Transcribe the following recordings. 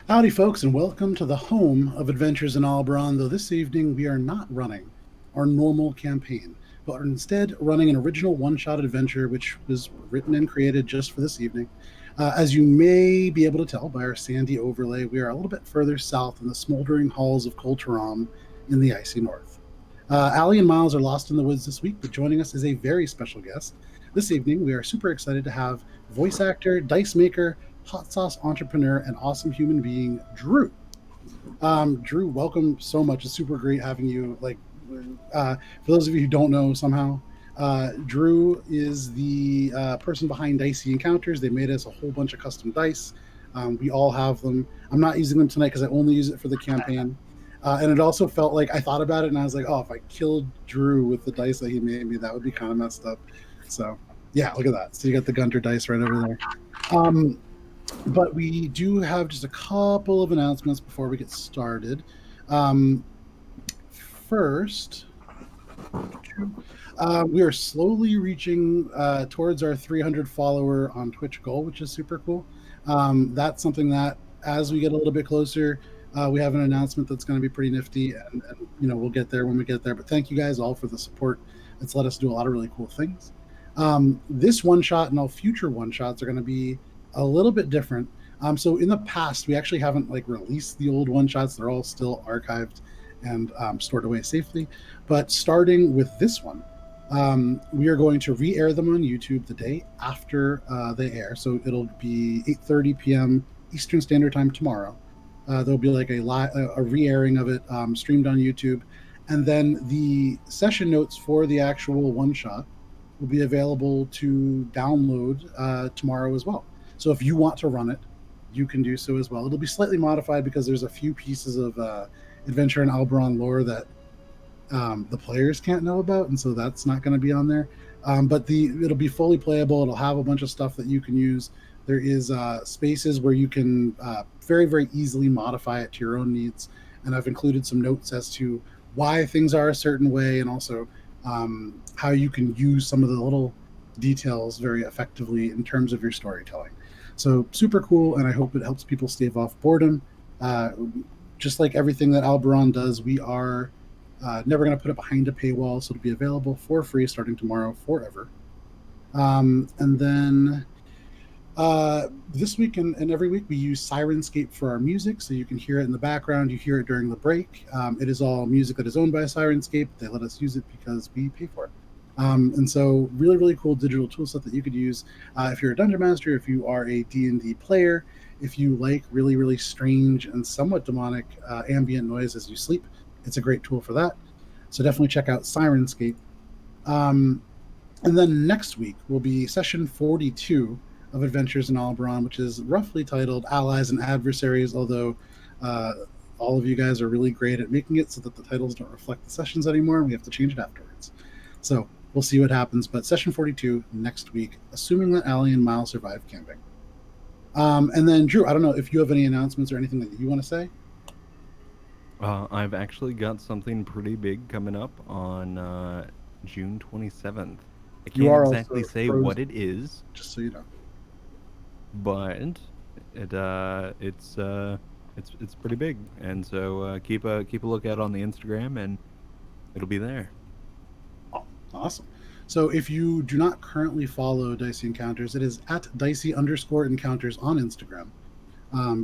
Howdy, folks, and welcome to the home of Adventures in Alberon. Though this evening we are not running our normal campaign, but are instead running an original one-shot adventure, which was written and created just for this evening. As you may be able to tell by our sandy overlay, we are a little bit further south in the smoldering halls of Colteram in the icy north. Allie and Miles are lost in the woods this week, but joining us is a very special guest. This evening, we are super excited to have voice actor, dice maker, hot sauce entrepreneur, and awesome human being, Drew. Drew, welcome so much. It's super great having you. For those of you who don't know somehow, Drew is the person behind Dicey Encounters. They made us a whole bunch of custom dice. We all have them. I'm not using them tonight because I only use it for the campaign. And it also felt like I thought about it and I was like, oh, if I killed Drew with the dice that he made me, that would be kind of messed up. So, yeah, look at that. So you got the Gunter dice right over there. But we do have just a couple of announcements before we get started. First, we are slowly reaching towards our 300 follower on Twitch goal, which is super cool. That's something that, as we get a little bit closer, we have an announcement that's going to be pretty nifty, and we'll get there when we get there. But thank you guys all for the support. It's let us do a lot of really cool things. This one shot and all future one shots are going to be a little bit different. So in the past, we actually haven't released the old one shots. They're all still archived and stored away safely. But starting with this one, we are going to re-air them on YouTube the day after they air. So it'll be 8:30 p.m. Eastern Standard Time tomorrow. There'll be like a re-airing of it streamed on YouTube, and then the session notes for the actual one shot will be available to download tomorrow as well. So if you want to run it, you can do so as well. It'll be slightly modified because there's a few pieces of Adventure in Alberon lore that the players can't know about, and so that's not going to be on there. But it'll be fully playable. It'll have a bunch of stuff that you can use. There is spaces where you can very, very easily modify it to your own needs. And I've included some notes as to why things are a certain way, and also how you can use some of the little details very effectively in terms of your storytelling. So super cool, and I hope it helps people stave off boredom. Just like everything that Alberon does, we are never going to put it behind a paywall, so it'll be available for free starting tomorrow forever. And then this week and every week we use Sirenscape for our music, so you can hear it in the background. You hear it during the break. It is all music that is owned by Sirenscape. They let us use it because we pay for it. And so really, really cool digital tool set that you could use if you're a dungeon master, if you are a D&D player, if you like really, really strange and somewhat demonic ambient noise as you sleep. It's a great tool for that. So definitely check out Sirenscape. And then next week will be session 42 of Adventures in Alberon, which is roughly titled Allies and Adversaries, although all of you guys are really great at making it so that the titles don't reflect the sessions anymore, and we have to change it afterwards. So we'll see what happens, but session 42 next week, assuming that Allie and Miles survive camping. And then, Drew, I don't know if you have any announcements or anything that you want to say? I've actually got something pretty big coming up on June 27th. I You can't are exactly also say frozen, what it is, just so you know. but it's pretty big, and so keep a lookout on the Instagram, and it'll be there. Oh, awesome. So if you do not currently follow Dicey Encounters, it is at Dicey_Encounters on Instagram.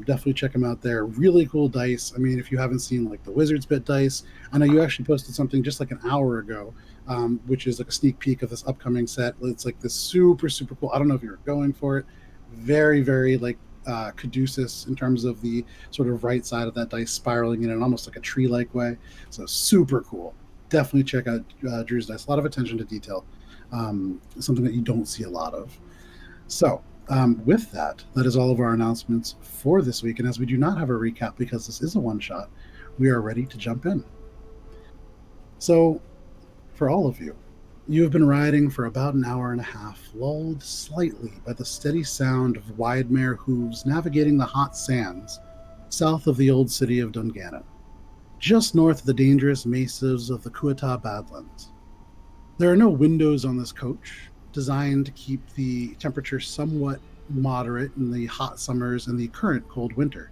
Definitely check them out there. Really cool dice. I mean, if you haven't seen like the Wizard's Bit dice, I know you actually posted something just like an hour ago, which is like a sneak peek of this upcoming set. It's like this super, super cool. I don't know if you were going for it. Very, very like caduceus in terms of the sort of right side of that dice spiraling in almost like a tree-like way. So super cool. Definitely check out Drew's dice. A lot of attention to detail. Something that you don't see a lot of. So with that, that is all of our announcements for this week. And as we do not have a recap because this is a one shot, we are ready to jump in. So, for all of you, you have been riding for about an hour and a half, lulled slightly by the steady sound of Widemare hooves navigating the hot sands south of the old city of Dungannon, just north of the dangerous mesas of the Kuata Badlands. There are no windows on this coach, designed to keep the temperature somewhat moderate in the hot summers and the current cold winter.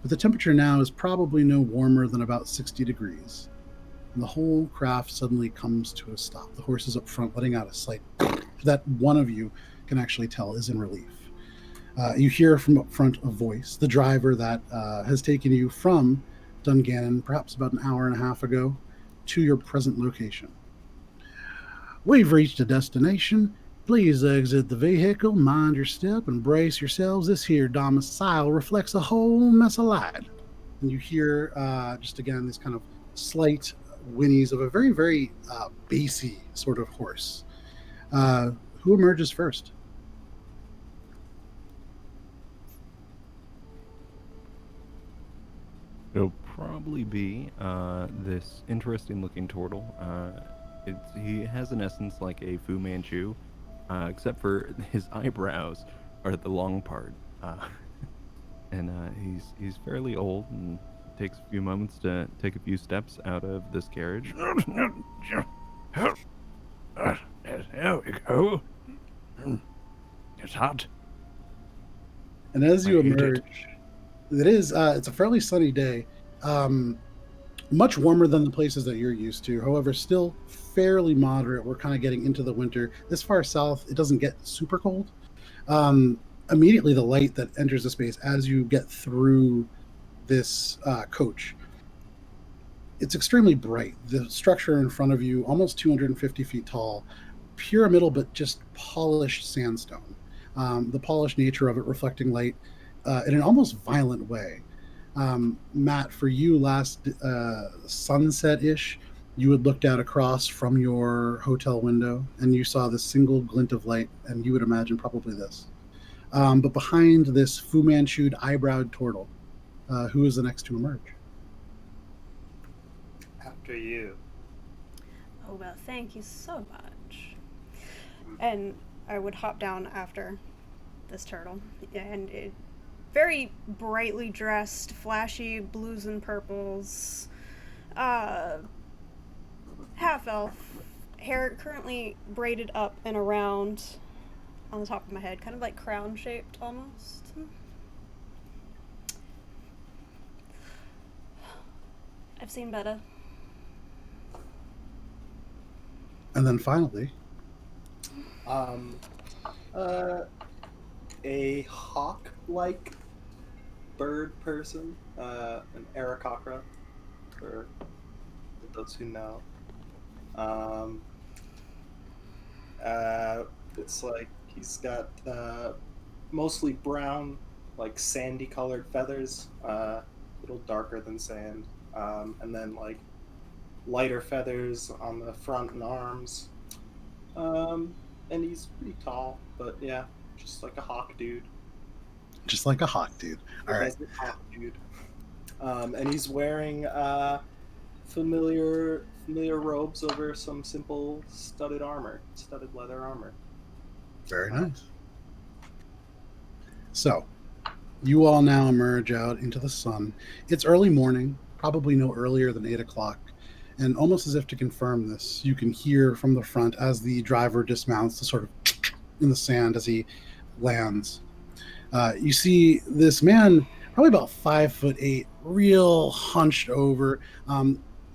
but the temperature now is probably no warmer than about 60 degrees. And the whole craft suddenly comes to a stop. The horses up front letting out a slight that one of you can actually tell is in relief. You hear from up front a voice, the driver that has taken you from Dungannon perhaps about an hour and a half ago to your present location. We've reached a destination. Please exit the vehicle, mind your step, and brace yourselves. This here domicile reflects a whole mess of light. And you hear, just again, these kind of slight whinnies of a very, very bassy sort of horse. Who emerges first? It'll probably be this interesting-looking turtle. He has an essence like a Fu Manchu, except for his eyebrows are the long part. And he's fairly old and takes a few moments to take a few steps out of this carriage. There we go. It's hot. And as you I hate emerge, it's a fairly sunny day. Much warmer than the places that you're used to. However, still fairly moderate. We're kind of getting into the winter. This far south, it doesn't get super cold. Immediately, the light that enters the space as you get through this coach, it's extremely bright. The structure in front of you, almost 250 feet tall, pyramidal but just polished sandstone. The polished nature of it reflecting light in an almost violent way. Matt, for you last sunset-ish, you had looked out across from your hotel window and you saw this single glint of light, and you would imagine probably this. But behind this Fu Manchu'd eyebrowed turtle, who is the next to emerge? After you. Oh, well, thank you so much. And I would hop down after this turtle. And very brightly dressed, flashy blues and purples, half elf, hair currently braided up and around on the top of my head, kind of like crown shaped almost. I've seen better. And then finally, A hawk-like bird person, an aarakocra, for those who know. It's like he's got mostly brown, like sandy-colored feathers, a little darker than sand, and then like lighter feathers on the front and arms. And he's pretty tall, but yeah, just like a hawk dude. just like a hawk dude. All right. Hawk dude. And he's wearing familiar robes over some simple studded leather armor. Very nice. So, you all now emerge out into the sun. It's early morning, probably no earlier than 8 o'clock. And almost as if to confirm this, you can hear from the front as the driver dismounts the sort of in the sand as he lands. You see this man, probably about 5'8", real hunched over,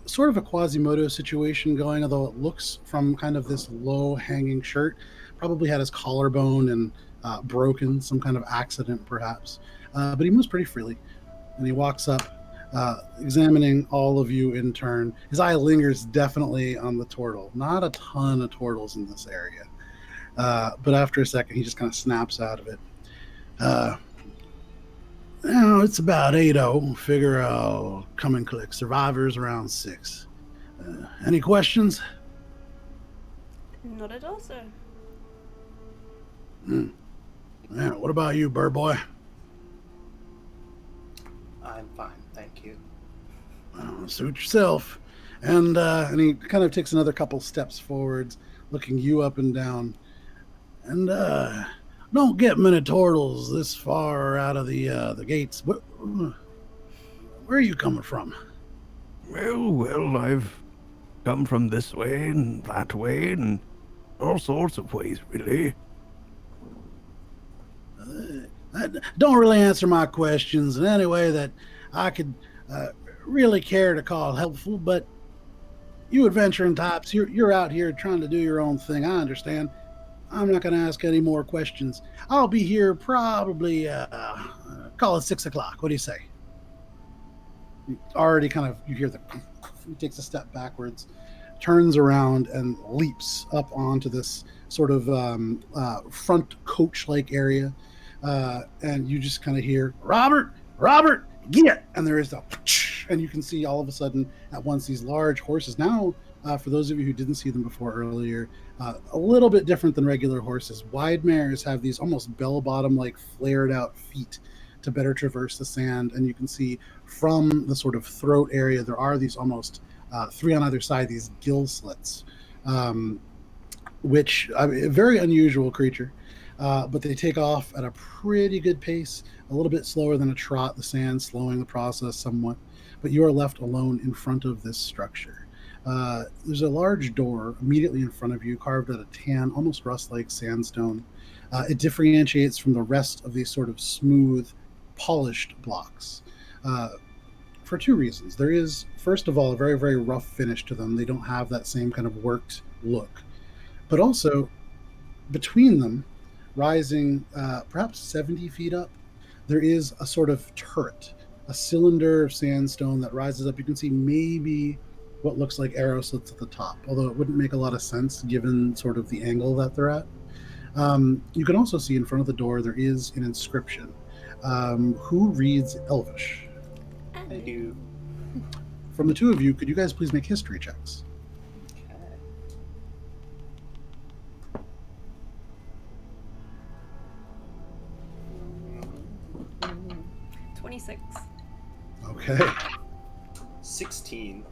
sort of a Quasimodo situation going, although it looks from kind of this low hanging shirt, probably had his collarbone and broken, some kind of accident perhaps. But he moves pretty freely, and he walks up, examining all of you in turn. His eye lingers definitely on the turtle. Not a ton of turtles in this area. But after a second, he just kind of snaps out of it. Now it's about 8:00. Figure I'll come and collect survivors around 6. Any questions? Not at all, sir. Yeah, what about you, bird boy? I'm fine, thank you. Suit yourself. And he kind of takes another couple steps forwards, looking you up and down. And don't get many turtles this far out of the gates. Where are you coming from? Well, I've come from this way and that way and all sorts of ways, really. Don't really answer my questions in any way that I could really care to call helpful, but you adventuring types, you're out here trying to do your own thing. I understand. I'm not going to ask any more questions. I'll be here probably, call it 6 o'clock. What do you say? Already kind of, you hear he takes a step backwards, turns around and leaps up onto this sort of front coach-like area. And you just kind of hear, Robert, get! And there is and you can see all of a sudden at once these large horses. Now, for those of you who didn't see them before earlier, a little bit different than regular horses. Wide mares have these almost bell-bottom like flared out feet to better traverse the sand, and you can see from the sort of throat area there are these almost three on either side, these gill slits, which a very unusual creature. But they take off at a pretty good pace, a little bit slower than a trot, the sand slowing the process somewhat. But you are left alone in front of this structure. There's a large door immediately in front of you, carved out of tan, almost rust-like sandstone. It differentiates from the rest of these sort of smooth, polished blocks for two reasons. There is, first of all, a very, very rough finish to them. They don't have that same kind of worked look. But also, between them, rising perhaps 70 feet up, there is a sort of turret, a cylinder of sandstone that rises up. You can see maybe what looks like arrow slits at the top, although it wouldn't make a lot of sense given sort of the angle that they're at. You can also see in front of the door there is an inscription. Who reads Elvish? I do. From the two of you, could you guys please make history checks? 26. Okay. 16.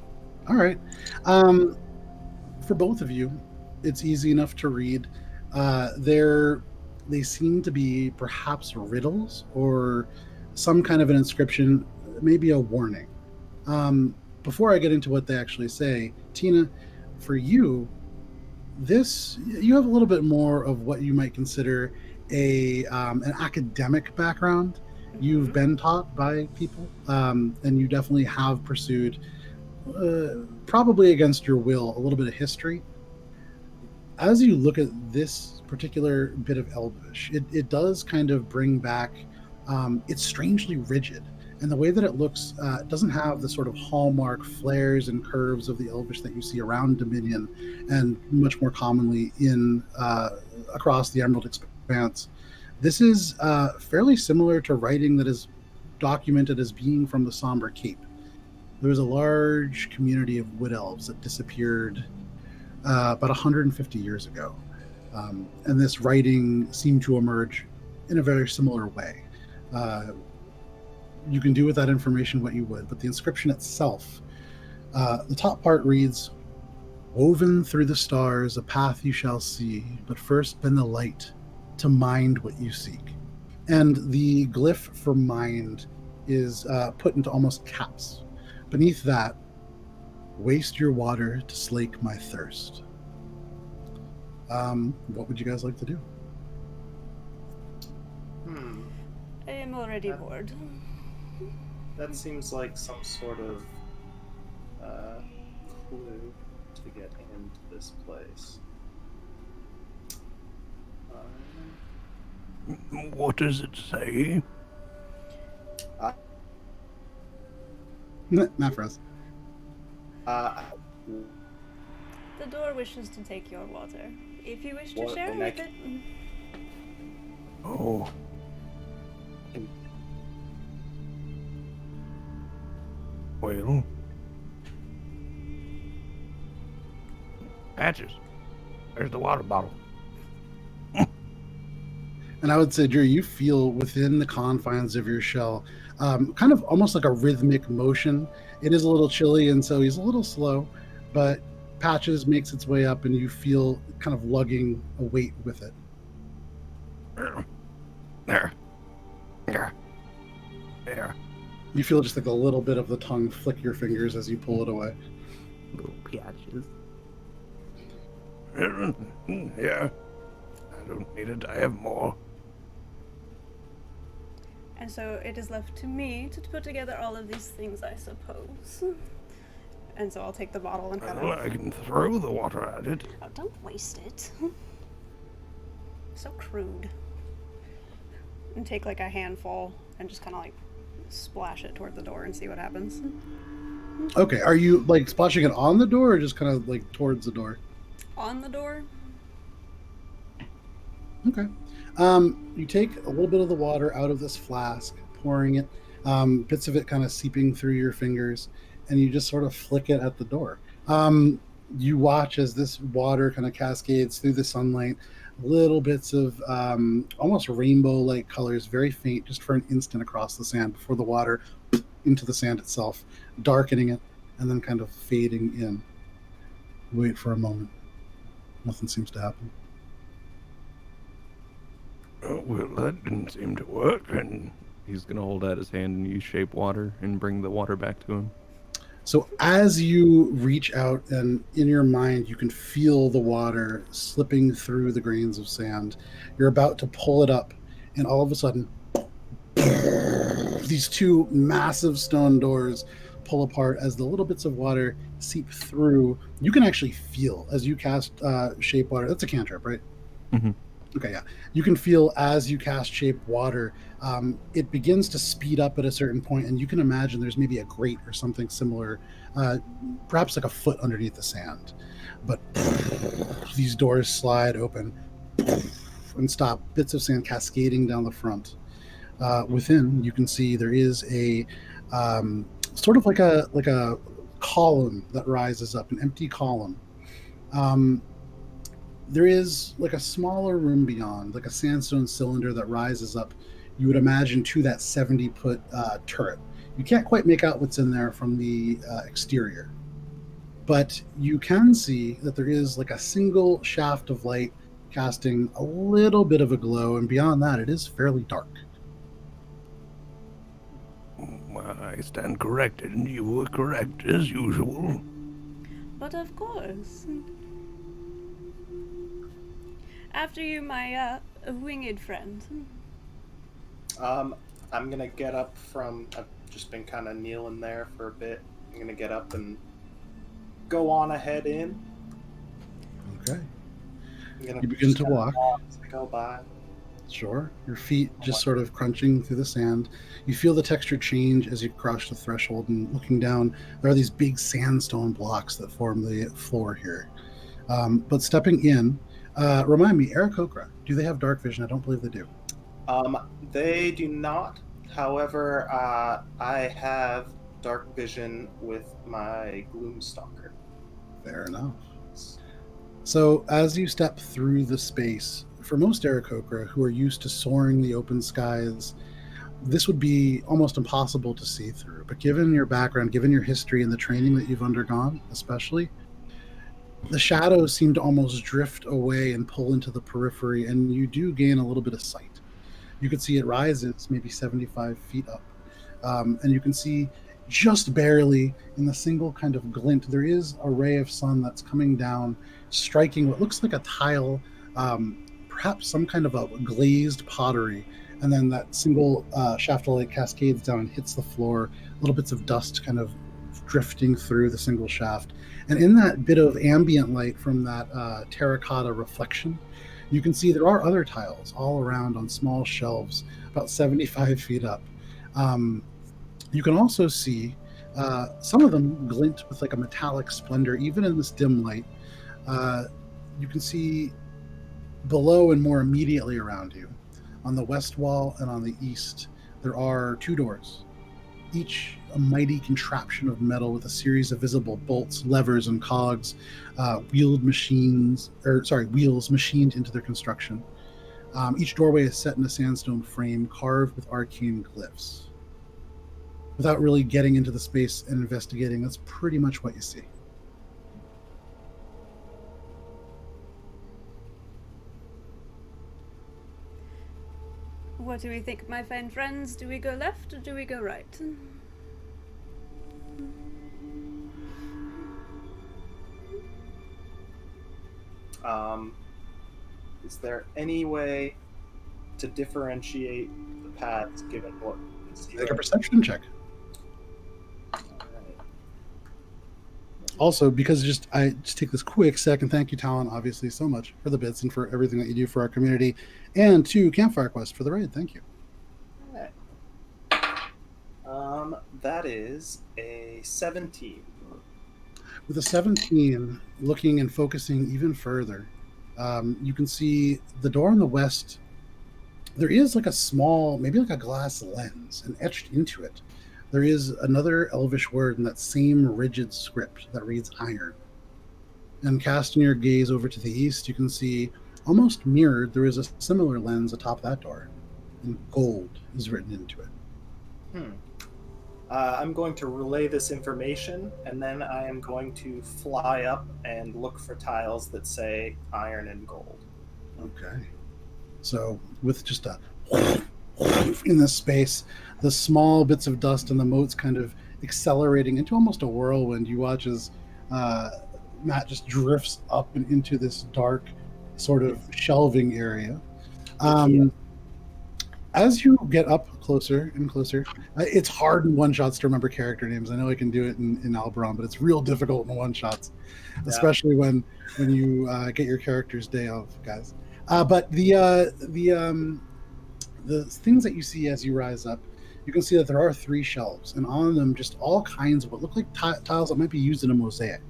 All right. For both of you, it's easy enough to read. They seem to be perhaps riddles or some kind of an inscription, maybe a warning. Before I get into what they actually say, Tina, for you, you have a little bit more of what you might consider an academic background. You've been taught by people, and you definitely have pursued, probably against your will, a little bit of history. As you look at this particular bit of Elvish, it does kind of bring back, it's strangely rigid. And the way that it looks doesn't have the sort of hallmark flares and curves of the Elvish that you see around Dominion and much more commonly across the Emerald Expanse. This is fairly similar to writing that is documented as being from the Somber Cape. There was a large community of wood elves that disappeared about 150 years ago. And this writing seemed to emerge in a very similar way. You can do with that information what you would, but the inscription itself, the top part reads, "Woven through the stars, a path you shall see, but first bend the light to mind what you seek." And the glyph for mind is put into almost caps. Beneath that, "Waste your water to slake my thirst." What would you guys like to do? I am already bored. That seems like some sort of clue to get into this place. What does it say? Not for us. The door wishes to take your water. If you wish to What share the with neck? it. Oh. Well. Patches. There's the water bottle. And I would say, Drew, you feel within the confines of your shell, kind of almost like a rhythmic motion. It is a little chilly, and so he's a little slow, but Patches makes its way up, and you feel kind of lugging a weight with it. There. You feel just like a little bit of the tongue flick your fingers as you pull it away. Little patches. Yeah. I don't need it. I have more. And so it is left to me to put together all of these things, I suppose. And so I'll take the bottle and kind Well, of... I can throw the water at it. Oh, don't waste it. So crude. And take like a handful and just kind of like splash it toward the door and see what happens. Okay, are you like splashing it on the door or just kind of like towards the door? On the door? Okay. You take a little bit of the water out of this flask, pouring it, bits of it kind of seeping through your fingers, and you just sort of flick it at the door. You watch as this water kind of cascades through the sunlight, little bits of almost rainbow-like colors, very faint, just for an instant across the sand before the water into the sand itself, darkening it, and then kind of fading in. Wait for a moment. Nothing seems to happen. Oh, well, that didn't seem to work, and He's gonna hold out his hand and use shape water and bring the water back to him. So as you reach out and in your mind, you can feel the water slipping through the grains of sand. You're about to pull it up, and all of a sudden, these two massive stone doors pull apart as the little bits of water seep through. You can actually feel as you cast shape water. That's a cantrip, right? Mm-hmm. Okay, yeah. You can feel as you cast shape water, it begins to speed up at a certain point, and you can imagine there's maybe a grate or something similar, perhaps like a foot underneath the sand. But these doors slide open and stop, bits of sand cascading down the front. Within, you can see there is a sort of like a column that rises up, an empty column. There is like a smaller room beyond, like a sandstone cylinder that rises up, you would imagine, to that 70-foot turret. You can't quite make out what's in there from the exterior, but you can see that there is like a single shaft of light casting a little bit of a glow, and beyond that, it is fairly dark. I stand corrected, and you were correct as usual. But of course. After you, my winged friend. I'm gonna get up from. I've just been kind of kneeling there for a bit. I'm gonna get up and go on ahead in. Okay. I'm gonna You begin to walk. As I go by. Sure. Your feet just sort of crunching through the sand. You feel the texture change as you cross the threshold, and looking down, there are these big sandstone blocks that form the floor here. But stepping in, remind me, aarakocra, do they have dark vision? I don't believe they do. They do not. However, I have dark vision with my gloomstalker. Fair enough. So as you step through the space, for most aarakocra who are used to soaring the open skies, this would be almost impossible to see through. But given your background, given your history and the training that you've undergone, especially, the shadows seem to almost drift away and pull into the periphery, and you do gain a little bit of sight. You can see it rises maybe 75 feet up. And you can see just barely in the single kind of glint, there is a ray of sun that's coming down, striking what looks like a tile, perhaps some kind of a glazed pottery. And then that single shaft of light cascades down and hits the floor, little bits of dust kind of drifting through the single shaft. And in that bit of ambient light from that terracotta reflection, you can see there are other tiles all around on small shelves, about 75 feet up. You can also see some of them glint with like a metallic splendor, even in this dim light. You can see below and more immediately around you, on the west wall and on the east, there are two doors, each a mighty contraption of metal with a series of visible bolts, levers, and cogs, wheels machined into their construction. Each doorway is set in a sandstone frame carved with arcane glyphs. Without really getting into the space and investigating, that's pretty much what you see. What do we think, my fine friends? Do we go left or do we go right? Is there any way to differentiate the paths given what we can see Make a right perception check. now. Alright. Also, because I just take this quick second, thank you, Talon, obviously, so much for the bits and for everything that you do for our community, and to Campfire Quest for the raid. Thank you. Alright. That is a 17. With a 17, looking and focusing even further, you can see the door on the west. There is like a small, maybe like a glass lens, and etched into it, there is another elvish word in that same rigid script that reads iron. And casting your gaze over to the east, you can see, almost mirrored, there is a similar lens atop that door, and gold is written into it. I'm going to relay this information, and then I am going to fly up and look for tiles that say iron and gold. Okay. So with just a in this space, the small bits of dust and the motes kind of accelerating into almost a whirlwind, you watch as Matt just drifts up and into this dark sort of shelving area. As you get up closer and closer, it's hard in one-shots to remember character names. I know I can do it in Alberon, but it's real difficult in one-shots, especially when you get your character's day off, guys. But the things that you see as you rise up, you can see that there are 3 shelves, and on them just all kinds of what look like tiles that might be used in a mosaic.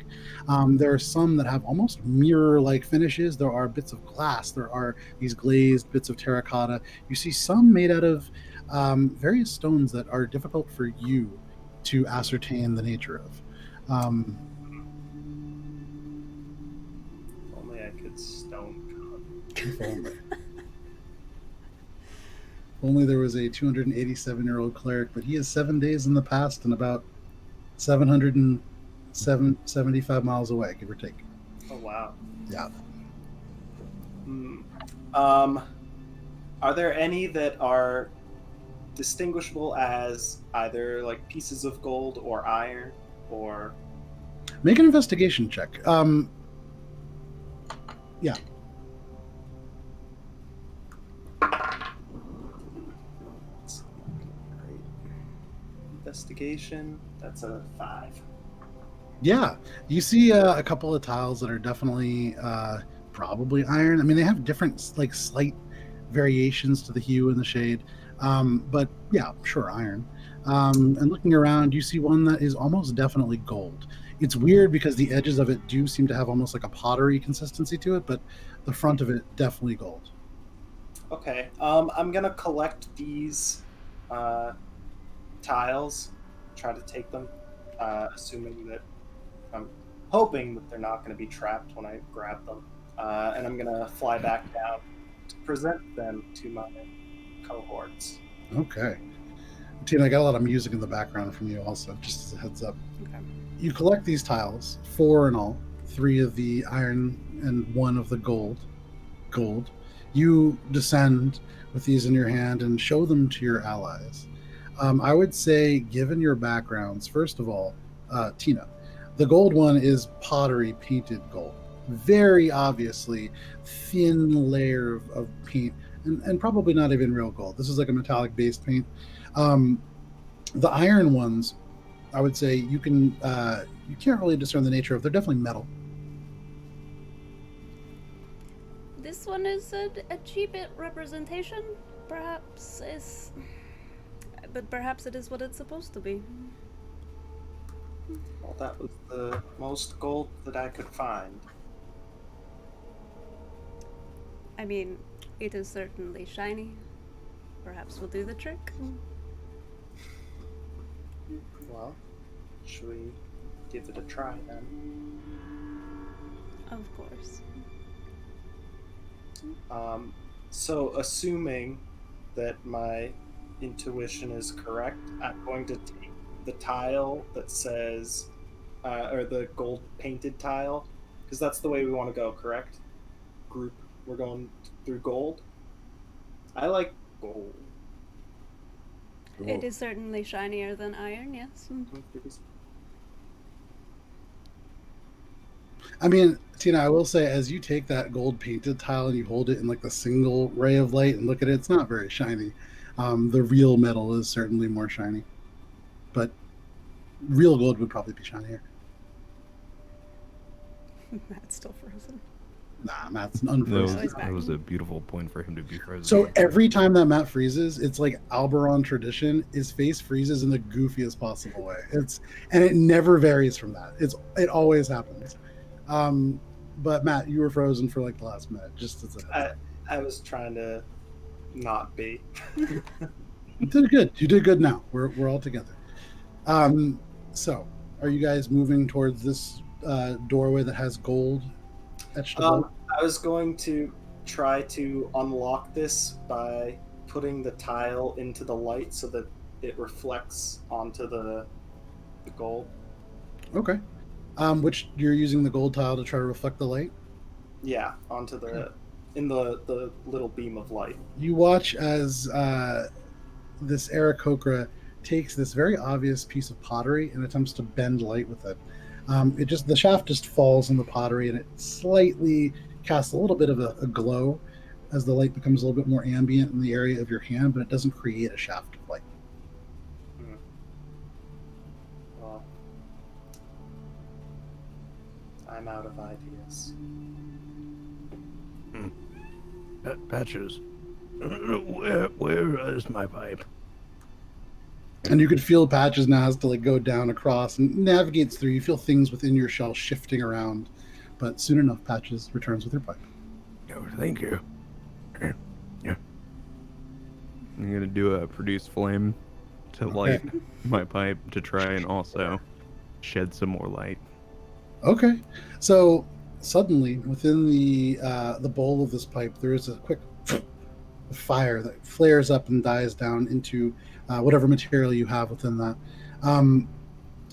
There are some that have almost mirror-like finishes. There are bits of glass. There are these glazed bits of terracotta. You see some made out of various stones that are difficult for you to ascertain the nature of. Only I could stone cut. If only. Only there was a 287-year-old cleric, but he is 7 days in the past and about 775 miles away, give or take. Oh, wow. Yeah. Are there any that are distinguishable as either like pieces of gold or iron, or Make an investigation check. Yeah. Great. Investigation? That's a 5. Yeah. You see a couple of tiles that are definitely probably iron. I mean, they have different, like, slight variations to the hue and the shade. But yeah, sure, iron. And looking around, you see one that is almost definitely gold. It's weird because the edges of it do seem to have almost like a pottery consistency to it, but the front of it definitely gold. Okay. I'm gonna collect these tiles, try to take them, assuming that I'm hoping that they're not going to be trapped when I grab them, and I'm gonna fly back down to present them to my cohorts. Okay. Tina, I got a lot of music in the background from you also, just as a heads up. Okay. You collect these tiles, 4 in all, 3 of the iron and 1 of the gold. You descend with these in your hand and show them to your allies. I would say, given your backgrounds, first of all, Tina, the gold one is pottery painted gold. Very obviously thin layer of paint, and probably not even real gold. This is like a metallic based paint. The iron ones, I would say you can't really discern the nature of. They're definitely metal. This one is a cheap representation, perhaps but perhaps it is what it's supposed to be. Well, that was the most gold that I could find. I mean, it is certainly shiny. Perhaps we'll do the trick. Well, should we give it a try then? Of course. So, assuming that my intuition is correct, I'm going to take the tile that says, or the gold painted tile, because that's the way we want to go, correct? Group, we're going through gold. I like gold. It is certainly shinier than iron, yes. I mean, Tina, I will say, as you take that gold painted tile and you hold it in like the single ray of light and look at it, it's not very shiny. The real metal is certainly more shiny, but real gold would probably be shinier. Matt's still frozen. Nah, Matt's That was, unfrozen. he's back. that was a beautiful point for him to be frozen. So every time that Matt freezes, it's like Alberon tradition. His face freezes in the goofiest possible way. And it never varies from that. It always happens. But Matt, you were frozen for like the last minute. Just as I was trying to not be. you did good. You did good now. We're all together. So are you guys moving towards this doorway that has gold etched above? I was going to try to unlock this by putting the tile into the light so that it reflects onto the gold. Okay. Which you're using the gold tile to try to reflect the light? Yeah, onto in the little beam of light. You watch as this aarakocra takes this very obvious piece of pottery and attempts to bend light with it. The shaft just falls in the pottery and it slightly casts a little bit of a glow as the light becomes a little bit more ambient in the area of your hand, but it doesn't create a shaft of light. Well, I'm out of ideas. Patches, where is my pipe? And you could feel Patches now has to like go down across and navigates through. You feel things within your shell shifting around, but soon enough, Patches returns with your pipe. Oh, thank you. Yeah. I'm gonna do a produce flame to light my pipe to try and also shed some more light. Okay, so suddenly within the bowl of this pipe, there is a quick fire that flares up and dies down into whatever material you have within that.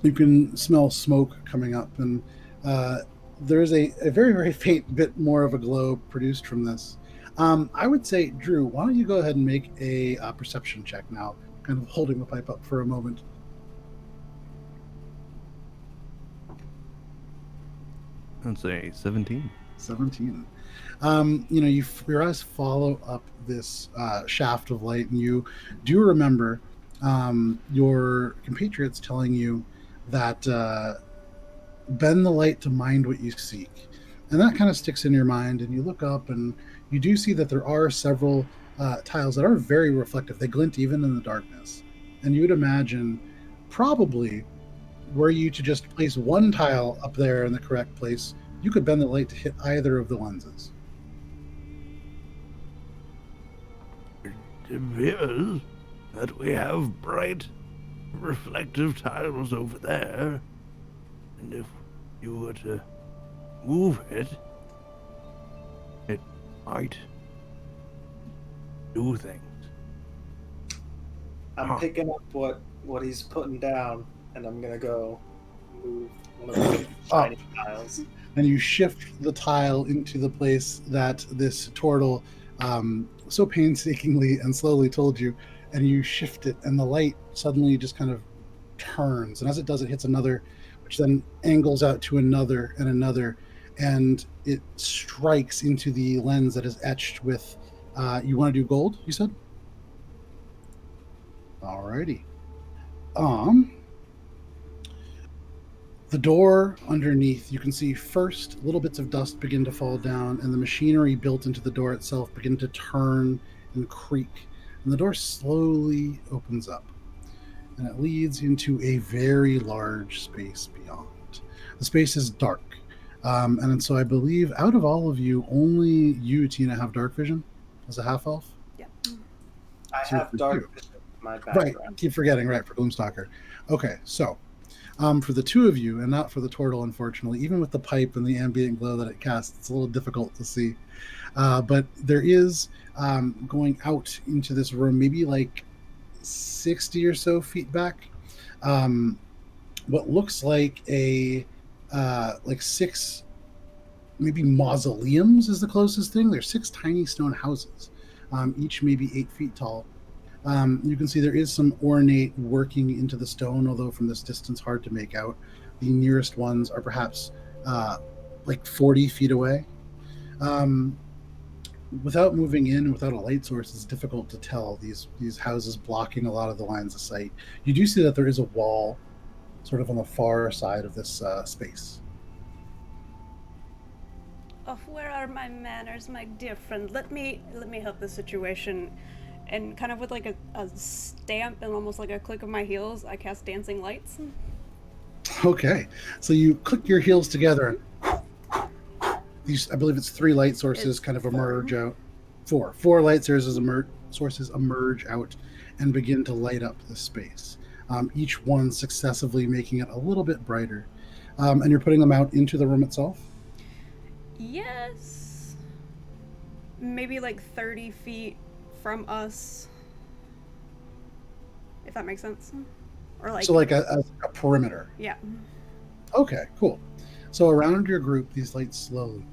You can smell smoke coming up, and there is a very, very faint bit more of a glow produced from this. I would say, Drew, why don't you go ahead and make a perception check now, kind of holding the pipe up for a moment. I'd say 17. 17. Your eyes follow up this shaft of light, and you do remember your compatriots telling you that bend the light to mind what you seek. And that kind of sticks in your mind, and you look up, and you do see that there are several tiles that are very reflective. They glint even in the darkness. And you would imagine, probably, were you to just place one tile up there in the correct place, you could bend the light to hit either of the lenses. It appears that we have bright, reflective tiles over there. And if you were to move it, it might do things. I'm picking up what he's putting down, and I'm gonna go move one of the shiny tiles. And you shift the tile into the place that this tortle so painstakingly and slowly told you, and you shift it, and the light suddenly just kind of turns, and as it does, it hits another, which then angles out to another and another, and it strikes into the lens that is etched with you want to do gold, you said? Alrighty. The door underneath, you can see first little bits of dust begin to fall down, and the machinery built into the door itself begin to turn and creak. And the door slowly opens up, and it leads into a very large space beyond. The space is dark, and so I believe out of all of you, only you, Tina, have dark vision as a half elf. Yeah. I So have for dark you. vision in my background. Right, keep forgetting, right, for gloomstalker. Okay, so for the two of you, and not for the turtle, unfortunately, even with the pipe and the ambient glow that it casts, it's a little difficult to see. But there is, going out into this room, maybe like 60 or so feet back, what looks like like 6, maybe mausoleums is the closest thing. There's 6 tiny stone houses, each maybe 8 feet tall. You can see there is some ornate working into the stone, although from this distance hard to make out. The nearest ones are perhaps like 40 feet away. without moving in, without a light source, it's difficult to tell. These houses blocking a lot of the lines of sight. You do see that there is a wall, sort of on the far side of this space. Oh, where are my manners, my dear friend? Let me help the situation. And kind of with like a stamp and almost like a click of my heels, I cast dancing lights. Okay, so you click your heels together, and these, I believe it's 3 light sources, It's kind of 4. emerge out. Four light sources emerge out and begin to light up the space. Each one successively making it a little bit brighter, and you're putting them out into the room itself. Yes. Maybe like 30 feet from us. If that makes sense. Or like. So like a perimeter. Yeah. Okay, cool. So around your group, these lights slowly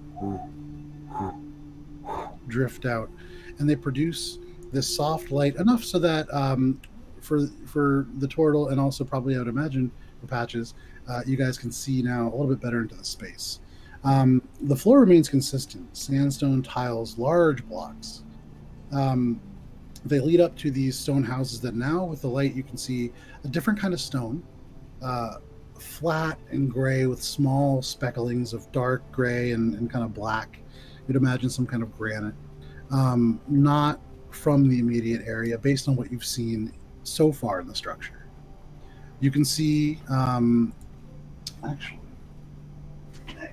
drift out, and they produce this soft light enough so that for the turtle, and also probably I would imagine for Patches, you guys can see now a little bit better into the space. The floor remains consistent: sandstone tiles, large blocks. They lead up to these stone houses that now, with the light, you can see a different kind of stone, flat and gray with small specklings of dark gray and kind of black. You'd imagine some kind of granite. Not from the immediate area, based on what you've seen so far in the structure. You can see, actually, because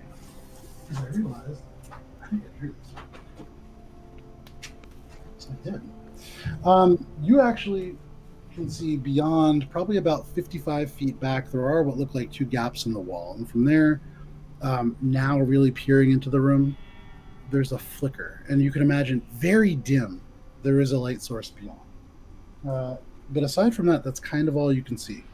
I realized I think I drew this. So I did. You actually can see beyond, probably about 55 feet back, there are what look like 2 gaps in the wall. And from there, now really peering into the room, there's a flicker. And you can imagine, very dim, there is a light source beyond. But aside from that, that's kind of all you can see.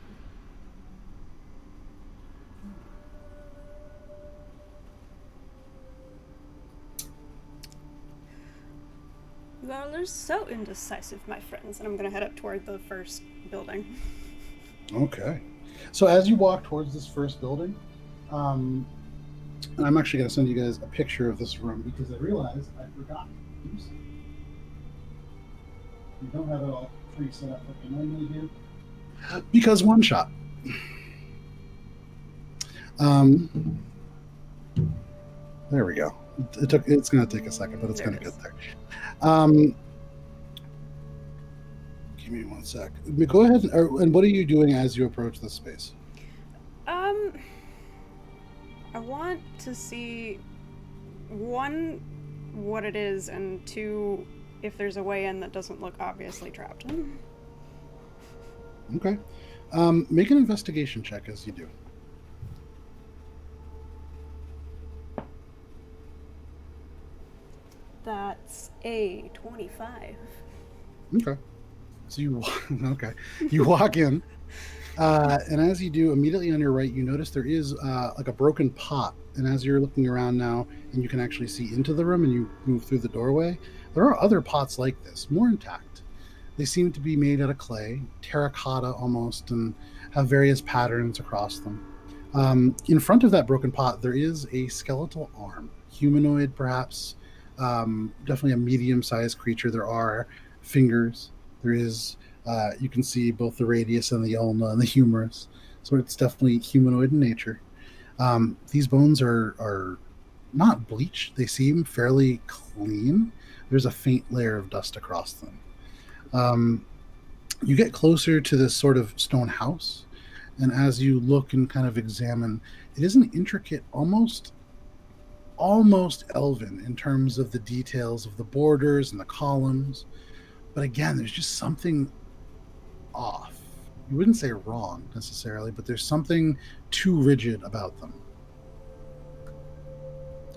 You all are so indecisive, my friends. And I'm going to head up toward the first building. Okay. So as you walk towards this first building, and I'm actually going to send you guys a picture of this room because I realized I forgot. Oops. You don't have it all pre-set up like I normally do. Because one shot. There we go. It's going to take a second, but it's going to get there. Give me 1 sec. Go ahead. And what are you doing as you approach this space? I want to see, 1, what it is, and 2, if there's a way in that doesn't look obviously trapped. Okay. Make an investigation check as you do. That's a 25. Okay. So you walk in, and as you do, immediately on your right, you notice there is like a broken pot. And as you're looking around now, and you can actually see into the room, and you move through the doorway, there are other pots like this, more intact. They seem to be made out of clay, terracotta almost, and have various patterns across them. In front of that broken pot, there is a skeletal arm, humanoid perhaps. Definitely a medium-sized creature. There are fingers. There is, you can see both the radius and the ulna and the humerus. So it's definitely humanoid in nature. These bones are not bleached. They seem fairly clean. There's a faint layer of dust across them. You get closer to this sort of stone house, and as you look and kind of examine, it is an intricate, almost elven in terms of the details of the borders and the columns. But again, there's just something off. You wouldn't say wrong necessarily, but there's something too rigid about them.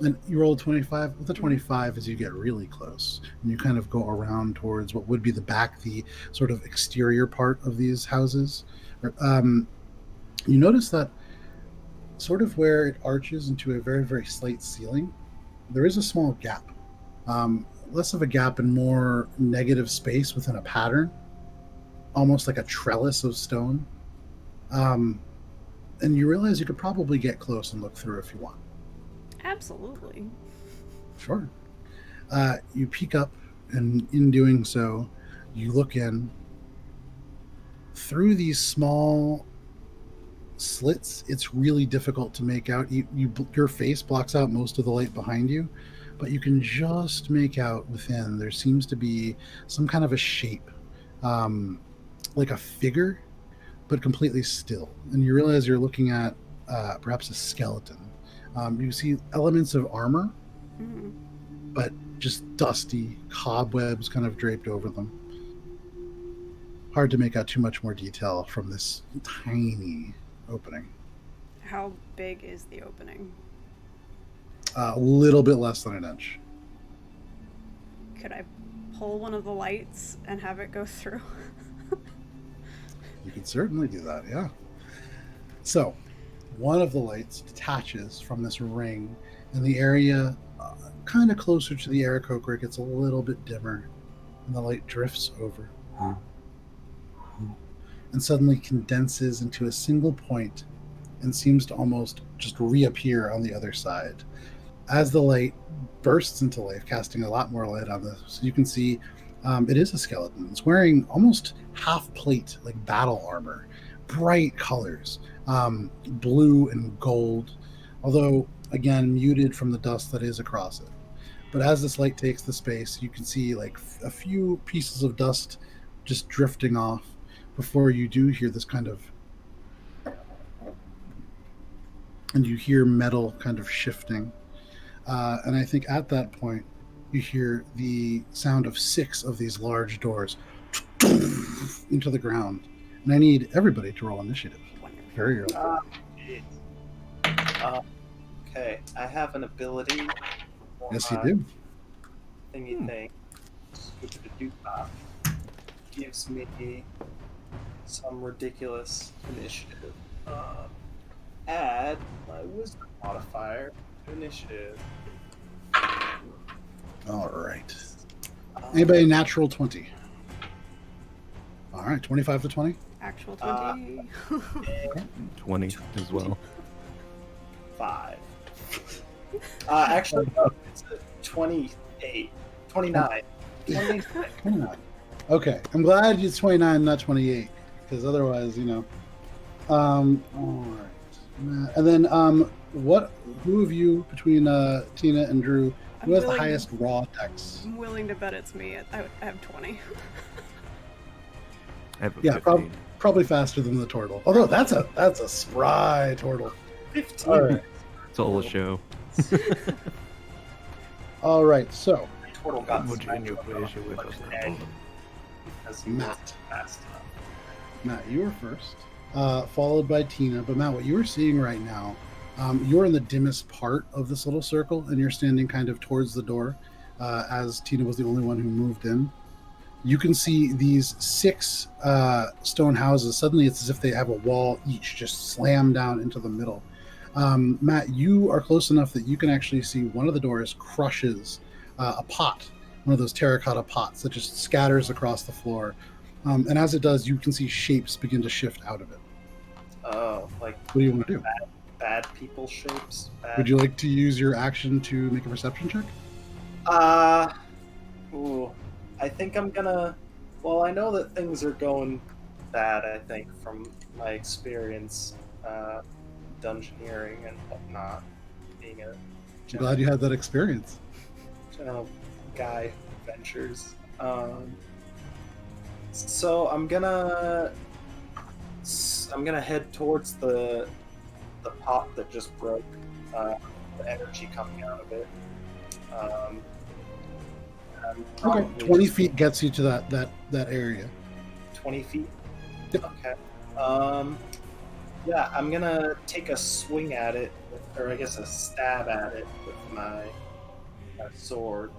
And you roll 25. With a 25, as you get really close, and you kind of go around towards what would be the back, the sort of exterior part of these houses, you notice that sort of where it arches into a very, very slight ceiling, there is a small gap. Less of a gap and more negative space within a pattern, almost like a trellis of stone. And you realize you could probably get close and look through if you want. Absolutely. Sure. You peek up, and in doing so, you look in. Through these small slits, it's really difficult to make out. Your face blocks out most of the light behind you, but you can just make out within. There seems to be some kind of a shape, like a figure, but completely still. And you realize you're looking at perhaps a skeleton. You see elements of armor, Mhm. but just dusty cobwebs kind of draped over them. Hard to make out too much more detail from this tiny opening. How big is the opening? A little bit less than an inch. Could I pull one of the lights and have it go through? You could certainly do that, yeah. So, one of the lights detaches from this ring, and the area kind of closer to the aarakocra gets a little bit dimmer, and the light drifts over and suddenly condenses into a single point and seems to almost just reappear on the other side. As the light bursts into life, casting a lot more light on this, you can see it is a skeleton. It's wearing almost half plate, like battle armor, bright colors, blue and gold, although, again, muted from the dust that is across it. But as this light takes the space, you can see like a few pieces of dust just drifting off before you do hear this kind of, and you hear metal kind of shifting. And I think at that point, you hear the sound of 6 of these large doors into the ground. And I need everybody to roll initiative. Very early. Okay, I have an ability. Yes, you do. Thingy thing. Scooper-a-doo-bop. Gives me some ridiculous initiative. Add my wisdom modifier to initiative. All right. Anybody natural 20? All right, 25 to 20? Actual 20. 20 as well. 5. Actually, no, it's a 28. 29. 29. Okay, I'm glad it's 29, not 28, because otherwise, all right. And then, who of you, between Tina and Drew, who has the highest raw dex? I'm willing to bet it's me. I have 20. I have a Yeah, 15. probably faster than the turtle. Although that's a spry turtle. 15. All right. It's all a show. All right, so Turtle got Would you in your smacked pleasure with us because he wasn't Matt. fast enough. Matt, you were first, followed by Tina. But Matt, what you are seeing right now, you're in the dimmest part of this little circle, and you're standing kind of towards the door, as Tina was the only one who moved in. You can see these 6 stone houses. Suddenly, it's as if they have a wall each, just slam down into the middle. Matt, you are close enough that you can actually see one of the doors crushes a pot, one of those terracotta pots that just scatters across the floor. And as it does, you can see shapes begin to shift out of it. Oh, like What do you want to do? bad people shapes? Would you like to use your action to make a perception check? Ooh. I think I'm gonna. Well, I know that things are going bad, I think, from my experience dungeoneering and whatnot. Being a I'm glad you had that experience. guy who ventures. So I'm gonna head towards the pot that just broke. The energy coming out of it. Okay, 20 feet gets you to that area. 20 feet? Yep. Okay. Yeah, I'm gonna take a swing at it, or I guess a stab at it with my sword.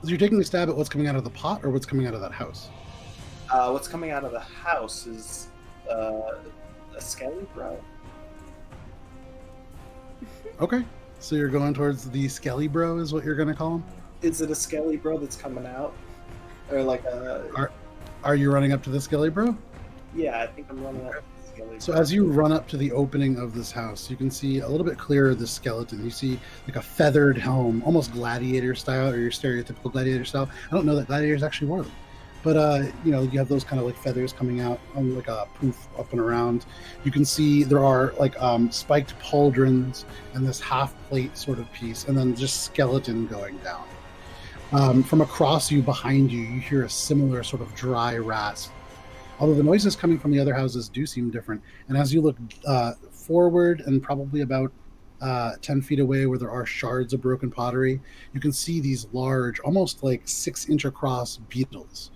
So you're taking a stab at what's coming out of the pot or what's coming out of that house? What's coming out of the house is a skelly bro. Okay, so you're going towards the skelly bro is what you're going to call him? Is it a skelly bro that's coming out? Or like a... Are you running up to the skelly bro? Yeah, I think I'm running up to the So as you run up to the opening of this house, you can see a little bit clearer the skeleton. You see like a feathered helm, almost gladiator style, or your stereotypical gladiator style. I don't know that gladiators actually wore them, but you know, you have those kind of like feathers coming out on like a poof up and around. You can see there are like spiked pauldrons and this half plate sort of piece, and then just skeleton going down. From across you, behind you, you hear a similar sort of dry rasp. Although the noises coming from the other houses do seem different. And as you look forward and probably about 10 feet away where there are shards of broken pottery, you can see these large, almost like 6-inch across beetles,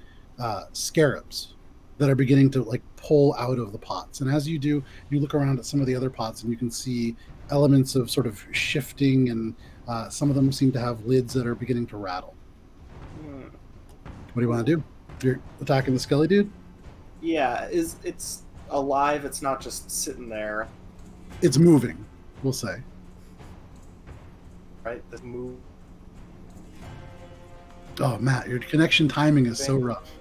scarabs, that are beginning to like pull out of the pots. And as you do, you look around at some of the other pots and you can see elements of sort of shifting, and some of them seem to have lids that are beginning to rattle. What do you want to do? You're attacking the skelly dude? Yeah, it's alive, it's not just sitting there. It's moving, we'll say. Right? The move. Oh, Matt, your connection timing is so rough.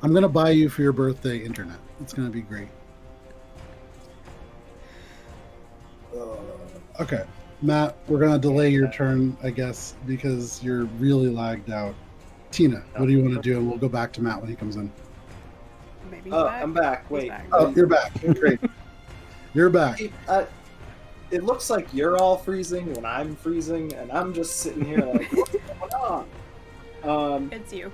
I'm going to buy you for your birthday internet. It's going to be great. Okay, Matt, we're going to delay your turn, I guess, because you're really lagged out. Tina, what do you want to do? And we'll go back to Matt when he comes in. Maybe Oh, I'm back. Wait. back. Oh, you're back. Great. You're back. It looks like you're all freezing when I'm freezing, and I'm just sitting here like, what's going on? It's you.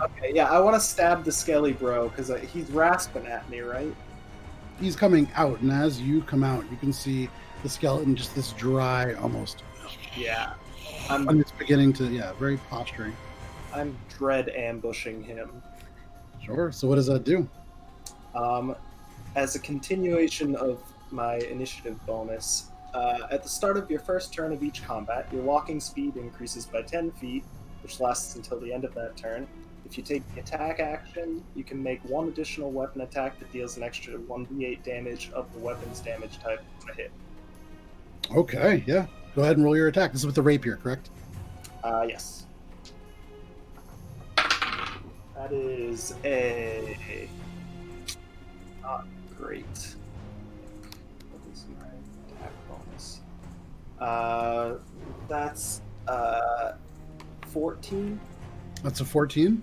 Okay, yeah, I want to stab the skelly bro, because he's rasping at me, right? He's coming out, and as you come out, you can see the skeleton, just this dry, almost. Yeah. And it's beginning to, very posturing. I'm dread ambushing him. Sure. So what does that do? As a continuation of my initiative bonus, at the start of your first turn of each combat, your walking speed increases by 10 feet, which lasts until the end of that turn. If you take the attack action, you can make one additional weapon attack that deals an extra 1d8 damage of the weapon's damage type on a hit. Okay, yeah. Go ahead and roll your attack. This is with the rapier, correct? Yes. That is a... not great. What is my attack bonus? That's 14. That's a 14.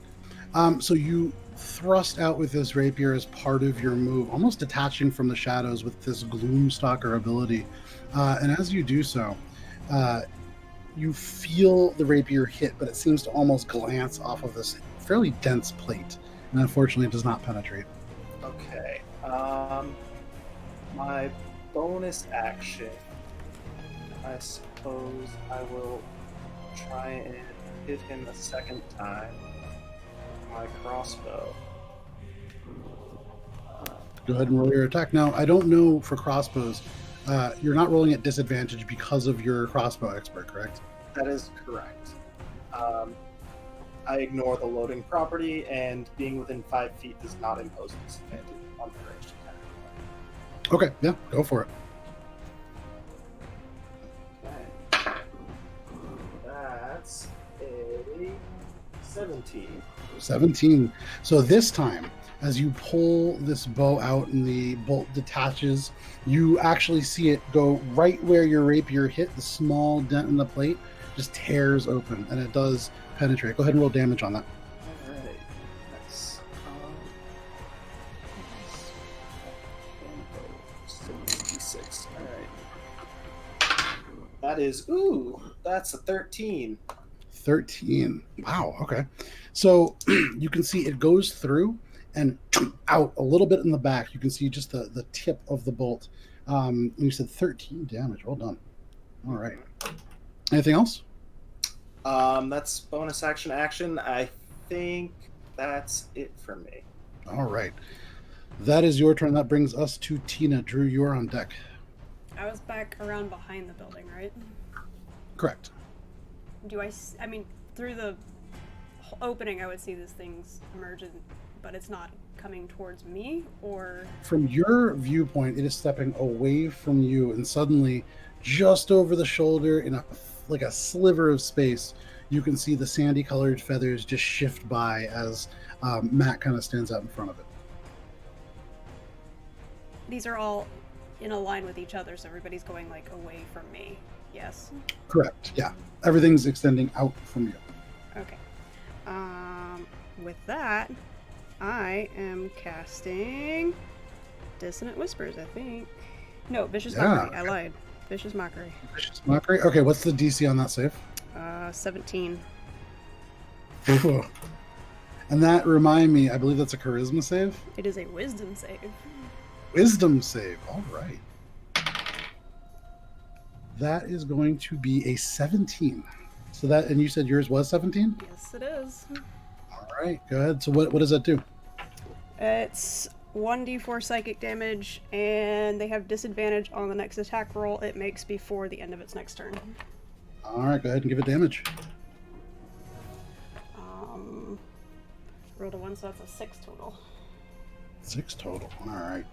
So you thrust out with this rapier as part of your move, almost detaching from the shadows with this gloomstalker ability. And as you do so, you feel the rapier hit, but it seems to almost glance off of this fairly dense plate, and unfortunately it does not penetrate. Okay. My bonus action, I suppose I will try and hit him a second time with my crossbow. Go ahead and roll your attack. Now, I don't know for crossbows, you're not rolling at disadvantage because of your crossbow expert, correct? That is correct. I ignore the loading property, and being within 5 feet does not impose disadvantage on the ranged attack. Okay, yeah, go for it. Okay. That's a 17. 17. So this time, as you pull this bow out and the bolt detaches, you actually see it go right where your rapier hit. The small dent in the plate just tears open, and it does penetrate. Go ahead and roll damage on that. Alright. Nice. 6. Alright. That is, that's a 13. 13. Wow, okay. So you can see it goes through and out a little bit in the back. You can see just the tip of the bolt. And you said 13 damage. Well done. All right. Anything else? That's bonus action. I think that's it for me. All right. That is your turn. That brings us to Tina. Drew, you're on deck. I was back around behind the building, right? Correct. I mean, through the opening, I would see these things emerge, but it's not coming towards me, or? From your viewpoint, it is stepping away from you, and suddenly, just over the shoulder, in a sliver of space, you can see the sandy-colored feathers just shift by as Matt kind of stands out in front of it. these are all in a line with each other, so everybody's going like away from me. Yes. Correct. Yeah. Everything's extending out from you. Okay. With that, I am casting Dissonant Whispers, I think. No, Vicious Mockery. I lied. Vicious Mockery. Vicious Mockery. Okay, what's the DC on that save? 17. Ooh. And that remind me, I believe that's a charisma save? It is a Wisdom save. Wisdom save. All right. That is going to be a 17. So that, and you said yours was 17? Yes, it is. All right, go ahead. So what does that do? It's 1d4 psychic damage, and they have disadvantage on the next attack roll it makes before the end of its next turn. All right, go ahead and give it damage. Rolled a 1, so that's a 6 total. 6 total. All right.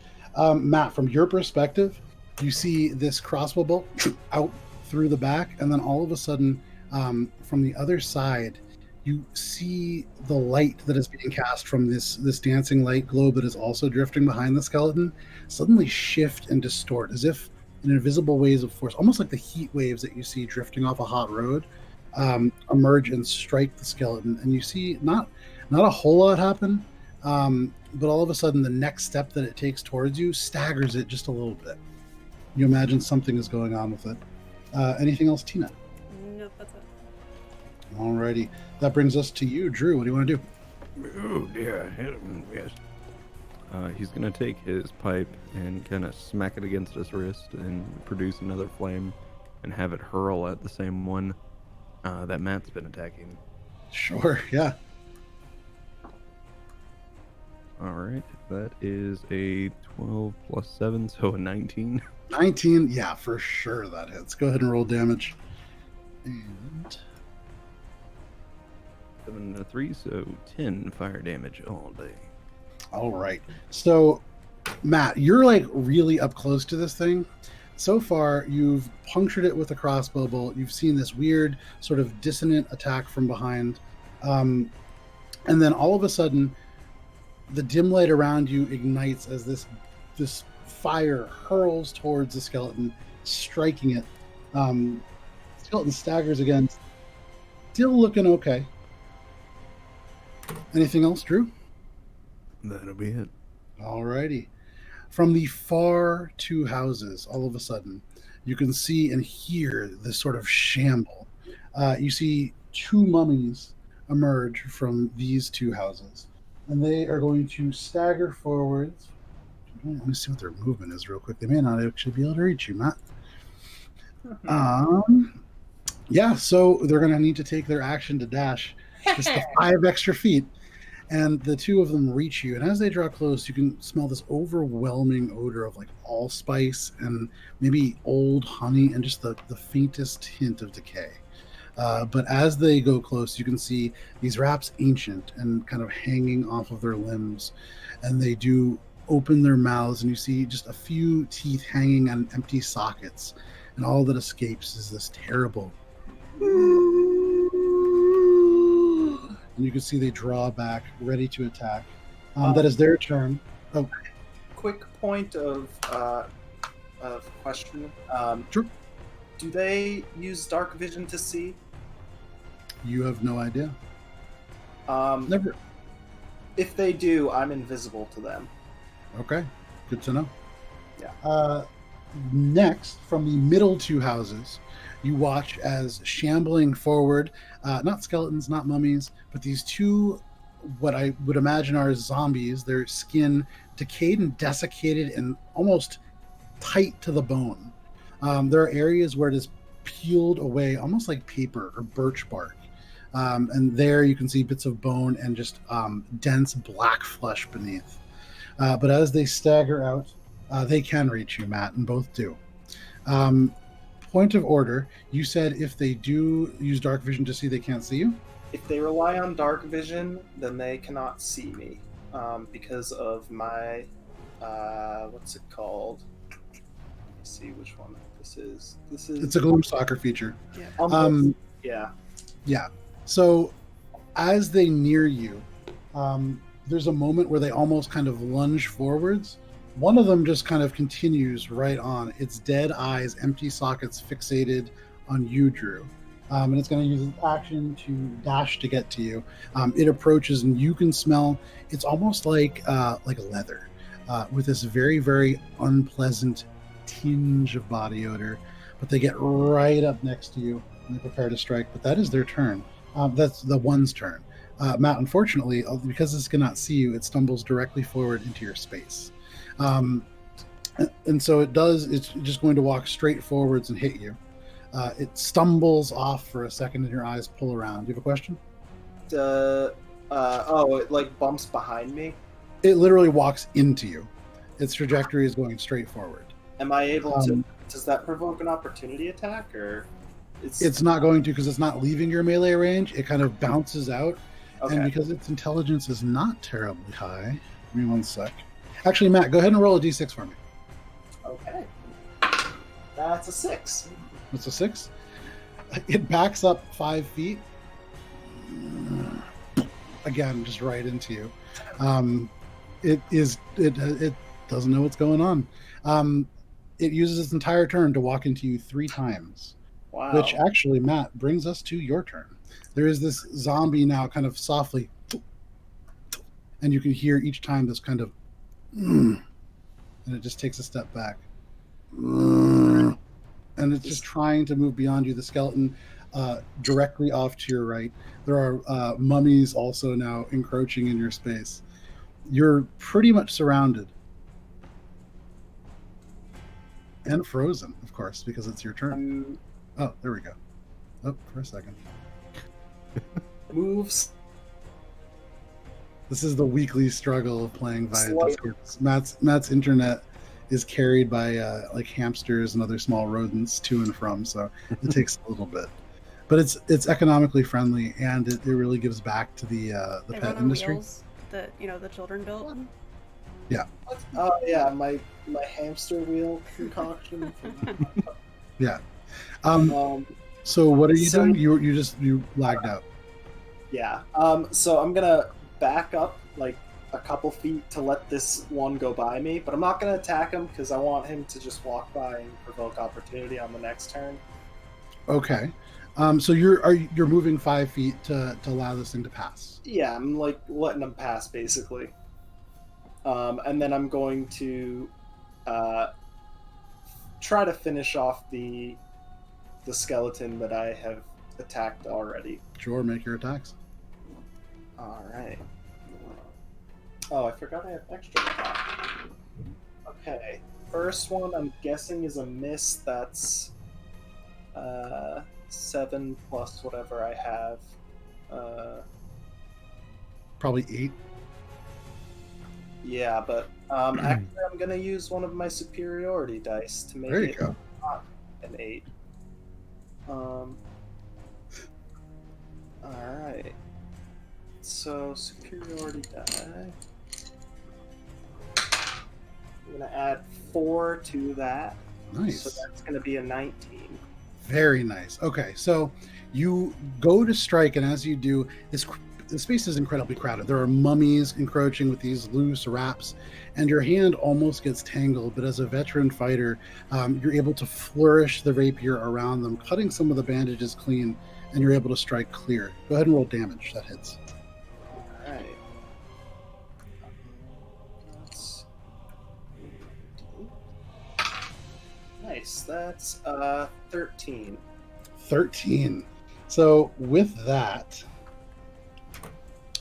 Matt, from your perspective, you see this crossbow bolt out through the back, and then all of a sudden, from the other side, you see the light that is being cast from this dancing light globe that is also drifting behind the skeleton suddenly shift and distort, as if in invisible waves of force, almost like the heat waves that you see drifting off a hot road, emerge and strike the skeleton. And you see not a whole lot happen, but all of a sudden the next step that it takes towards you staggers it just a little bit. You imagine something is going on with it. Anything else, Tina? Nope, that's it. Alrighty. That brings us to you, Drew. What do you want to do? Oh dear, yes. He's gonna take his pipe and kind of smack it against his wrist and produce another flame, and have it hurl at the same one that Matt's been attacking. Sure, yeah. All right, that is a 12 plus 7, so a 19. 19, yeah, for sure that hits. Go ahead and roll damage. And 7 and a 3, so 10 fire damage all day. all right. So, Matt, you're like really up close to this thing. So far, you've punctured it with a crossbow bolt. You've seen this weird sort of dissonant attack from behind. And then all of a sudden, the dim light around you ignites as this fire hurls towards the skeleton, striking it. Skeleton staggers again, still looking okay. Anything else, Drew? That'll be it. Alrighty. From the far two houses, all of a sudden, you can see and hear this sort of shamble. You see two mummies emerge from these two houses, and they are going to stagger forwards. Let me see what their movement is real quick. They may not actually be able to reach you, Matt. Yeah, so they're going to need to take their action to dash just the 5 extra feet. And the two of them reach you. And as they draw close, you can smell this overwhelming odor of like allspice and maybe old honey and just the faintest hint of decay. But as they go close, you can see these wraps ancient and kind of hanging off of their limbs. And they do open their mouths, and you see just a few teeth hanging on empty sockets. And all that escapes is this terrible. And you can see they draw back, ready to attack. That is their turn. Oh, Quick point of question. Sure. Do they use dark vision to see? You have no idea. Never. If they do, I'm invisible to them. Okay, good to know. Yeah. Next, from the middle two houses, you watch as shambling forward, not skeletons, not mummies, but these two, what I would imagine are zombies, their skin decayed and desiccated and almost tight to the bone. There are areas where it is peeled away, almost like paper or birch bark. And there you can see bits of bone and just dense black flesh beneath. But as they stagger out, they can reach you, Matt, and both do. Point of order, you said if they do use dark vision to see, they can't see you? If they rely on dark vision, then they cannot see me because of my what's it called? Let me see which one this is. It's a gloomstalker feature. Yeah. Yeah. Yeah. So as they near you, there's a moment where they almost kind of lunge forwards, One of them just kind of continues right on. Its dead eyes, empty sockets fixated on you, Drew. And it's going to use its action to dash to get to you. It approaches, and you can smell. It's almost like leather, with this very, very unpleasant tinge of body odor. But they get right up next to you and they prepare to strike. But that is their turn. That's the one's turn. Matt, unfortunately, because this cannot see you, it stumbles directly forward into your space. And so it's just going to walk straight forwards and hit you. It stumbles off for a second and your eyes pull around. Do you have a question? It like bumps behind me. It literally walks into you. Its trajectory is going straight forward. Am I able to? Does that provoke an opportunity attack, or it's not going to, because it's not leaving your melee range. It kind of bounces out, okay. And because its intelligence is not terribly high. Give me one sec. Actually, Matt, go ahead and roll a d6 for me. Okay. That's a 6. It's a 6. It backs up 5 feet. Again, just right into you. It doesn't know what's going on. It uses its entire turn to walk into you 3 times. Wow. Which actually, Matt, brings us to your turn. There is this zombie now kind of softly, and you can hear each time this kind of, and it just takes a step back. And it's just trying to move beyond you. The skeleton directly off to your right. There are mummies also now encroaching in your space. You're pretty much surrounded. And frozen, of course, because it's your turn. Oh, there we go. Oh, for a second. Moves. This is the weekly struggle of playing via Discord. Matt's internet is carried by like hamsters and other small rodents to and from, so it takes a little bit. But it's economically friendly, and it really gives back to the pet industry. Wheels that the children built. Yeah. Oh yeah, my hamster wheel concoction. Yeah. So what are you doing? You lagged out. Yeah. So I'm gonna back up like a couple feet to let this one go by me, but I'm not gonna attack him because I want him to just walk by and provoke opportunity on the next turn. Okay. So you're moving 5 feet to allow this thing to pass. Yeah, I'm like letting him pass basically. And then I'm going to try to finish off the skeleton that I have attacked already. Sure, make your attacks. Alright. Oh, I forgot I have extra attack. Okay. First one I'm guessing is a miss. That's 7 plus whatever I have. Probably 8. Yeah, but actually I'm gonna use one of my superiority dice to make it not an 8. Alright. So superiority die. I'm gonna add 4 to that. Nice. So that's gonna be a 19. Very nice. Okay, so you go to strike, and as you do, the space is incredibly crowded. There are mummies encroaching with these loose wraps, and your hand almost gets tangled, but as a veteran fighter, you're able to flourish the rapier around them, cutting some of the bandages clean, and you're able to strike clear. Go ahead and roll damage. That hits. Alright. Nice. That's 13. 13. So with that,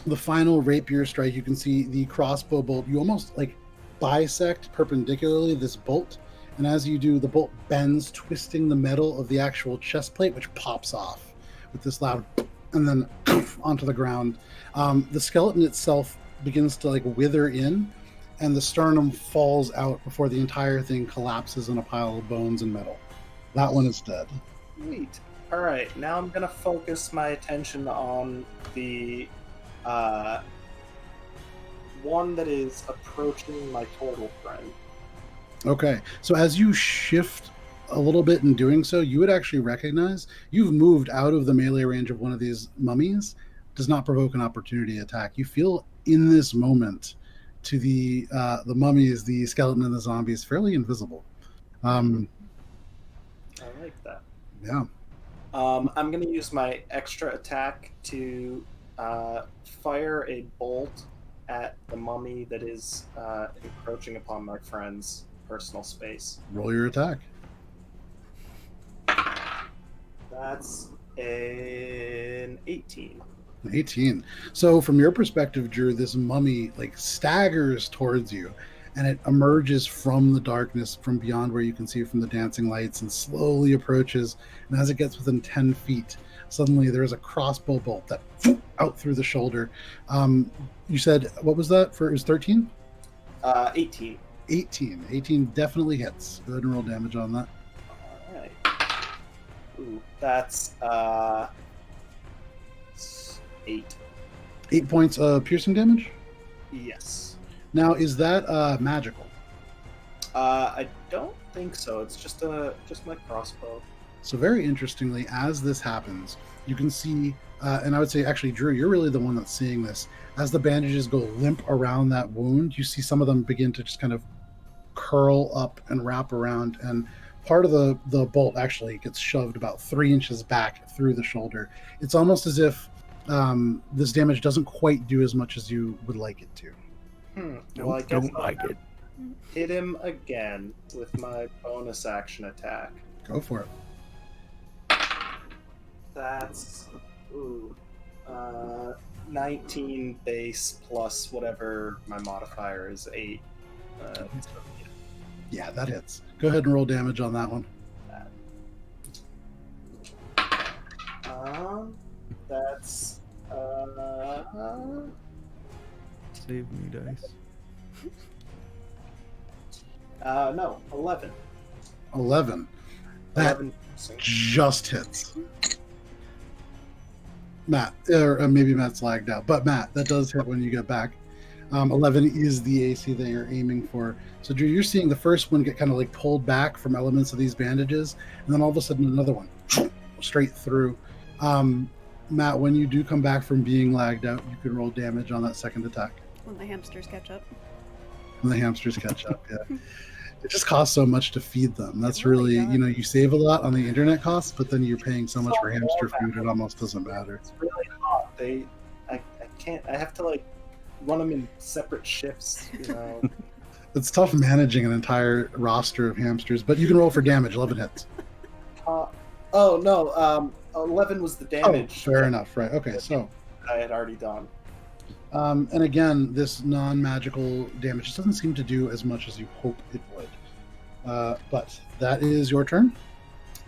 the final rapier strike, you can see the crossbow bolt. You almost like bisect perpendicularly this bolt, and as you do, the bolt bends, twisting the metal of the actual chest plate, which pops off with this loud and then onto the ground. The skeleton itself begins to like wither in, and the sternum falls out before the entire thing collapses in a pile of bones and metal. That one is dead. Sweet. Alright, now I'm gonna focus my attention on the one that is approaching my turtle friend. Okay, so as you shift a little bit in doing so, you would actually recognize you've moved out of the melee range of one of these mummies. Does not provoke an opportunity attack. You feel in this moment to the mummies, the skeleton, and the zombies fairly invisible. I like that. Yeah. I'm going to use my extra attack to fire a bolt at the mummy that is encroaching upon my friend's personal space. Roll your attack. That's an 18. 18. So from your perspective, Drew, this mummy like staggers towards you, and it emerges from the darkness from beyond where you can see from the dancing lights and slowly approaches. And as it gets within 10 feet, suddenly there is a crossbow bolt that out through the shoulder. You said, what was that for? It was 13? 18. 18. 18 definitely hits. Go ahead and roll damage on that. All right. Ooh, that's 8. 8 points of piercing damage? Yes. Now, is that magical? I don't think so. It's just my crossbow. So very interestingly, as this happens, you can see, and I would say actually, Drew, you're really the one that's seeing this. As the bandages go limp around that wound, you see some of them begin to just kind of curl up and wrap around, and part of the bolt actually gets shoved about 3 inches back through the shoulder. It's almost as if this damage doesn't quite do as much as you would like it to. Well, I guess Don't like it. hit him again with my bonus action attack. Go for it. That's 19 base plus whatever my modifier is 8. Yeah, that hits. Go ahead and roll damage on that one. That's Save me, dice. no, 11. 11. That 11. just hits. Matt, or maybe Matt's lagged out, but Matt, that does hit when you get back. 11 is the AC that you're aiming for. So Drew, you're seeing the first one get kind of like pulled back from elements of these bandages, and then all of a sudden another one straight through. Matt, when you do come back from being lagged out, you can roll damage on that second attack. When the hamsters catch up. When the hamsters catch up, yeah. It just costs so much to feed them. That's It really really, does. you save a lot on the internet costs, but then you're paying so much for hamster food, it almost doesn't matter. It's really hot. I can't. I have to like run them in separate shifts. It's tough managing an entire roster of hamsters, but you can roll for damage. 11 hits. Oh no. 11 was the damage. Oh, fair enough. Right. Okay. So, I had already done. and again, this non-magical damage just doesn't seem to do as much as you hope it would. But that is your turn.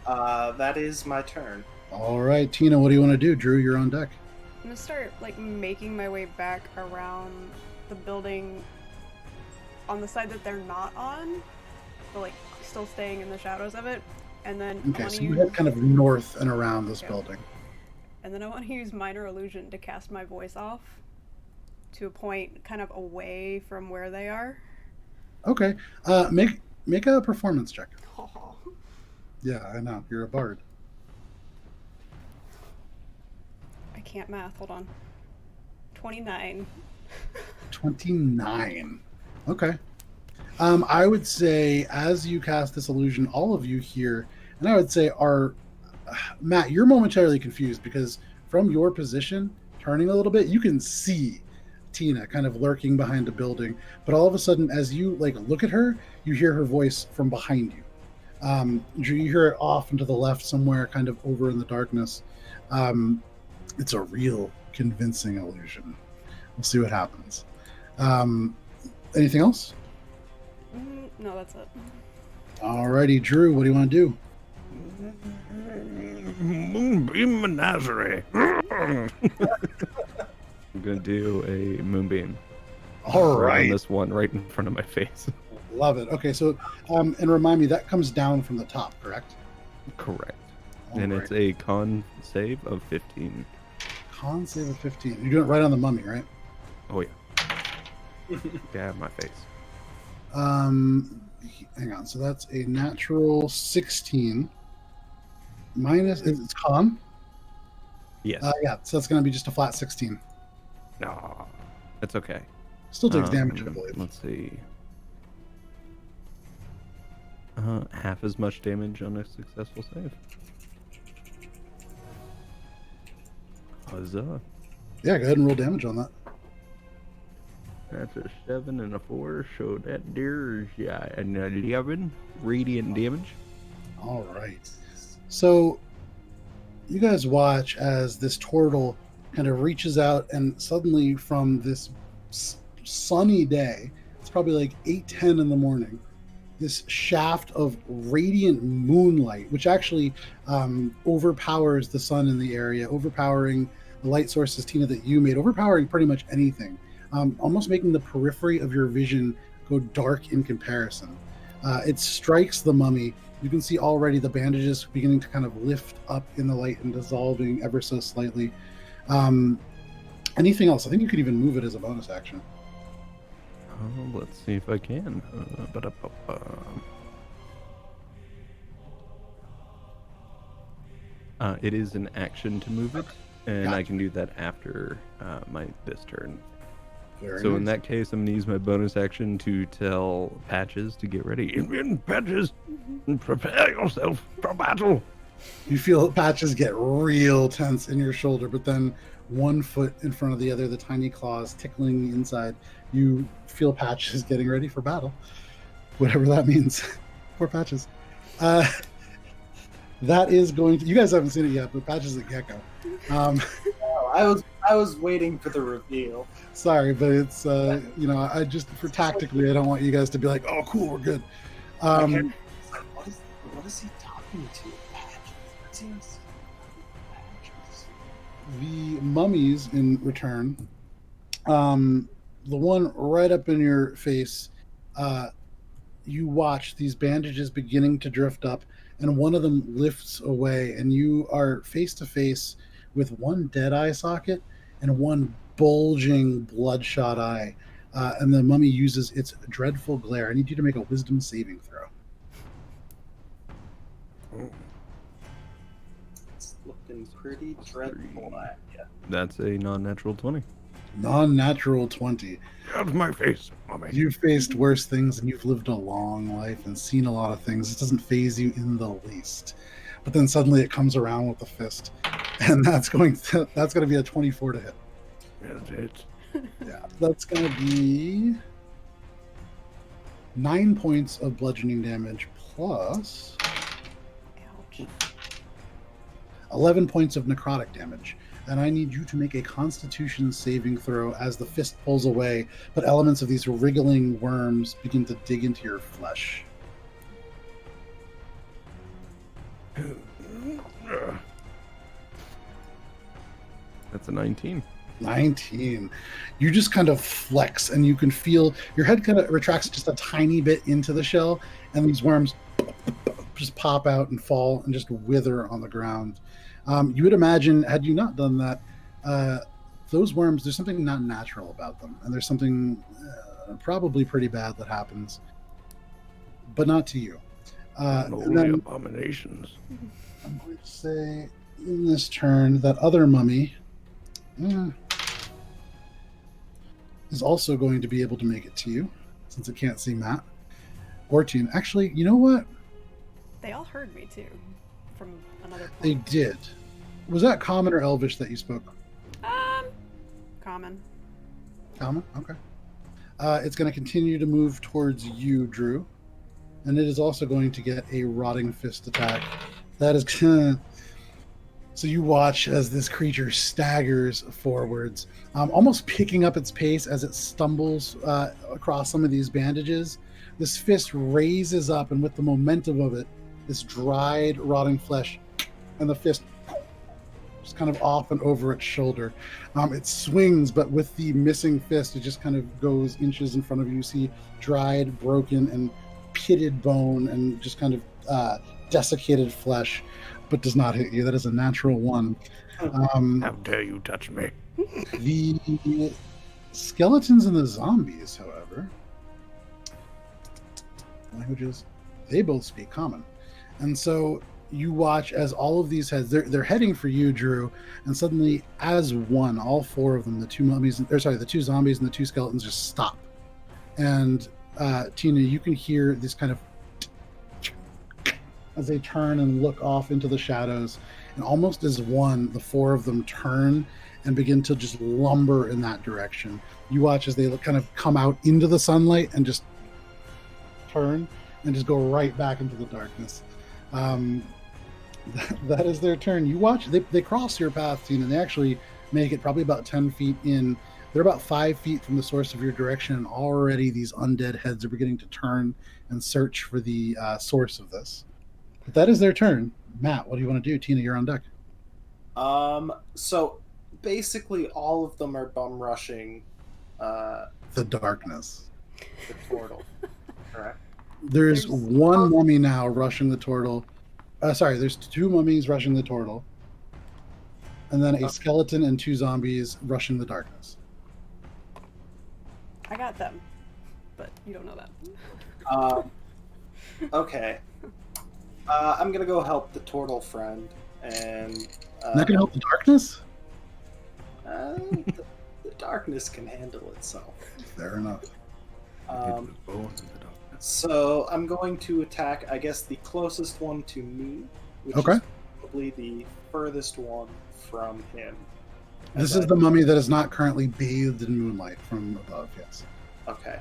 That is my turn. All right, Tina, what do you want to do? Drew, you're on deck. I'm gonna start like making my way back around the building on the side that they're not on, but like still staying in the shadows of it. And then I Okay, want so to you use, head kind of north and around this Okay. building. and then I want to use minor illusion to cast my voice off to a point kind of away from where they are. Okay, make a performance check. Yeah, I know you're a bard. I can't math. Hold on. 29. 29. Okay. I would say as you cast this illusion, all of you here, and I would say are Matt, you're momentarily confused because from your position, turning a little bit, you can see Tina kind of lurking behind a building. But all of a sudden, as you like look at her, you hear her voice from behind you. Drew, you hear it off and to the left somewhere, kind of over in the darkness. It's a real convincing illusion. We'll see what happens. Anything else? No, that's it. Alrighty, Drew, what do you want to do? Moonbeam menagerie. I'm gonna do a moonbeam. All On right, this one right in front of my face. love it. Okay, so and remind me that comes down from the top, correct? Correct. All And right. it's a con save of 15. Con save of 15. You're doing it right on the mummy, right? Oh yeah. Yeah, my face. Hang on. So that's a natural 16 minus. It's con. Yes. Yeah. So that's going to be just a flat 16. No, that's okay. Still takes damage, I believe. Let's see. Half as much damage on a successful save. Huzzah. Yeah, go ahead and roll damage on that. That's a 7 and a 4, so that there's an 11 radiant damage. All right. So you guys watch as this tortle kind of reaches out, and suddenly from this sunny day, it's probably like 8:10 in the morning, this shaft of radiant moonlight, which actually overpowers the sun in the area, overpowering the light sources, Tina, that you made, overpowering pretty much anything, almost making the periphery of your vision go dark in comparison. It strikes the mummy. You can see already the bandages beginning to kind of lift up in the light and dissolving ever so slightly. Anything else? I think you could even move it as a bonus action. Let's see if I can. It is an action to move it, and I can do that after this turn. Very So in nice. that case, I'm going to use my bonus action to tell Patches to get ready. Patches, prepare yourself for battle. You feel Patches get real tense in your shoulder, but then one foot in front of the other, the tiny claws tickling the inside, you feel Patches getting ready for battle. Whatever that means. Poor Patches. That is going to... You guys haven't seen it yet, but Patches is a gecko. I was waiting for the reveal. Sorry, but it's, I just, for tactically, I don't want you guys to be like, oh, cool, we're good. What is he talking to? Patches. The mummies in return, the one right up in your face, you watch these bandages beginning to drift up, and one of them lifts away, and you are face to face with one dead eye socket and one bulging bloodshot eye, and the mummy uses its dreadful glare. I need you to make a wisdom saving throw. It's looking pretty dreadful. Yeah. That's a non-natural 20. Non-natural 20. Out of my face, mommy. You've faced worse things, and you've lived a long life and seen a lot of things. It doesn't faze you in the least. But then suddenly it comes around with a fist, and that's going to be a 24 to hit. That's it. Yeah, that's going to be 9 points of bludgeoning damage plus Ouch. 11 points of necrotic damage. And I need you to make a Constitution saving throw as the fist pulls away, but elements of these wriggling worms begin to dig into your flesh. That's a 19. 19. You just kind of flex, and you can feel your head kind of retracts just a tiny bit into the shell, and these worms just pop out and fall and just wither on the ground. You would imagine, had you not done that, those worms, there's something not natural about them, and there's something probably pretty bad that happens, but not to you. And Holy then abominations. I'm going to say in this turn that other mummy is also going to be able to make it to you, since it can't see Matt or Tina. Actually, you know what? They all heard me too, from another point. They did. Was that common or elvish that you spoke? Common. Common? Okay. It's going to continue to move towards you, Drew. And it is also going to get a rotting fist attack. That is so you watch as this creature staggers forwards, almost picking up its pace as it stumbles across some of these bandages. This fist raises up, and with the momentum of it, this dried, rotting flesh, and the fist just kind of off and over its shoulder. It swings, but with the missing fist, it just kind of goes inches in front of you. You see dried, broken, and pitted bone, and just kind of desiccated flesh, but does not hit you. That is a natural 1. How dare you touch me? The skeletons and the zombies, however, languages, they both speak common. And so you watch as all of these heads, they're heading for you, Drew, and suddenly, as one, all four of them, the two zombies and the two skeletons, just stop. And Tina, you can hear this kind of as they turn and look off into the shadows, and almost as one, the four of them turn and begin to just lumber in that direction. You watch as they kind of come out into the sunlight and just turn and just go right back into the darkness. That is their turn. You watch, they cross your path, Tina, and they actually make it probably about 10 feet in. They're about 5 feet from the source of your direction, and already these undead heads are beginning to turn and search for the source of this. But that is their turn. Matt, what do you want to do? Tina, you're on deck. So basically all of them are bum rushing The darkness. the tortle, correct? There's one mummy now rushing the tortle. There's two mummies rushing the tortle. And then a skeleton and two zombies rushing the darkness. I got them, but you don't know that. Okay. I'm gonna go help the turtle friend, and Not gonna help the darkness? the darkness can handle itself. Fair enough. So I'm going to attack, I guess, the closest one to me, which Okay. is probably the furthest one from him. This is the mummy that is not currently bathed in moonlight from above, yes. Okay.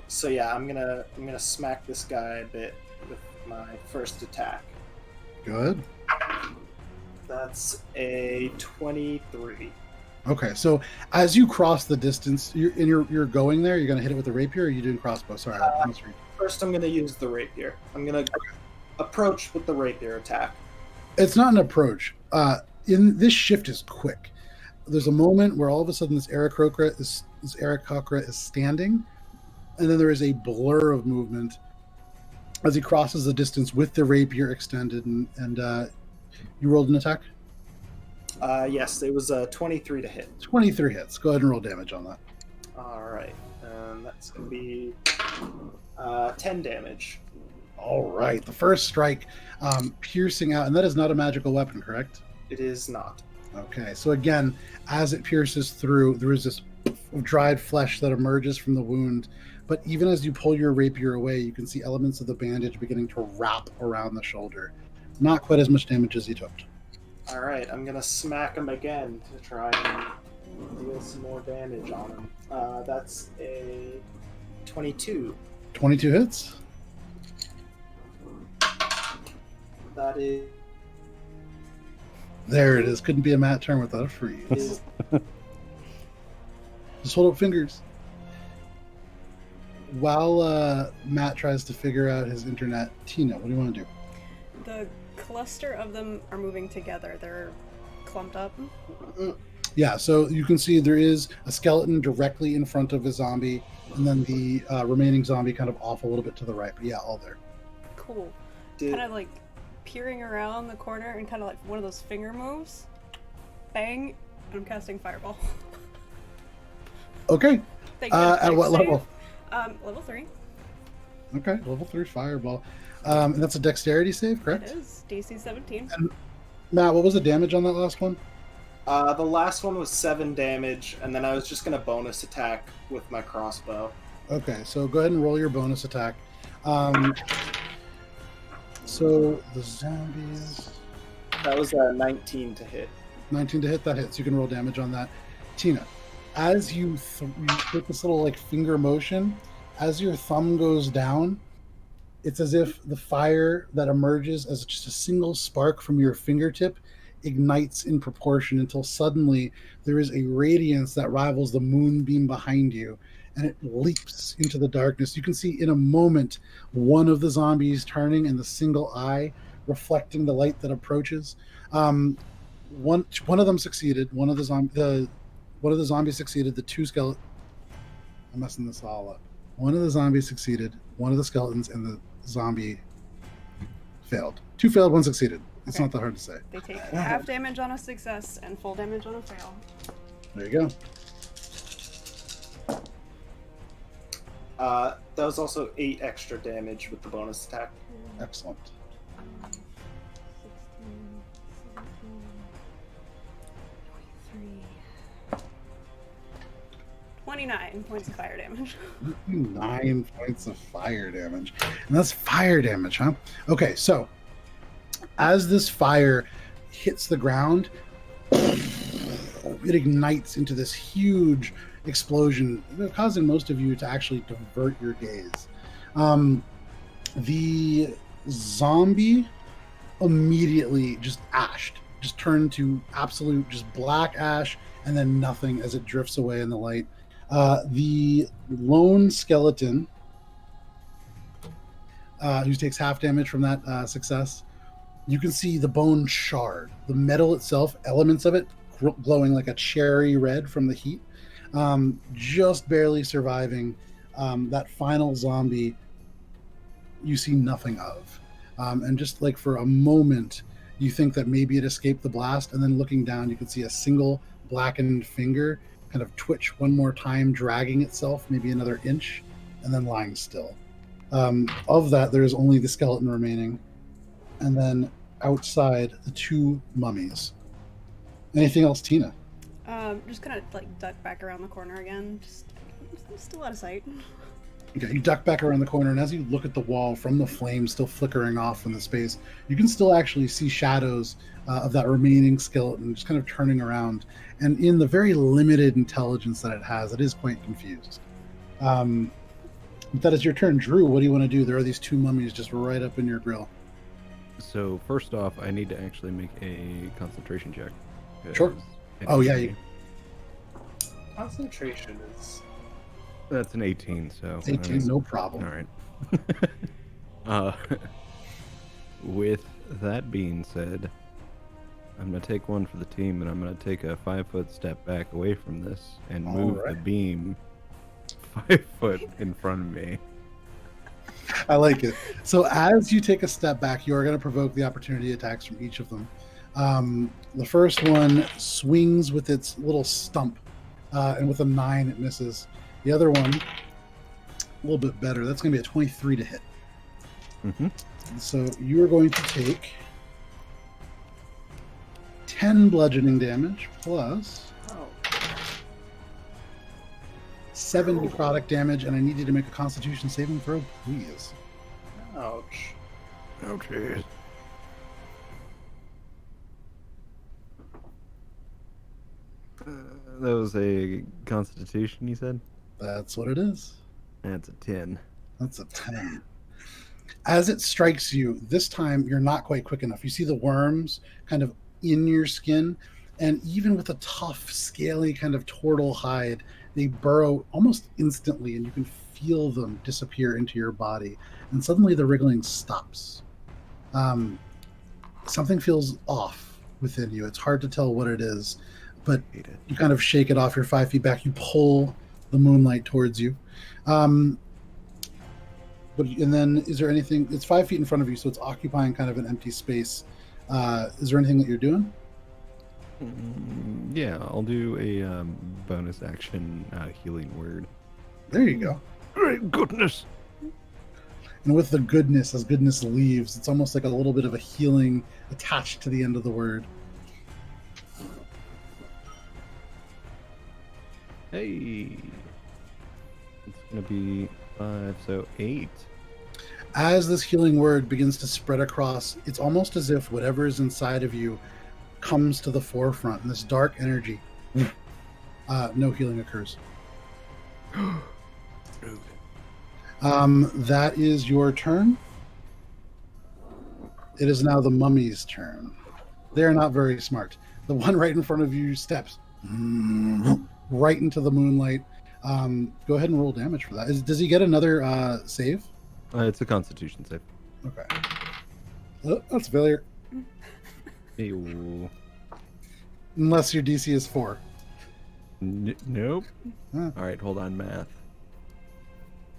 So yeah, I'm gonna smack this guy a bit with my first attack. Good. That's a 23. Okay, so as you cross the distance, you're going there. You're going to hit it with the rapier, or are you doing crossbow? Sorry, I almost read. First, I'm gonna use the rapier. I'm gonna approach with the rapier attack. It's not an approach. This shift is quick. There's a moment where all of a sudden this aarakocra is standing, and then there is a blur of movement as he crosses the distance with the rapier extended. And you rolled an attack. Yes, it was a 23 to hit. 23 hits. Go ahead and roll damage on that. All right, that's gonna be 10 damage. All right, the first strike, piercing out, and that is not a magical weapon, correct? It is not. Okay, so again, as it pierces through, there is this of dried flesh that emerges from the wound. But even as you pull your rapier away, you can see elements of the bandage beginning to wrap around the shoulder. Not quite as much damage as he took. All right, I'm gonna smack him again to try and deal some more damage on him. That's a 22. 22 hits. That is. There it is. Couldn't be a Matt turn without a freeze. Just hold up fingers. While Matt tries to figure out his internet, Tina, what do you want to do? The cluster of them are moving together. They're clumped up. Yeah, so you can see there is a skeleton directly in front of a zombie, and then the remaining zombie kind of off a little bit to the right. But yeah, all there. Cool. Kind of like peering around the corner and kind of like one of those finger moves. Bang! And I'm casting Fireball. Okay. At what level? Level 3. Okay, level 3 Fireball. And that's a dexterity save, correct? It is. DC 17. And Matt, what was the damage on that last one? The last one was 7 damage, and then I was just gonna bonus attack with my crossbow. Okay, so go ahead and roll your bonus attack. So the zombies. That was a 19 to hit. 19 to hit, that hits. You can roll damage on that. Tina, as you hit this little like finger motion, as your thumb goes down, it's as if the fire that emerges as just a single spark from your fingertip ignites in proportion until suddenly there is a radiance that rivals the moonbeam behind you, and it leaps into the darkness. You can see in a moment one of the zombies turning and the single eye reflecting the light that approaches. One of them succeeded. One of the zombies succeeded. The two skeletons. I'm messing this all up. One of the zombies succeeded. One of the skeletons and the zombie failed. Two failed. One succeeded. It's Okay. not that hard to say. They take half damage on a success and full damage on a fail. There you go. That was also 8 extra damage with the bonus attack. Excellent. 29 points of fire damage. 9 points of fire damage. And that's fire damage, huh? Okay, so as this fire hits the ground, it ignites into this huge explosion, causing most of you to actually divert your gaze. The zombie immediately just ashed, just turned to absolute just black ash, and then nothing as it drifts away in the light. The lone skeleton, who takes half damage from that success, you can see the bone shard, the metal itself, elements of it glowing like a cherry red from the heat, just barely surviving. That final zombie you see nothing of, and just like for a moment you think that maybe it escaped the blast, and then looking down you can see a single blackened finger kind of twitch one more time, dragging itself maybe another inch, and then lying still. Of that, there's only the skeleton remaining, and then outside the 2 mummies. Anything else, Tina? Just kind of like duck back around the corner again. Just still out of sight. Okay, you duck back around the corner, and as you look at the wall from the flame still flickering off in the space, you can still actually see shadows of that remaining skeleton just kind of turning around. And in the very limited intelligence that it has, it is quite confused. But that is your turn. Drew, what do you want to do? There are these 2 mummies just right up in your grill. So first off, I need to actually make a concentration check. Sure. Oh, yeah. Concentration is... That's an 18, so... 18, no problem. All right. With that being said, I'm going to take one for the team, and I'm going to take a 5-foot step back away from this and move the beam 5 foot in front of me. I like it. So as you take a step back, you are going to provoke the opportunity attacks from each of them. The first one swings with its little stump, and with a 9 it misses. The other one, a little bit better. That's going to be a 23 to hit. Mm-hmm. So you are going to take 10 bludgeoning damage plus 7 necrotic damage, and I need you to make a Constitution saving throw, please. Ouch. Oh, jeez. That was a Constitution, you said? That's what it is. That's a 10. That's a 10. As it strikes you, this time you're not quite quick enough. You see the worms kind of in your skin, and even with a tough, scaly kind of tortle hide, they burrow almost instantly, and you can feel them disappear into your body. And suddenly the wriggling stops. Something feels off within you. It's hard to tell what it is, but you kind of shake it off. You're 5 feet back. You pull the moonlight towards you. And then is there anything? It's 5 feet in front of you, so it's occupying kind of an empty space. Is there anything that you're doing? Yeah, I'll do a bonus action healing word. There you go. Great goodness. And with the goodness, as goodness leaves, it's almost like a little bit of a healing attached to the end of the word. Hey! It's going to be 5, so 8. As this healing word begins to spread across, it's almost as if whatever is inside of you comes to the forefront in this dark energy. No healing occurs. That is your turn. It is now the mummy's turn. They're not very smart. The one right in front of you steps right into the moonlight. Go ahead and roll damage for that. Does he get another save? It's a Constitution save. Okay. Oh, that's a failure. Ew. Unless your DC is 4. Nope. Huh. All right, hold on, math.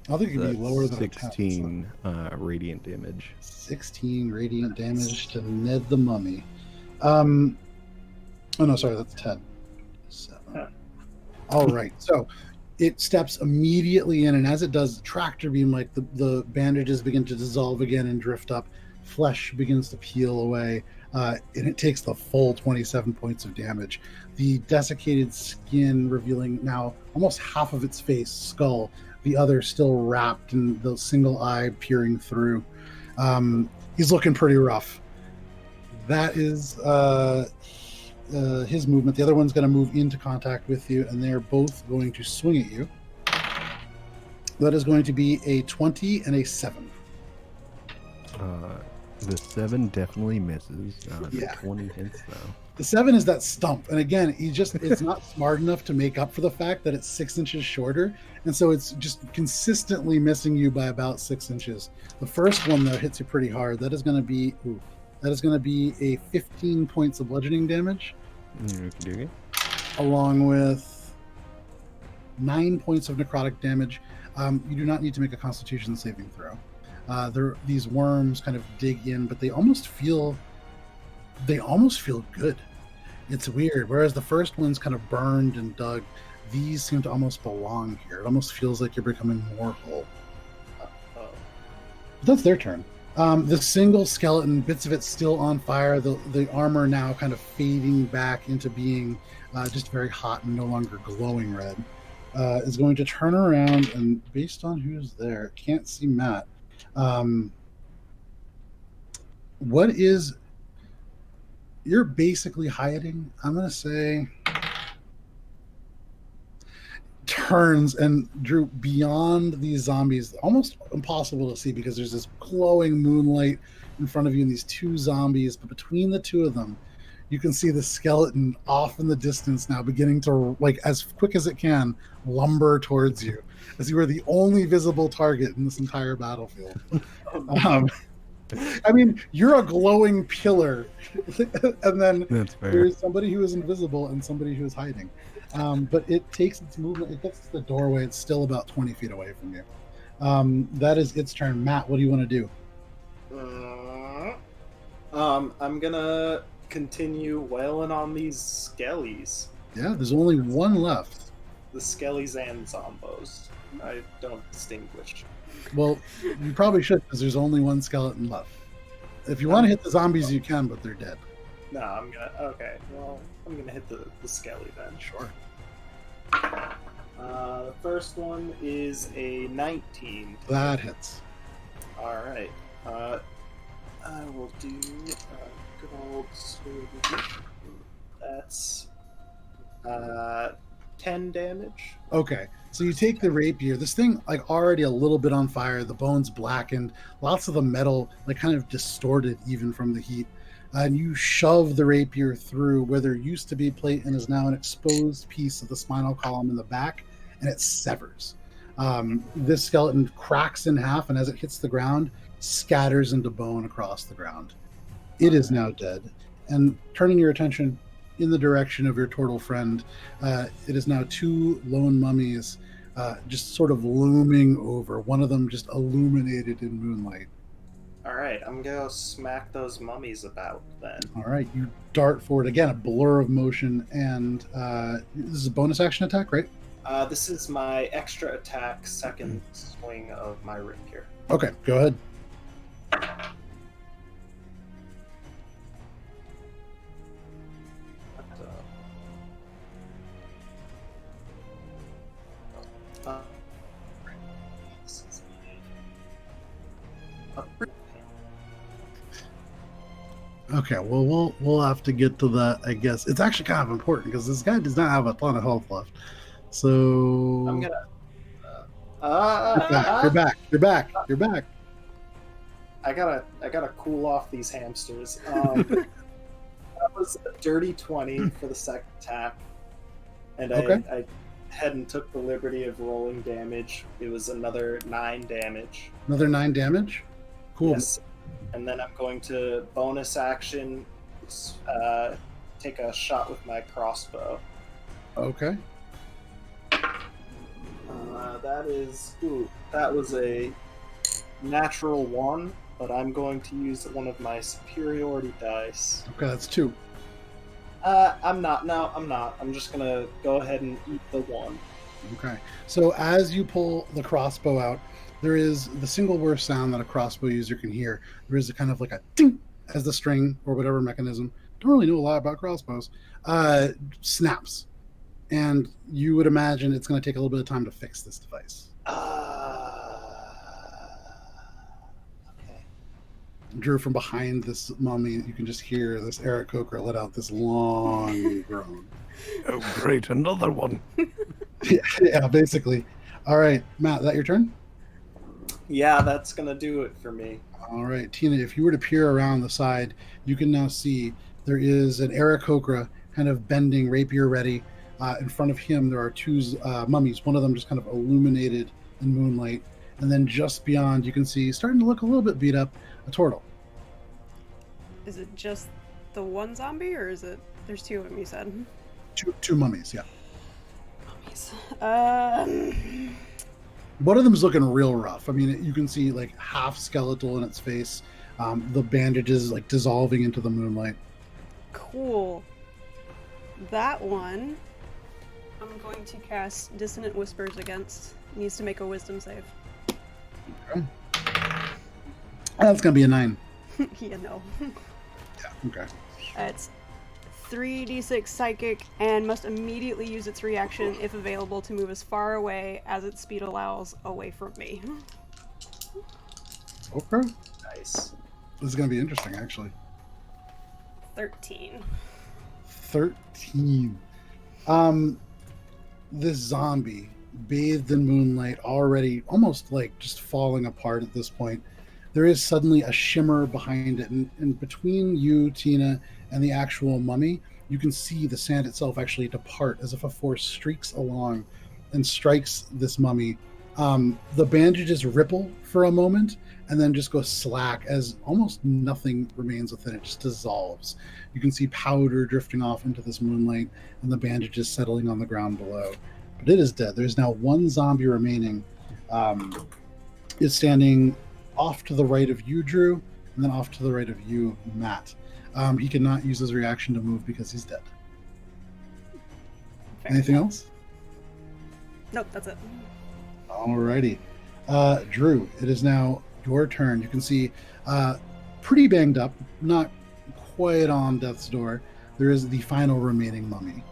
I think it could be That's lower than 16 radiant damage. 16 radiant damage to Ned the Mummy. Oh no, sorry, that's 10. 7. All right, so it steps immediately in, and as it does, the tractor beam, like the bandages begin to dissolve again and drift up. Flesh begins to peel away. and it takes the full 27 points of damage. The desiccated skin revealing now almost half of its face, skull, the other still wrapped in the single eye peering through. He's looking pretty rough. That is his movement. The other one's going to move into contact with you, and they're both going to swing at you. That is going to be a 20 and a 7. The 7 definitely misses. The Yeah. 20 hits though. The 7 is that stump, and again, it's not smart enough to make up for the fact that it's 6 inches shorter, and so it's just consistently missing you by about 6 inches. The first one though hits you pretty hard. That is going to be a 15 points of bludgeoning damage, Okey-dokey. along with 9 points of necrotic damage. You do not need to make a Constitution saving throw. These worms kind of dig in, but they almost feel good. It's weird. Whereas the first one's kind of burned and dug, these seem to almost belong here. It almost feels like you're becoming more whole. That's their turn. The single skeleton, bits of it still on fire, the armor now kind of fading back into being just very hot and no longer glowing red, is going to turn around and, based on who's there, can't see Matt. What is... You're basically hiding. I'm going to say... turns and drew beyond these zombies, almost impossible to see because there's this glowing moonlight in front of you and these two zombies, but between the two of them you can see the skeleton off in the distance now beginning to, like, as quick as it can, lumber towards you as you are the only visible target in this entire battlefield. I mean, you're a glowing pillar and then That's fair. there's somebody who is invisible and somebody who is hiding. But it takes its movement. It gets to the doorway. It's still about 20 feet away from you. That is its turn. Matt, what do you want to do? I'm gonna continue wailing on these skellies. Yeah, there's only one left. The skellies and zombos. I don't distinguish. Well, you probably should because there's only one skeleton left. If you want to hit the zombies, you can, but they're dead. No, I'm gonna. Okay, well, I'm gonna hit the skelly then. Sure. The first one is a 19. That hits. All right. I will do good old sword. That's 10 damage. Okay, so you take the rapier. This thing, like, already a little bit on fire. The bones blackened. Lots of the metal, like, kind of distorted even from the heat. And you shove the rapier through where there used to be plate and is now an exposed piece of the spinal column in the back, and it severs. This skeleton cracks in half, and as it hits the ground, scatters into bone across the ground. It is now dead. And turning your attention in the direction of your turtle friend, it is now two lone mummies just sort of looming over, one of them just illuminated in moonlight. All right, I'm gonna smack those mummies about then. All right, you dart forward again, a blur of motion, and this is a bonus action attack, right? This is my extra attack, second swing of my rapier. Okay, go ahead. Okay, well, we'll have to get to that, I guess. It's actually kind of important because this guy does not have a ton of health left. So I'm gonna. you're back. I gotta cool off these hamsters. That was a dirty 20 for the second attack, and Okay. I hadn't took the liberty of rolling damage. It was another 9 damage. Another 9 damage. Cool. Yes, and then I'm going to bonus action, take a shot with my crossbow. Okay. That was a natural 1, but I'm going to use one of my superiority dice. Okay, that's 2. I'm not. I'm just gonna go ahead and eat the 1. Okay. So as you pull the crossbow out, there is the single worst sound that a crossbow user can hear. There is a kind of like a ding, as the string or whatever mechanism, don't really know a lot about crossbows, snaps. And you would imagine it's going to take a little bit of time to fix this device. Okay. Drew, from behind this mummy, you can just hear this aarakocra let out this long groan. Oh, great, another one. Yeah, basically. All right, Matt, is that your turn? Yeah, that's gonna do it for me. All right, Tina, if you were to peer around the side, you can now see there is an aarakocra kind of bending, rapier ready. In front of him, there are two mummies, one of them just kind of illuminated in moonlight. And then just beyond, you can see, starting to look a little bit beat up, a tortle. Is it just the one zombie, or is it? There's two of them, you said. Two mummies, yeah. Mummies. One of them is looking real rough. I mean, you can see like half skeletal in its face. The bandages like dissolving into the moonlight. Cool. That one, I'm going to cast Dissonant Whispers against. Needs to make a Wisdom save. Okay. That's gonna be a 9. Yeah, no. Yeah. Okay. It's 3d6 psychic and must immediately use its reaction if available to move as far away as its speed allows away from me. Okay. Nice. This is gonna be interesting, actually. 13. 13. This zombie, bathed in moonlight, already almost like just falling apart at this point. There is suddenly a shimmer behind it, and between you, Tina, and the actual mummy, you can see the sand itself actually depart as if a force streaks along and strikes this mummy. The bandages ripple for a moment and then just go slack as almost nothing remains within it, just dissolves. You can see powder drifting off into this moonlight and the bandages settling on the ground below. But it is dead. There's now one zombie remaining. It's standing off to the right of you, Drew, and then off to the right of you, Matt. He cannot use his reaction to move because he's dead. Anything else? Nope, that's it. Alrighty. Drew, it is now your turn. You can see pretty banged up, not quite on death's door. There is the final remaining mummy.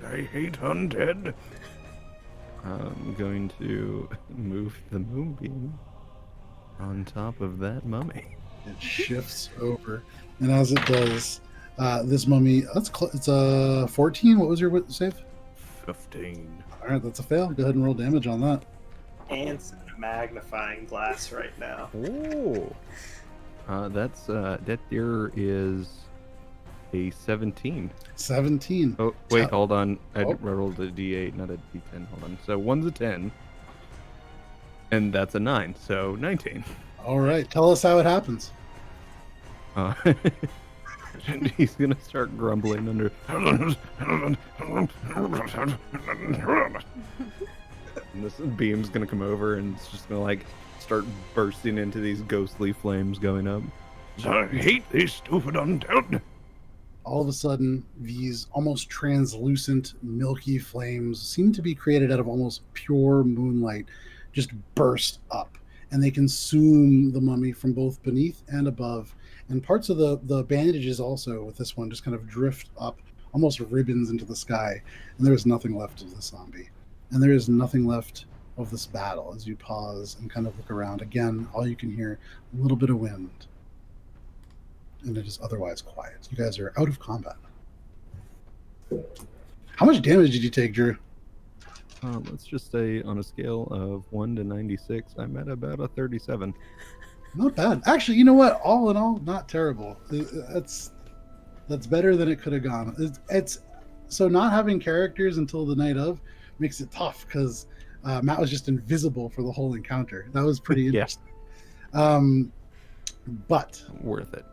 I hate undead. I'm going to move the moonbeam on top of that mummy. It shifts over, and as it does, this mummy, it's a 14. What was your save? 15. All right, that's a fail. Go ahead and roll damage on that. Ant's in a magnifying glass right now. Oh, that there is a 17. 17. Oh wait, hold on. I Oh. rolled a D8, not a D10. Hold on. So one's a 10, and that's a 9. So 19. All right, tell us how it happens. And he's gonna start grumbling under. And this beam's gonna come over, and it's just gonna like start bursting into these ghostly flames going up. I hate these stupid undead. All of a sudden, these almost translucent, milky flames seem to be created out of almost pure moonlight, just burst up, and they consume the mummy from both beneath and above. And parts of the bandages also with this one just kind of drift up, almost ribbons into the sky, and there is nothing left of the zombie. And there is nothing left of this battle as you pause and kind of look around. Again, all you can hear, a little bit of wind. And it is otherwise quiet. You guys are out of combat. How much damage did you take, Drew? Let's just say on a scale of 1 to 96, I'm at about a 37. Not bad. Actually, you know what? All in all, not terrible. That's better than it could have gone. It's so not having characters until the night of makes it tough because Matt was just invisible for the whole encounter. That was pretty Yeah. interesting. But Worth it.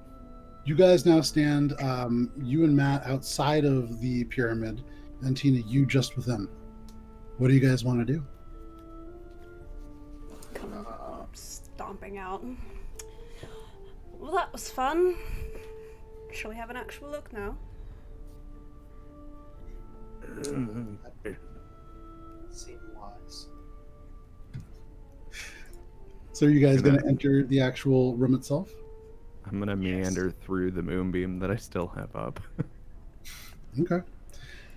you guys now stand, you and Matt outside of the pyramid, and Tina, you just within. What do you guys want to do? Come stomping out. Well, that was fun. Shall we have an actual look now? Seem wise. So are you guys going to enter the actual room itself? I'm gonna meander through the moonbeam that I still have up. Okay.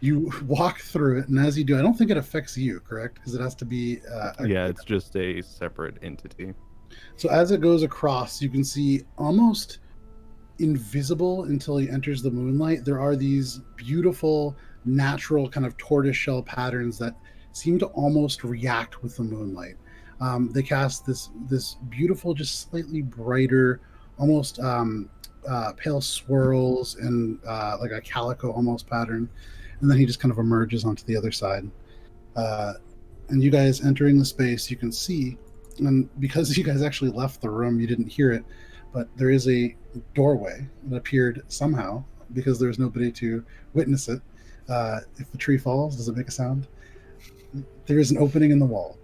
You walk through it, and as you do, I don't think it affects you, correct? Because it has to be. Yeah, it's just a separate entity. So as it goes across, you can see almost invisible until he enters the moonlight. There are these beautiful, natural kind of tortoiseshell patterns that seem to almost react with the moonlight. They cast this beautiful, just slightly brighter, almost pale swirls and like a calico almost pattern, and then he just kind of emerges onto the other side. Uh, and you guys entering the space, you can see, and because you guys actually left the room, you didn't hear it, but there is a doorway that appeared somehow because there's nobody to witness it. If the tree falls, does it make a sound? There is an opening in the wall,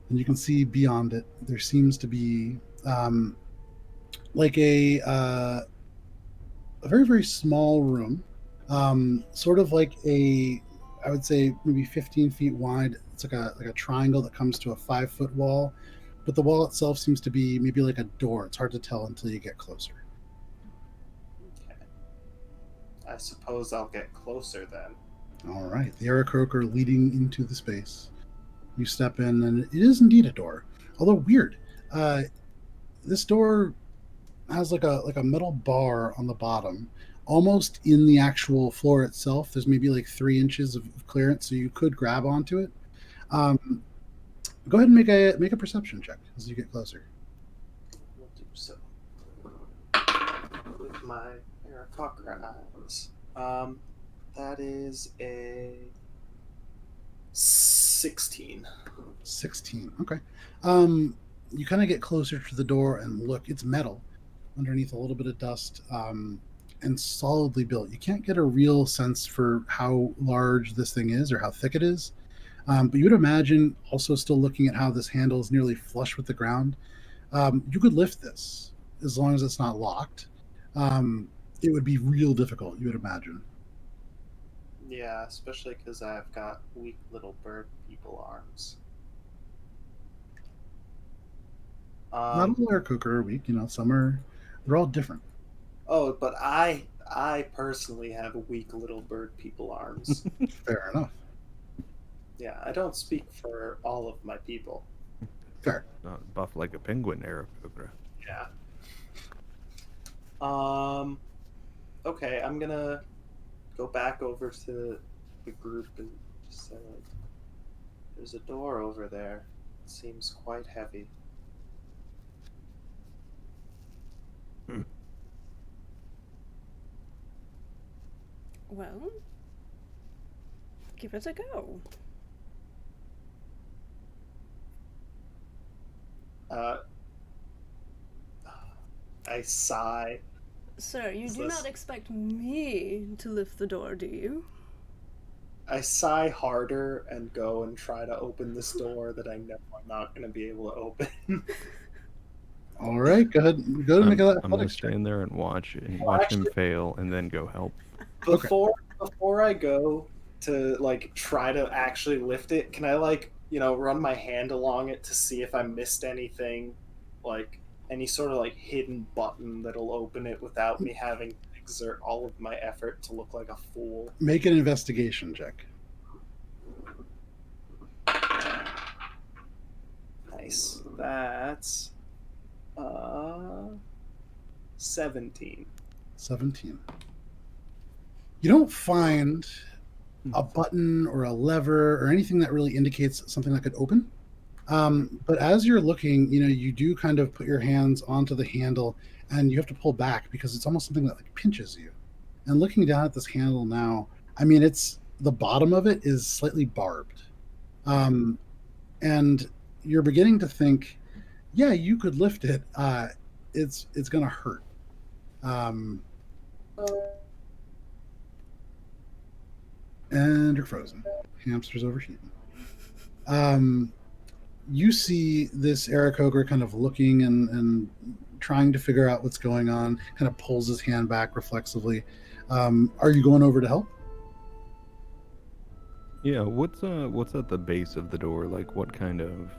and you can see beyond it. There seems to be like a very very small room, sort of like a, I would say maybe 15 feet wide. It's like a triangle that comes to a 5 foot wall, but the wall itself seems to be maybe like a door. It's hard to tell until you get closer. Okay. I suppose I'll get closer then. All right, the aarakocra leading into the space. You step in, and it is indeed a door. Although weird, this door has like a metal bar on the bottom, almost in the actual floor itself. There's maybe like 3 inches of clearance, so you could grab onto it. Um, Go ahead and make a perception check as you get closer. We'll do so. With my aarakocra eyes. That is a 16. 16. Okay. You kind of get closer to the door and look. It's metal underneath a little bit of dust, and solidly built. You can't get a real sense for how large this thing is or how thick it is. But you would imagine, also still looking at how this handle is nearly flush with the ground, you could lift this as long as it's not locked. It would be real difficult, you would imagine. Yeah, especially because I've got weak little bird people arms. Not all air cooker are weak, some are, they're all different. Oh, but I personally have weak little bird people arms. Fair enough. Yeah, I don't speak for all of my people. Fair. Not buff like a penguin, aarakocra. Yeah. Okay, I'm gonna go back over to the group and just say, like, there's a door over there. It seems quite heavy. Well, give it a go. I sigh. Sir, you Is do this- not expect me to lift the door, do you? I sigh harder and go and try to open this door that I know I'm not going to be able to open. All right, go ahead and make I'm an gonna athletics check. stand there and watch him actually- fail, and then go help. Before I go to like try to actually lift it, can I run my hand along it to see if I missed anything, like any sort of like hidden button that'll open it without me having to exert all of my effort to look like a fool? Make an investigation check. Nice. That's 17. 17. You don't find a button or a lever or anything that really indicates something that could open. But as you're looking, you do kind of put your hands onto the handle, and you have to pull back because it's almost something that like pinches you. And looking down at this handle now, I mean, it's the bottom of it is slightly barbed, and you're beginning to think, yeah, you could lift it. It's gonna hurt. And you're frozen. Hamster's overheating. You see this aarakocra kind of looking and trying to figure out what's going on, kind of pulls his hand back reflexively. Are you going over to help? Yeah, what's at the base of the door? Like, what kind of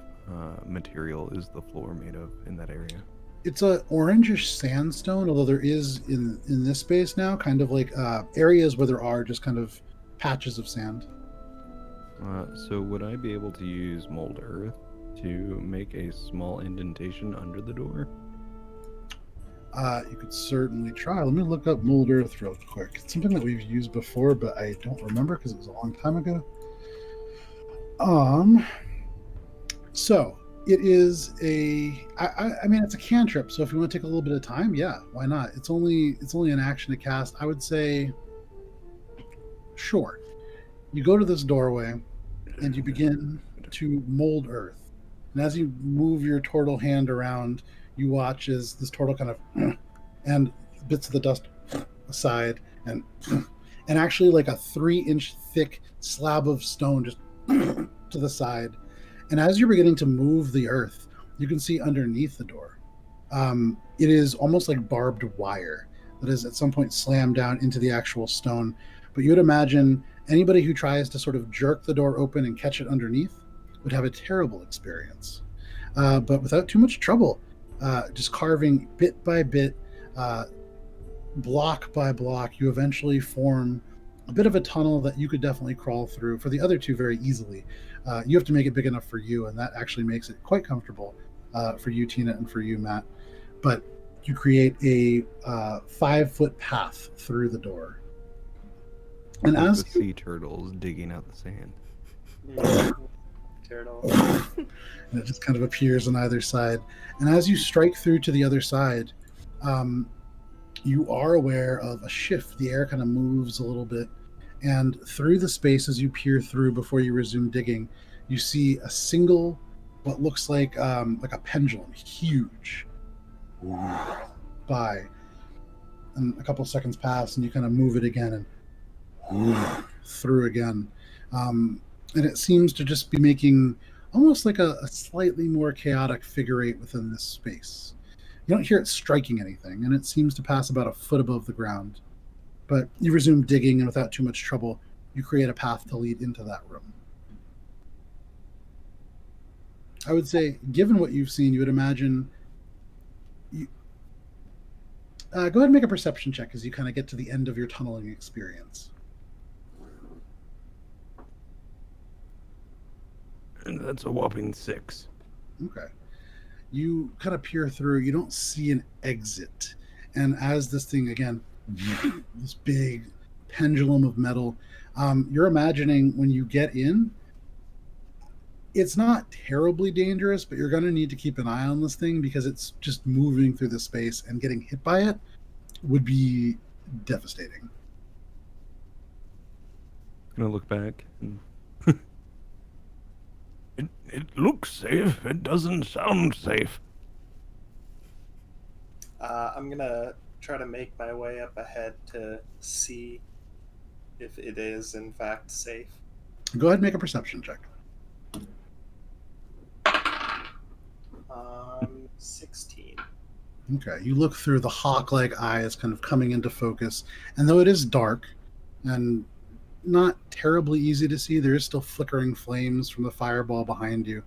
material is the floor made of in that area? It's a orangish sandstone, although there is in this space now kind of like areas where there are just kind of patches of sand. So would I be able to use mold earth to make a small indentation under the door? You could certainly try. Let me look up mold earth real quick. It's something that we've used before, but I don't remember because it was a long time ago. So it is I mean, it's a cantrip. So if you want to take a little bit of time, yeah, why not? It's only an action to cast. I would say, sure. You go to this doorway and you begin to mold earth. And as you move your turtle hand around, you watch as this turtle kind of and bits of the dust aside and actually like a 3-inch thick slab of stone just to the side. And as you're beginning to move the earth, you can see underneath the door. It is almost like barbed wire that is at some point slammed down into the actual stone. But you would imagine anybody who tries to sort of jerk the door open and catch it underneath would have a terrible experience. But without too much trouble, just carving bit by bit, block by block, you eventually form a bit of a tunnel that you could definitely crawl through. For the other two, very easily. You have to make it big enough for you, and that actually makes it quite comfortable for you, Tina, and for you, Matt. But you create a 5-foot path through the door. And Like as the sea turtles digging out the sand. Turtle. and it just kind of appears on either side. And as you strike through to the other side, you are aware of a shift. The air kind of moves a little bit, and through the space as you peer through before you resume digging, you see a single, what looks like a pendulum, huge, by. And a couple seconds pass, and you kind of move it again and through again. And it seems to just be making almost like a slightly more chaotic figure eight within this space. You don't hear it striking anything, and it seems to pass about a foot above the ground. But you resume digging, and without too much trouble, you create a path to lead into that room. I would say, given what you've seen, you would imagine. Go ahead and make a perception check as you kind of get to the end of your tunneling experience. And that's a whopping 6. Okay. You kind of peer through, you don't see an exit. And as this thing, again, this big pendulum of metal, you're imagining when you get in, it's not terribly dangerous, but you're going to need to keep an eye on this thing because it's just moving through the space, and getting hit by it would be devastating. Gonna look back and It looks safe. It doesn't sound safe. I'm gonna try to make my way up ahead to see if it is in fact safe. Go ahead and make a perception check. 16. Okay, you look through, the hawk-like eyes kind of coming into focus, and though it is dark and not terribly easy to see, there is still flickering flames from the fireball behind you,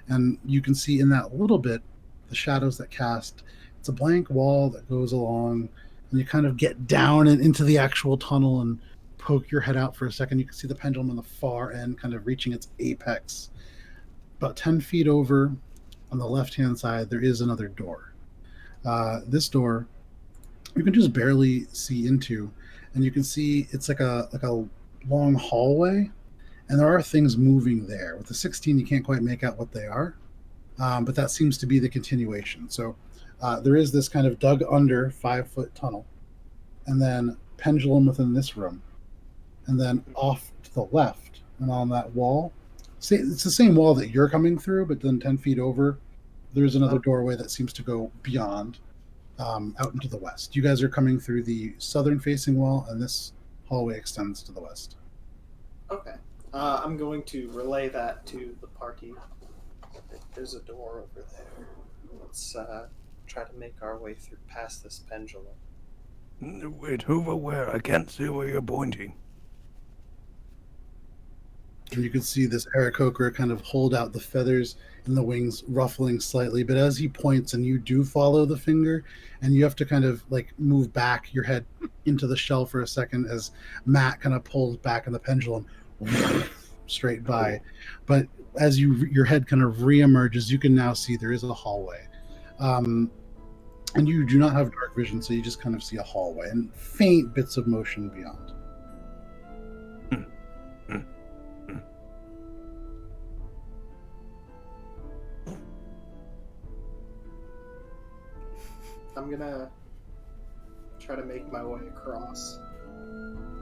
and you can see in that little bit the shadows that cast. It's a blank wall that goes along, and you kind of get down and into the actual tunnel and poke your head out for a second. You can see the pendulum on the far end kind of reaching its apex. About 10 feet over on the left-hand side, there is another door. This door you can just barely see into, and you can see it's like a long hallway, and there are things moving there. With the 16, you can't quite make out what they are, but that seems to be the continuation. So there is this kind of dug under 5-foot tunnel, and then pendulum within this room, and then off to the left and on that wall. See, it's the same wall that you're coming through, but then 10 feet over, there's another doorway that seems to go beyond, out into the west. You guys are coming through the southern facing wall, and this hallway extends to the west. Okay. I'm going to relay that to the party. There's a door over there. Let's try to make our way through past this pendulum. Wait, over where? I can't see where you're pointing. And you can see this aarakocra kind of hold out the feathers in the wings, ruffling slightly. But as he points and you do follow the finger, and you have to kind of like move back your head into the shell for a second as Matt kind of pulls back in the pendulum straight by. But as your head kind of reemerges, you can now see there is a hallway. And you do not have dark vision, so you just kind of see a hallway and faint bits of motion beyond. I'm gonna try to make my way across.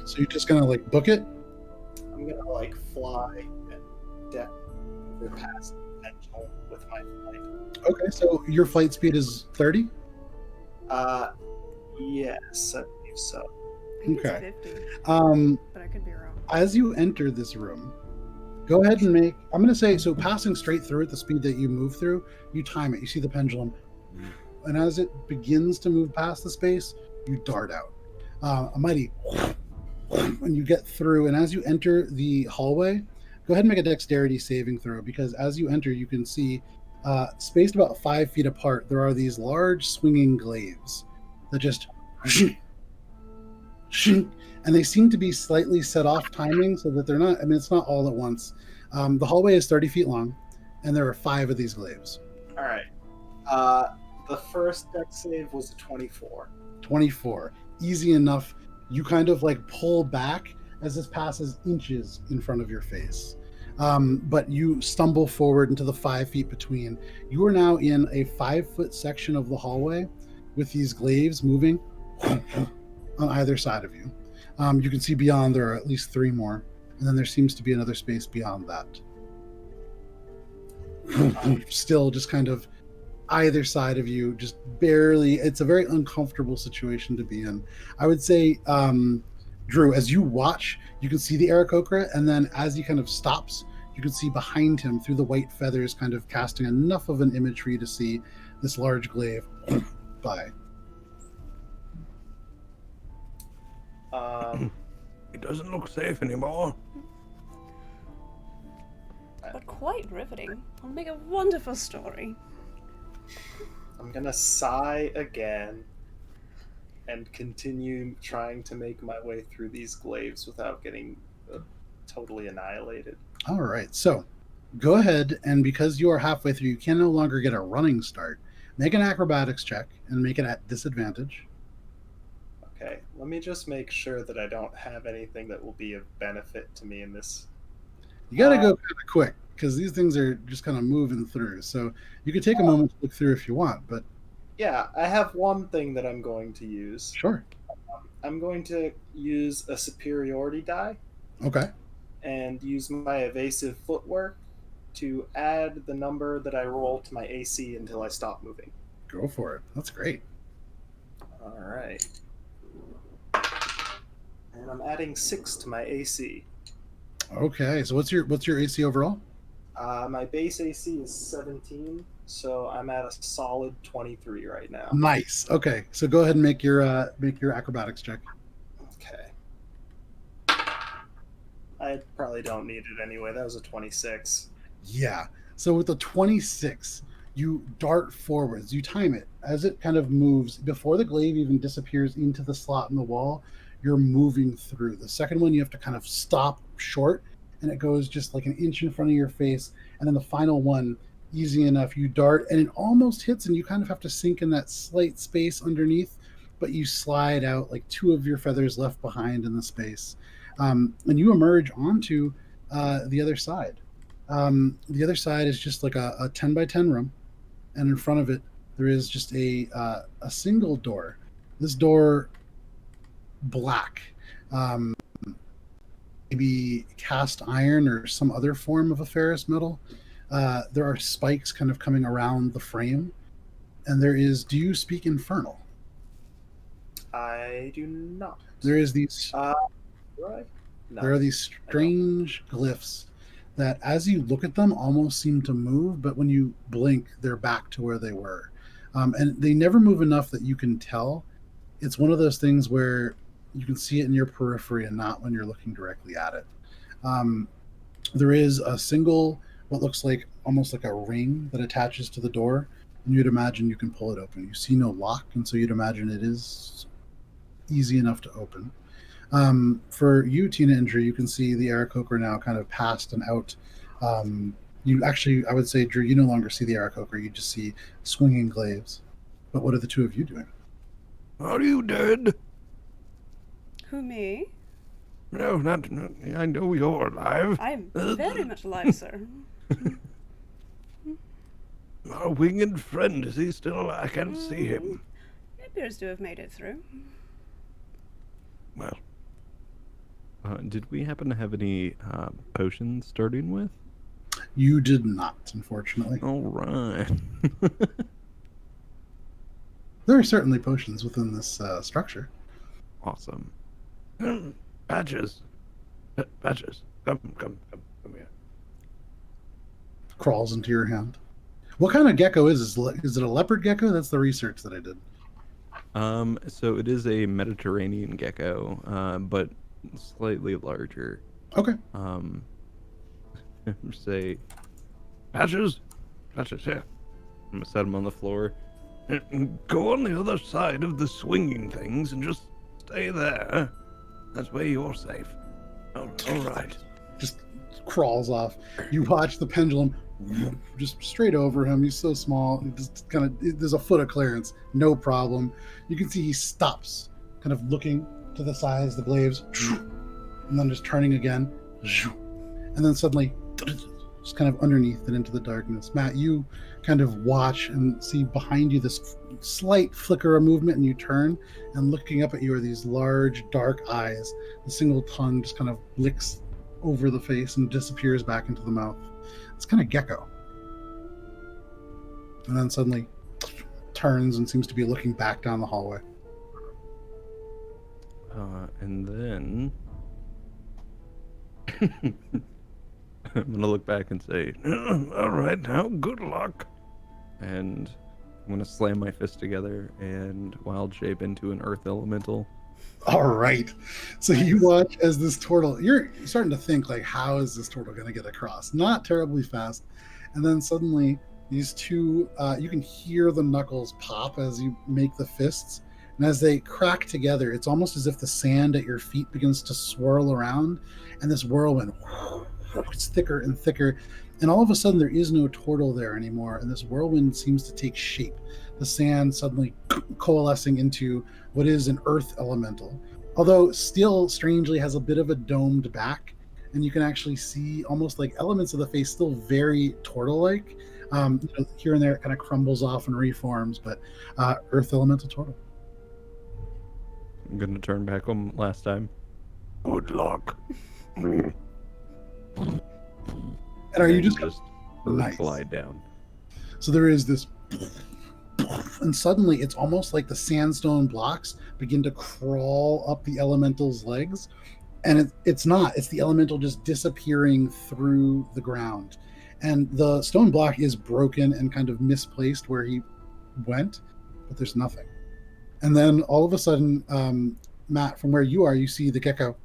So you're just gonna like book it? I'm gonna like fly and depth past the pendulum with my flight. Okay, so your flight speed is 30? Yes, I believe so. I think Okay. it's 50, but I could be wrong. As you enter this room, go ahead and make, I'm going to say, so passing straight through at the speed that you move through, you time it. You see the pendulum. And as it begins to move past the space, you dart out. A mighty, when you get through, and as you enter the hallway, go ahead and make a dexterity saving throw, because as you enter, you can see, spaced about 5 feet apart, there are these large swinging glaives that just, and they seem to be slightly set off timing so that they're not, I mean, it's not all at once. The hallway is 30 feet long, and there are 5 of these glaives. All right. The first dex save was a 24. 24. Easy enough. You kind of like pull back as this passes inches in front of your face. But you stumble forward into the 5 feet between. You are now in a 5-foot section of the hallway with these glaives moving on either side of you. You can see beyond there are at least 3 more, and then there seems to be another space beyond that. Still just kind of either side of you, just barely. It's a very uncomfortable situation to be in. I would say, Drew, as you watch, you can see the aarakocra, and then as he kind of stops, you can see behind him through the white feathers kind of casting enough of an image for you to see this large glaive by. It doesn't look safe anymore. But quite riveting. I'll make a wonderful story. I'm gonna sigh again and continue trying to make my way through these glaives without getting totally annihilated. All right, so go ahead, and because you are halfway through, you can no longer get a running start. Make an acrobatics check and make it at disadvantage. Okay, let me just make sure that I don't have anything that will be of benefit to me in this. You got to go kind of quick because these things are just kind of moving through. So you could take a moment to look through if you want, but Yeah, I have one thing that I'm going to use. sure. I'm going to use a superiority die Okay. and use my evasive footwork to add the number that I roll to my AC until I stop moving. Go for it. That's great. All right. And I'm adding 6 to my AC. Okay. So what's your AC overall? My base AC is 17, so I'm at a solid 23 right now. Nice. Okay. So go ahead and make your acrobatics check. Okay. I probably don't need it anyway. That was a 26. Yeah. So with the 26, you dart forwards. You time it as it kind of moves before the glaive even disappears into the slot in the wall. You're moving through. The second one, you have to kind of stop short, and it goes just like an inch in front of your face. And then the final one, easy enough, you dart, and it almost hits, and you kind of have to sink in that slight space underneath, but you slide out like 2 of your feathers left behind in the space. And you emerge onto the other side. The other side is just like a 10 by 10 room, and in front of it, there is just a single door. This door, black, maybe cast iron or some other form of a ferrous metal. There are spikes kind of coming around the frame, and there is. Do you speak Infernal? I do not. There is these. Do I? No. There are these strange glyphs that, as you look at them, almost seem to move, but when you blink, they're back to where they were. And they never move enough that you can tell. It's one of those things where you can see it in your periphery and not when you're looking directly at it. There is a single, what looks like almost like a ring that attaches to the door, and you'd imagine you can pull it open. You see no lock, and so you'd imagine it is easy enough to open. For you, Tina and Drew, you can see the aarakocra now kind of passed and out. You actually, I would say, Drew, you no longer see the aarakocra. You just see swinging glaives. But what are the two of you doing? Are you dead? Who, me? No, not. I know you're alive. I'm very much alive, sir. Our winged friend, is he still? I can't see him. He appears to have made it through. Well, Did we happen to have any potions starting with? You did not, unfortunately. All right. There are certainly potions within this structure. Awesome. Badges. Badges. Come here. Crawls into your hand. What kind of gecko is this? Is it a leopard gecko? That's the research that I did. So it is a Mediterranean gecko, but slightly larger. Okay. Say, Badges. Badges here. I'm gonna set him on the floor. Go on the other side of the swinging things and just stay there. That's where you're safe. All right. Just crawls off. You watch the pendulum just straight over him. He's so small. It just kind of, there's a foot of clearance. No problem. You can see he stops, kind of looking to the sides, the glaives, and then just turning again. And then suddenly, just kind of underneath and into the darkness. Matt, you kind of watch and see behind you this slight flicker of movement, and you turn, and looking up at you are these large, dark eyes. The single tongue just kind of licks over the face and disappears back into the mouth. It's kind of gecko. And then suddenly turns and seems to be looking back down the hallway. And then I'm gonna look back and say, All right, now good luck. and I'm gonna slam my fist together and wild shape into an earth elemental. All right. So you watch as this turtle, you're starting to think, like, how is this turtle going to get across? Not terribly fast. And then suddenly these two, you can hear the knuckles pop as you make the fists. And as they crack together, it's almost as if the sand at your feet begins to swirl around. And this whirlwind, it's thicker and thicker. And all of a sudden, there is no turtle there anymore. And this whirlwind seems to take shape. The sand suddenly coalescing into what is an earth elemental, although still strangely has a bit of a domed back, and you can actually see almost like elements of the face still very turtle-like. Here and there it kind of crumbles off and reforms, but earth elemental turtle. I'm gonna turn back on last time. Good luck. And are you just Nice. glide down? So there is this, and suddenly it's almost like the sandstone blocks begin to crawl up the elemental's legs, and it's not. It's the elemental just disappearing through the ground, and the stone block is broken and kind of misplaced where he went, but there's nothing. And then all of a sudden, Matt, from where you are, you see the gecko,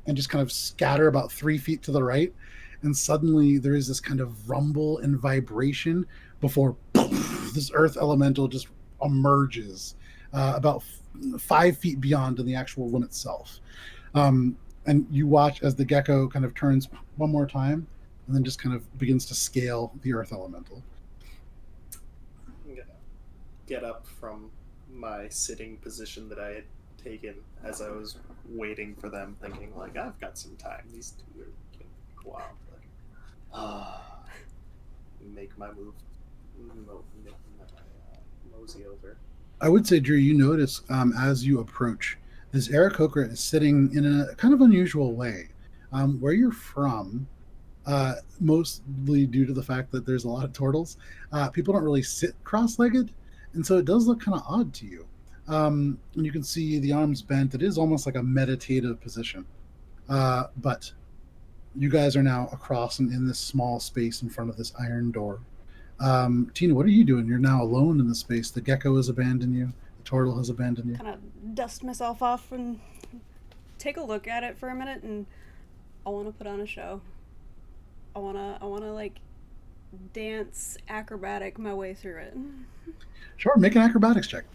and just kind of scatter about 3 feet to the right. And suddenly there is this kind of rumble and vibration before this earth elemental just emerges about 5 feet beyond in the actual room itself. And you watch as the gecko kind of turns one more time and then just kind of begins to scale the earth elemental. I'm gonna get up from my sitting position that I had taken as I was waiting for them, thinking, like, I've got some time. These two are going to go out. Make my move. Make my mosey over. I would say, Drew, you notice as you approach, this aarakocra is sitting in a kind of unusual way. Where you're from, mostly due to the fact that there's a lot of turtles, people don't really sit cross-legged, and so it does look kind of odd to you. And you can see the arms bent. It is almost like a meditative position. But you guys are now across and in this small space in front of this iron door. Tina, what are you doing? You're now alone in the space. The gecko has abandoned you. The turtle has abandoned you. Kind of dust myself off and take a look at it for a minute, and I want to put on a show. I wanna like dance acrobatic my way through it. Sure, make an acrobatics check.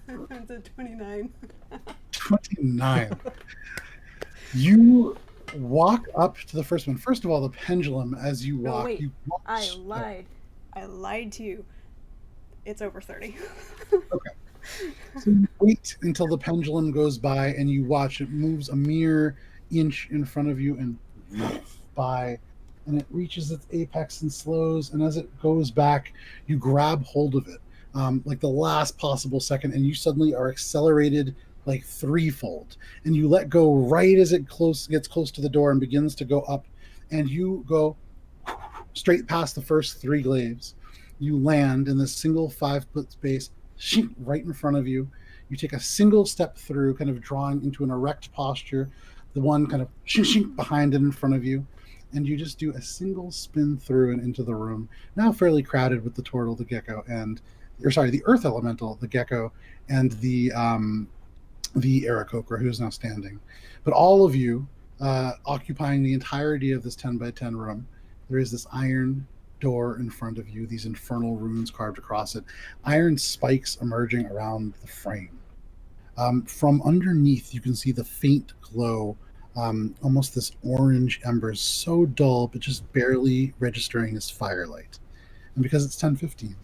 It's a 29. 29. You walk up to the first one. First of all, the pendulum, as you No, walk, wait. you watch. I lied. I lied to you. It's over 30. Okay. So you wait until the pendulum goes by and you watch. It moves a mere inch in front of you and by, and it reaches its apex and slows. And as it goes back, you grab hold of it, like the last possible second, and you suddenly are accelerated like threefold. And you let go right as it gets close to the door and begins to go up, and you go straight past the first three glaives. You land in this single 5-foot space right in front of you. You take a single step through, kind of drawing into an erect posture, the one kind of behind it in front of you, and you just do a single spin through and into the room, now fairly crowded with the tortle, the gecko, the earth elemental, the gecko, and the aarakocra, who is now standing. But all of you, occupying the entirety of this 10 by 10 room, there is this iron door in front of you, these infernal runes carved across it, iron spikes emerging around the frame. From underneath, you can see the faint glow, almost this orange ember, so dull, but just barely registering as firelight. And because it's 10:15,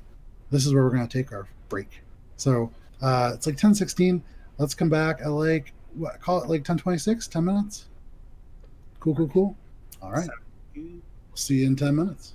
this is where we're going to take our break. So it's like 10:16. Let's come back at call it like 10:26, 10 minutes. Cool. All right. See you in 10 minutes.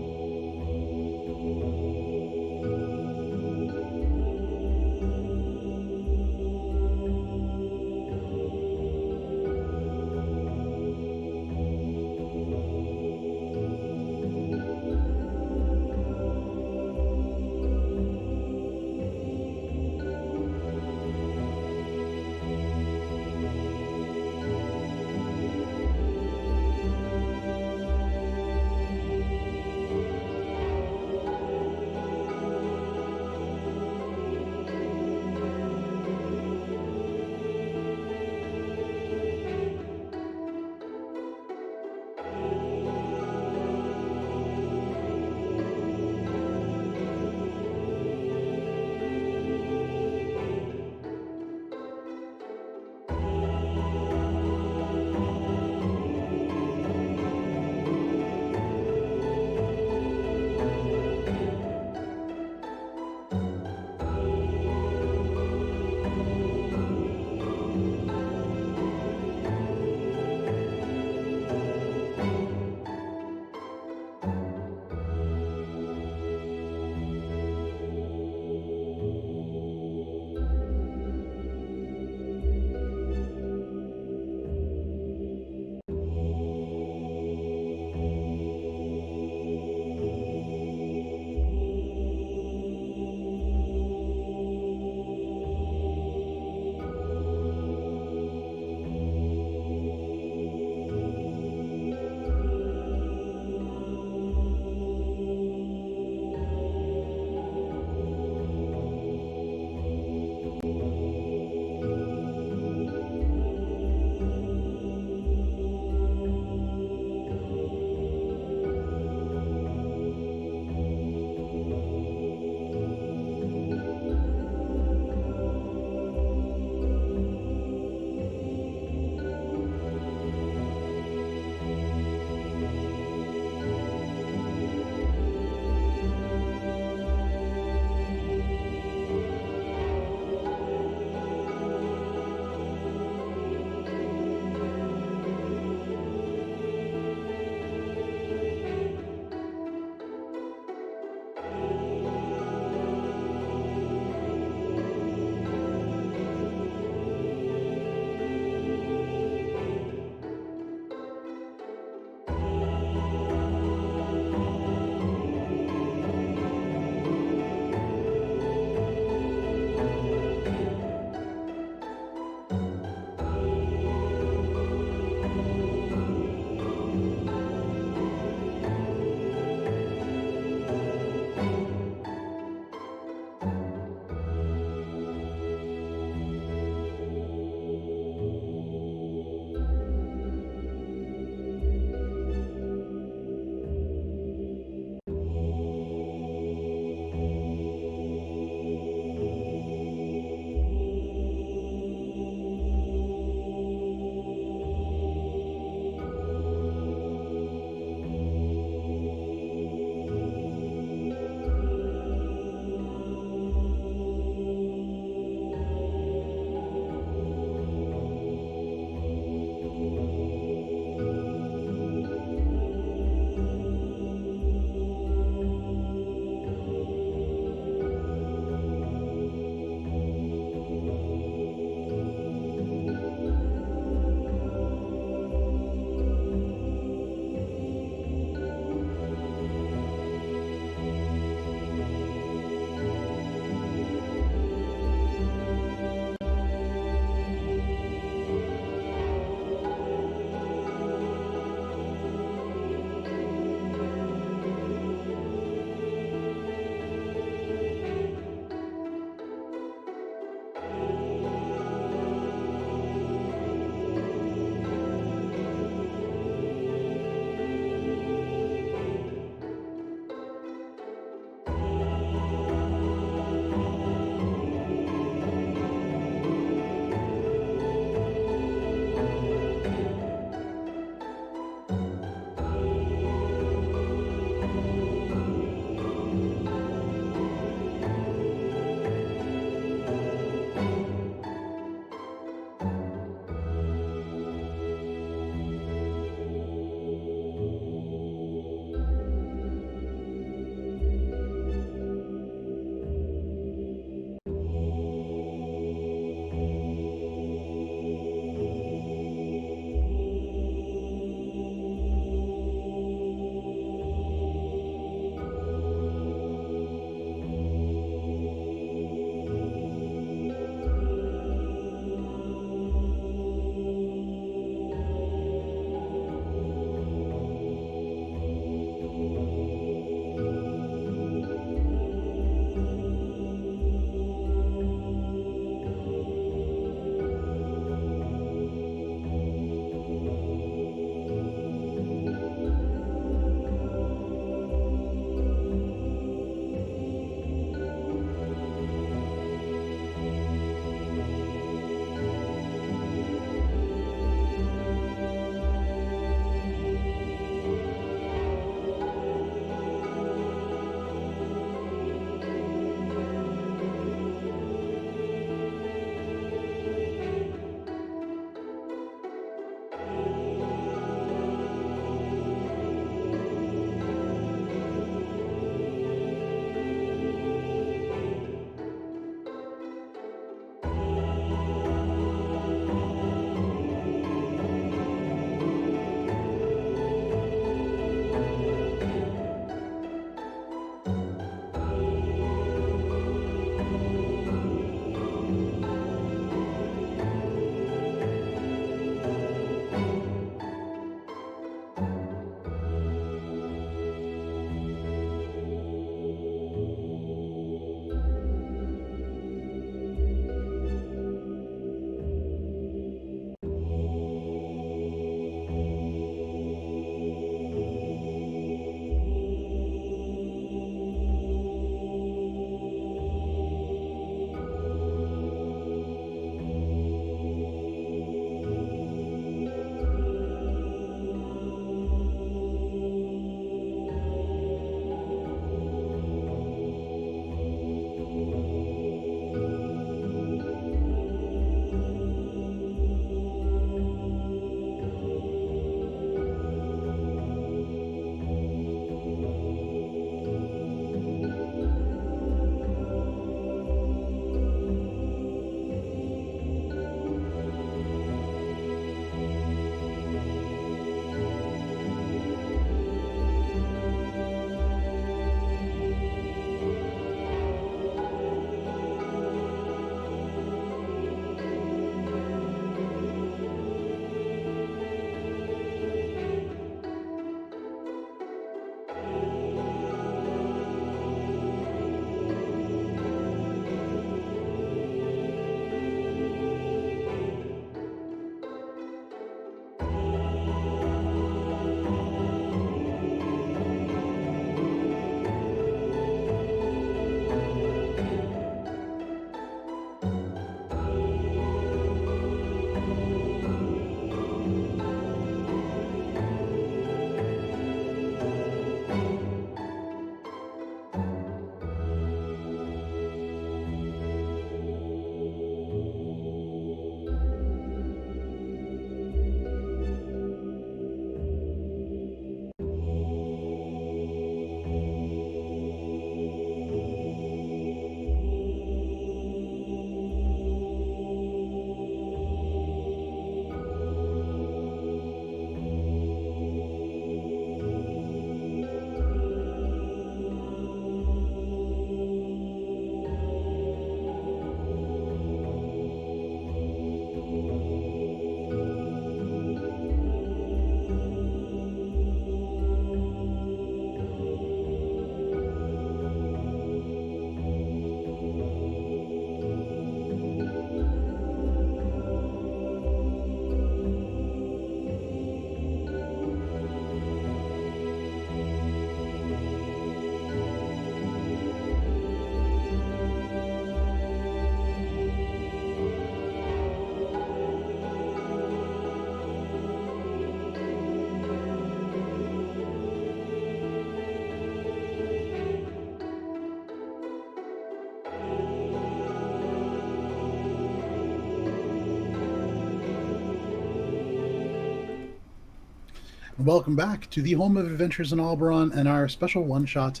Welcome back to the home of Adventures in Alberon and our special one-shot,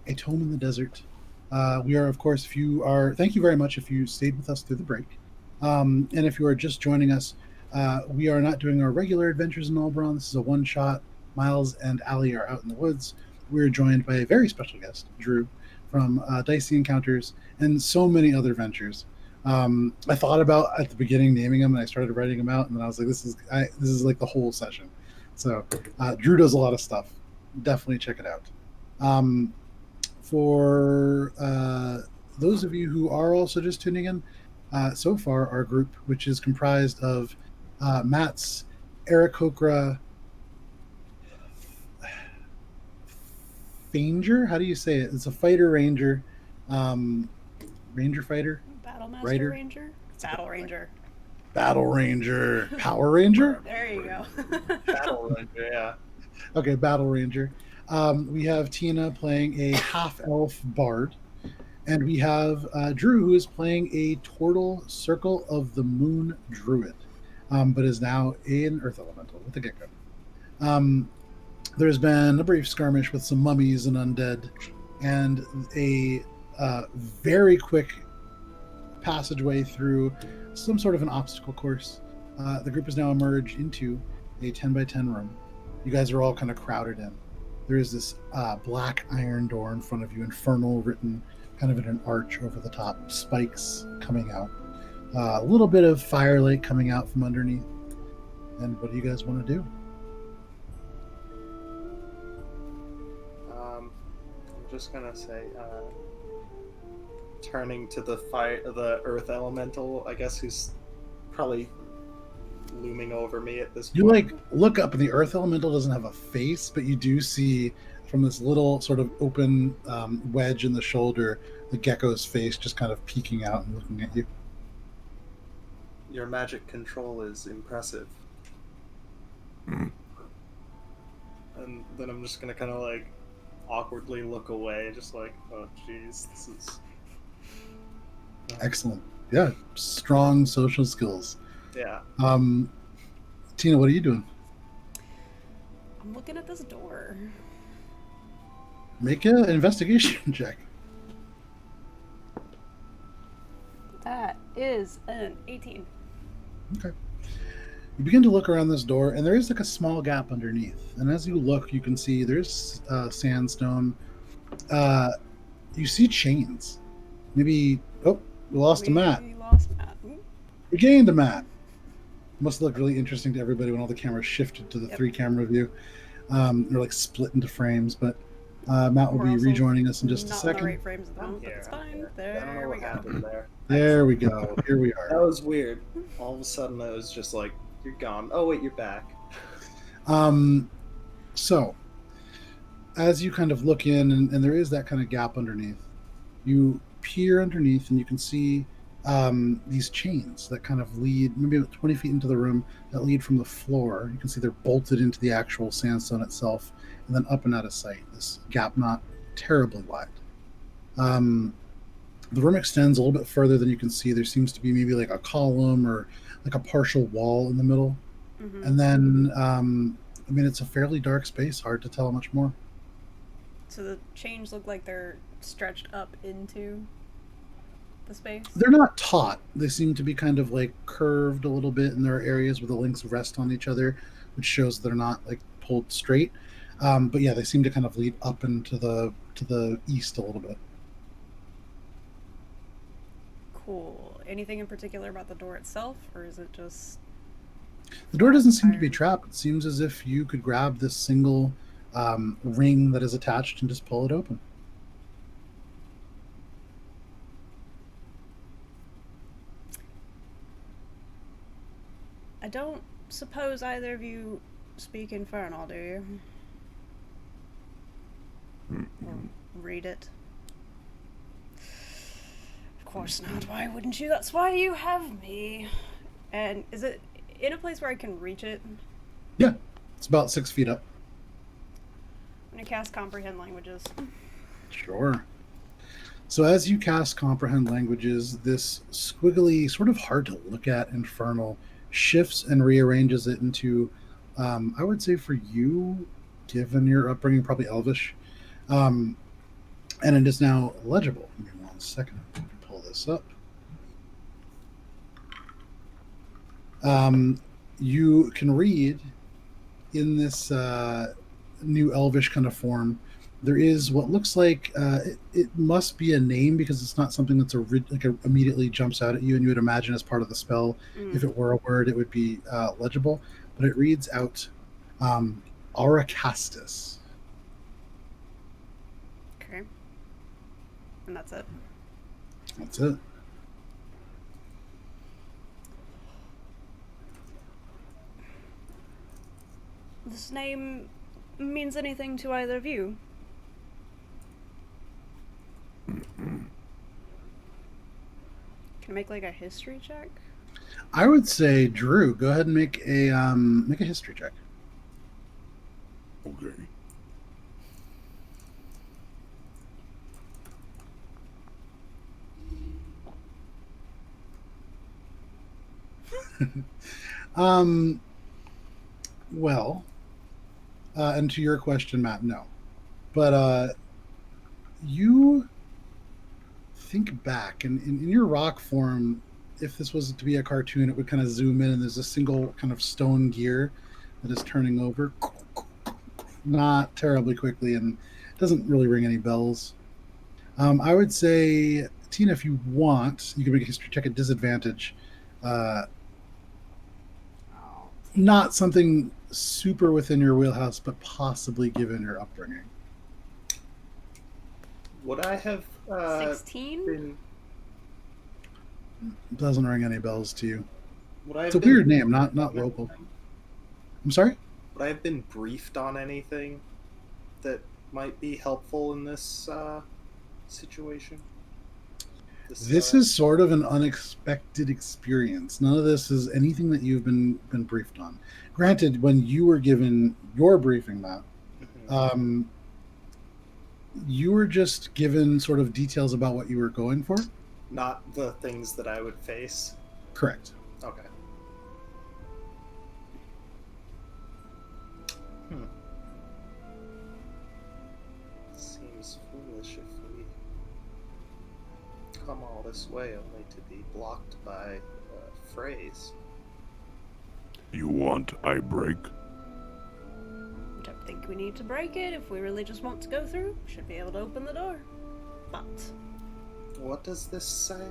A Tome in the Desert. We are, of course, thank you very much if you stayed with us through the break. And if you are just joining us, we are not doing our regular Adventures in Alberon. This is a one-shot. Miles and Allie are out in the woods. We're joined by a very special guest, Drew, from Dicey Encounters and so many other ventures. I thought about at the beginning naming them, and I started writing them out, and then I was like, this is like the whole session. So Drew does a lot of stuff. Definitely check it out. For those of you who are also just tuning in, so far our group, which is comprised of Matt's aarakocra Fanger. How do you say it? It's a fighter ranger, ranger fighter, Battlemaster Rider? Ranger? Battle Ranger. battle ranger, power ranger. There you go. Battle Ranger, yeah. Okay, battle ranger. We have Tina playing a half-elf bard, and we have Drew, who is playing a tortle circle of the moon druid, but is now an earth elemental with the gecko. There's been a brief skirmish with some mummies and undead, and a very quick passageway through some sort of an obstacle course. The group has now emerged into a 10 by 10 room. You guys are all kind of crowded in. There is this black iron door in front of you, infernal written kind of in an arch over the top, spikes coming out, a little bit of firelight coming out from underneath. And what do you guys want to do? I'm just gonna say, turning to the earth elemental, I guess, who's probably looming over me at this point. You like look up, and the earth elemental doesn't have a face, but you do see from this little sort of open wedge in the shoulder the gecko's face just kind of peeking out and looking at you. Your magic control is impressive. Hmm. And then I'm just gonna kind of like awkwardly look away, just like, oh jeez, this is Excellent. Yeah, strong social skills. yeah. Tina, what are you doing? I'm looking at this door. Make an investigation check. That is an 18. Okay. You begin to look around this door, and there is like a small gap underneath. And as you look, you can see there's sandstone. You see chains. Maybe. Oh, we lost a mat. We lost Matt. Ooh. We gained a mat. Must look really interesting to everybody when all the cameras shifted to the Yep. 3-camera view. They're like split into frames, but Matt will We're be also rejoining us in just a Not in second. the right frames at the moment, but it's fine. I don't know There we what go. happened there. There we go. Here we That are. was weird. All of a sudden, I was just like, "You're gone." Oh wait, you're back. So, as you kind of look in, and there is that kind of gap underneath, you peer underneath, and you can see these chains that kind of lead maybe about 20 feet into the room that lead from the floor. You can see they're bolted into the actual sandstone itself, and then up and out of sight. This gap not terribly wide. The room extends a little bit further than you can see. There seems to be maybe like a column or like a partial wall in the middle. Mhm. And then, I mean, it's a fairly dark space. Hard to tell much more. So the chains look like they're stretched up into the space. They're not taut. They seem to be kind of like curved a little bit, and there are areas where the links rest on each other, which shows they're not like pulled straight. But yeah, they seem to kind of lead up into the east a little bit. Cool. Anything in particular about the door itself, or is it just The door doesn't seem to be iron? trapped. It seems as if you could grab this single ring that is attached and just pull it open. I don't suppose either of you speak Infernal, do you? Or read it? Of course not. Why wouldn't you? That's why you have me. And is it in a place where I can reach it? Yeah, it's about 6 feet up. I'm gonna cast Comprehend Languages. Sure. So as you cast Comprehend Languages, this squiggly, sort of hard to look at infernal shifts and rearranges it into I would say for you, given your upbringing, probably Elvish, um, and it is now legible. Give me 1 second. Let me pull this up. You can read in this new Elvish kind of form. There is what looks like it must be a name because it's not something that's immediately jumps out at you, and you would imagine as part of the spell. If it were a word, it would be legible. But it reads out Auracastus. Okay. And that's it. That's it. This name means anything to either of you? Can I make like a history check? I would say, Drew, go ahead and make a history check. Okay. Well, and to your question, Matt, no. But you think back, and in your rock form, if this was to be a cartoon, it would kind of zoom in, and there's a single kind of stone gear that is turning over, not terribly quickly, and it doesn't really ring any bells. I would say, Tina, if you want, you can make a history check at disadvantage. Not something super within your wheelhouse, but possibly given your upbringing. Would I have 16? been? Doesn't ring any bells to you. Would I have It's a been weird name, briefed not on local. anything? I'm sorry? Would I have been briefed on anything that might be helpful in this situation? This is sort of an unexpected experience. None of this is anything that you've been briefed on. Granted, when you were given your briefing, Matt, Mhm. You were just given sort of details about what you were going for. Not the things that I would face. Correct. Okay. Seems foolish if we come all this way only to be blocked by a phrase. You want eye break? Don't think we need to break it. If we really just want to go through, should be able to open the door. But What does this say?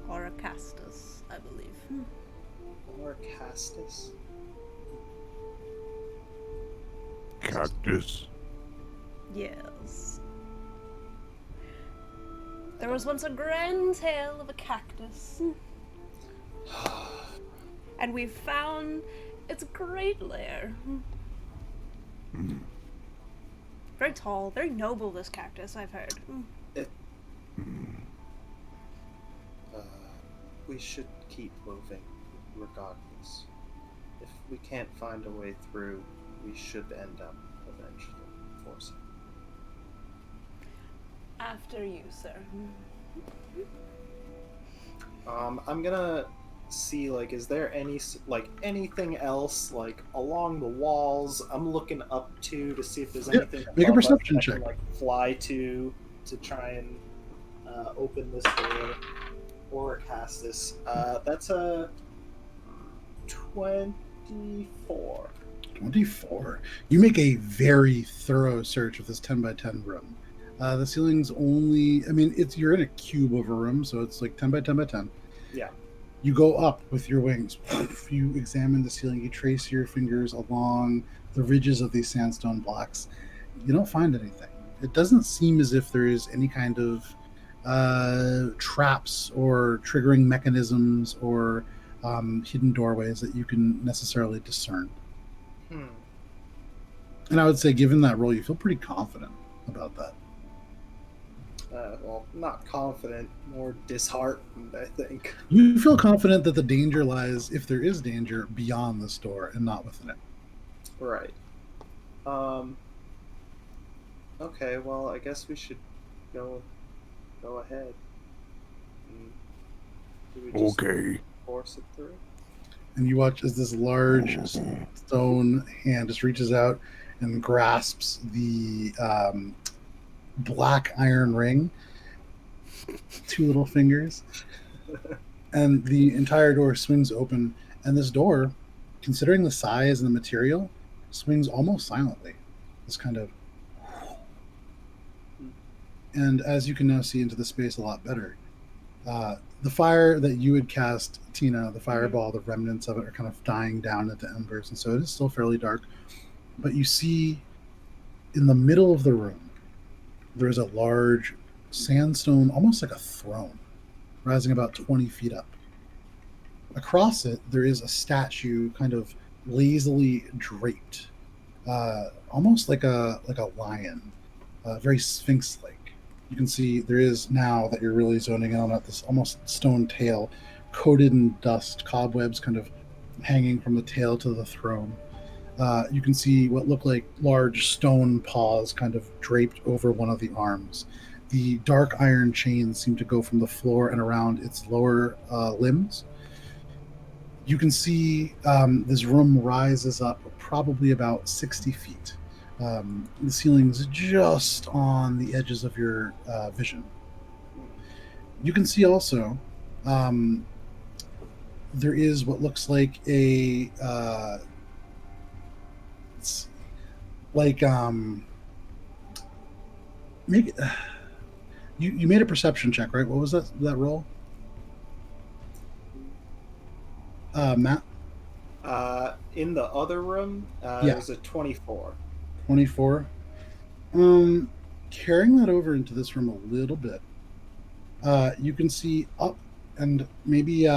Auracastus, I believe. Or Castus? Cactus. Yes. There was once a grand tale of a cactus, and we found its great lair. Very tall, very noble, this cactus, I've heard. We should keep moving, regardless. If we can't find a way through, we should end up eventually forcing. After you, sir. I'm gonna see, like, is there anything else, like, along the walls? I'm looking up to see if there's anything. Make a above us perception that I can, check. like, fly to try and open this door or cast this. That's a 24. 24. You make a very thorough search of this 10 by 10 room. The ceiling's only, I mean, you're in a cube of a room, so it's like 10 by 10 by 10. Yeah. You go up with your wings. You examine the ceiling. You trace your fingers along the ridges of these sandstone blocks. You don't find anything. It doesn't seem as if there is any kind of traps or triggering mechanisms or hidden doorways that you can necessarily discern. And I would say, given that roll, you feel pretty confident about that. Well, not confident, more disheartened, I think. You feel confident that the danger lies, if there is danger, beyond this door and not within it. Right. Okay, well, I guess we should go ahead. Do we just Okay. force it through? and you watch as this large stone hand just reaches out and grasps the black iron ring, 2 little fingers, and the entire door swings open. And this door, considering the size and the material, swings almost silently. This kind of, and as you can now see into the space a lot better, the fire that you had cast, Tina, the fireball, the remnants of it are kind of dying down into embers, and so it is still fairly dark. But you see in the middle of the room, there's a large sandstone, almost like a throne, rising about 20 feet up. Across it, there is a statue kind of lazily draped, almost like a lion, very sphinx-like. You can see there is, now that you're really zoning in on it, this almost stone tail coated in dust, cobwebs kind of hanging from the tail to the throne. You can see what look like large stone paws kind of draped over one of the arms. The dark iron chains seem to go from the floor and around its lower limbs. You can see this room rises up probably about 60 feet. The ceiling's just on the edges of your vision. You can see also there is what looks like a it's like make you made a perception check, right? What was that roll? Matt? In the other room, Yeah. there's a 24. 24. Carrying that over into this room a little bit, you can see up and maybe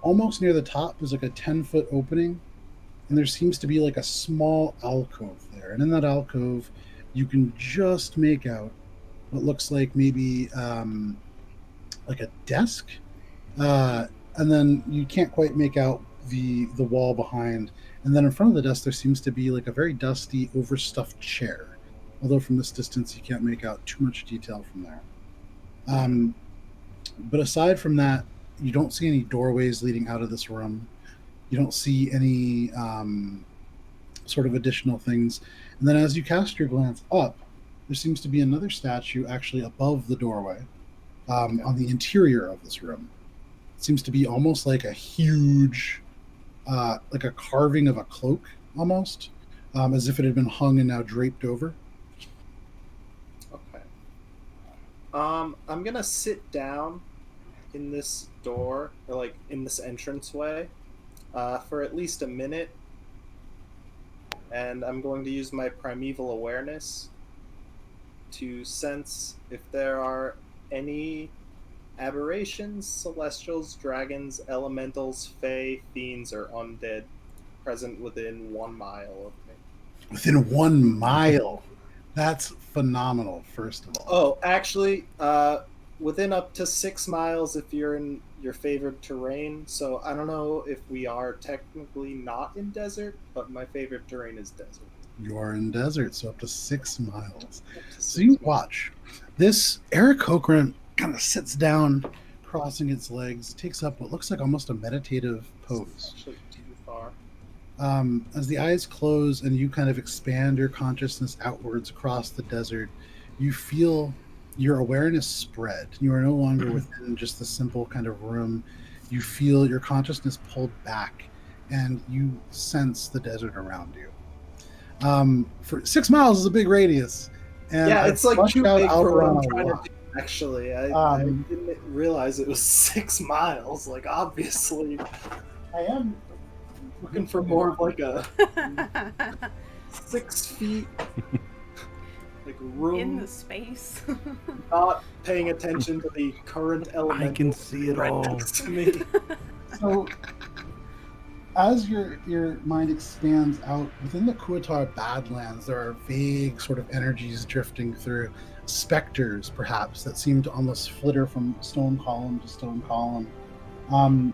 almost near the top, there's like a 10-foot opening, and there seems to be like a small alcove there. And in that alcove, you can just make out what looks like maybe like a desk, and then you can't quite make out the wall behind. And then in front of the desk, there seems to be like a very dusty, overstuffed chair. Although from this distance, you can't make out too much detail from there. But aside from that, you don't see any doorways leading out of this room. You don't see any sort of additional things. And then as you cast your glance up, there seems to be another statue actually above the doorway on the interior of this room. It seems to be almost like a huge, like a carving of a cloak, almost, as if it had been hung and now draped over. Okay. I'm gonna sit down in this door, or like in this entranceway, for at least a minute, and I'm going to use my primeval awareness to sense if there are any aberrations, celestials, dragons, elementals, fae, fiends, or undead present within 1 mile of me. Within 1 mile. That's phenomenal, first of all. Oh, actually, within up to 6 miles if you're in your favorite terrain. So I don't know if we are technically not in desert, but my favorite terrain is desert. You are in desert, so up to 6 miles. Up to So 6 you miles. watch. This aarakocra kind of sits down, crossing its legs, takes up what looks like almost a meditative pose. It's actually too far. As the eyes close and you kind of expand your consciousness outwards across the desert, you feel your awareness spread. You are no longer within just the simple kind of room. You feel your consciousness pulled back, and you sense the desert around you. For 6 miles is a big radius. And Yeah, I it's like flushed too out big for what I'm Alderaan a trying to lot. do. Actually, I didn't realize it was 6 miles. Like, obviously, I am looking for more of like a 6 feet, like room. In the space. Not paying attention to the current element. I can see it all. next to me. So, as your mind expands out within the Kuatar Badlands, there are vague sort of energies drifting through, specters perhaps that seem to almost flitter from stone column to stone column. And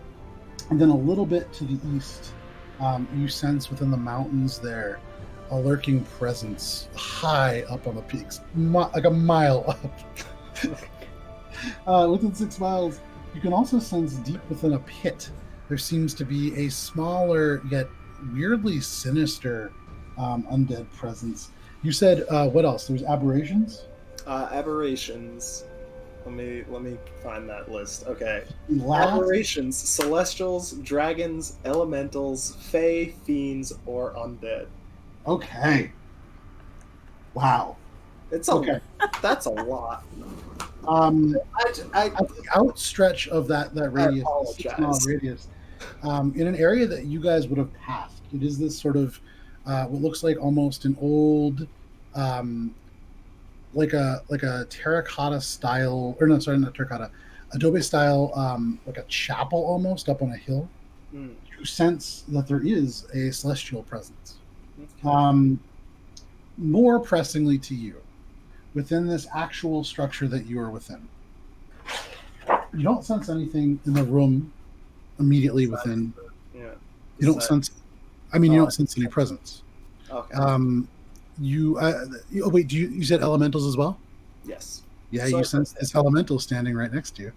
then a little bit to the east, you sense within the mountains there a lurking presence high up on the peaks, like a mile up. Within 6 miles, you can also sense deep within a pit there seems to be a smaller yet weirdly sinister undead presence. You said what else? There's aberrations. Aberrations. Let me find that list. Okay. Last, Aberrations: celestials, dragons, elementals, fae, fiends, or undead. okay. Wow. It's a Okay. that's a lot. At the outstretch of that radius, the 6 mile apologize. radius, in an area that you guys would have passed, it is this sort of what looks like almost an old, like a terracotta style, or no, sorry, not terracotta, adobe style, like a chapel almost up on a hill. Mm, You sense that there is a celestial presence. okay. More pressingly to you, within this actual structure that you are within, you don't sense anything in the room immediately within. Yeah. You don't sense. I mean, you don't sense any presence. Okay. Oh wait, you said elementals as well? Yes. Yeah, So- you sense this elemental standing right next to you.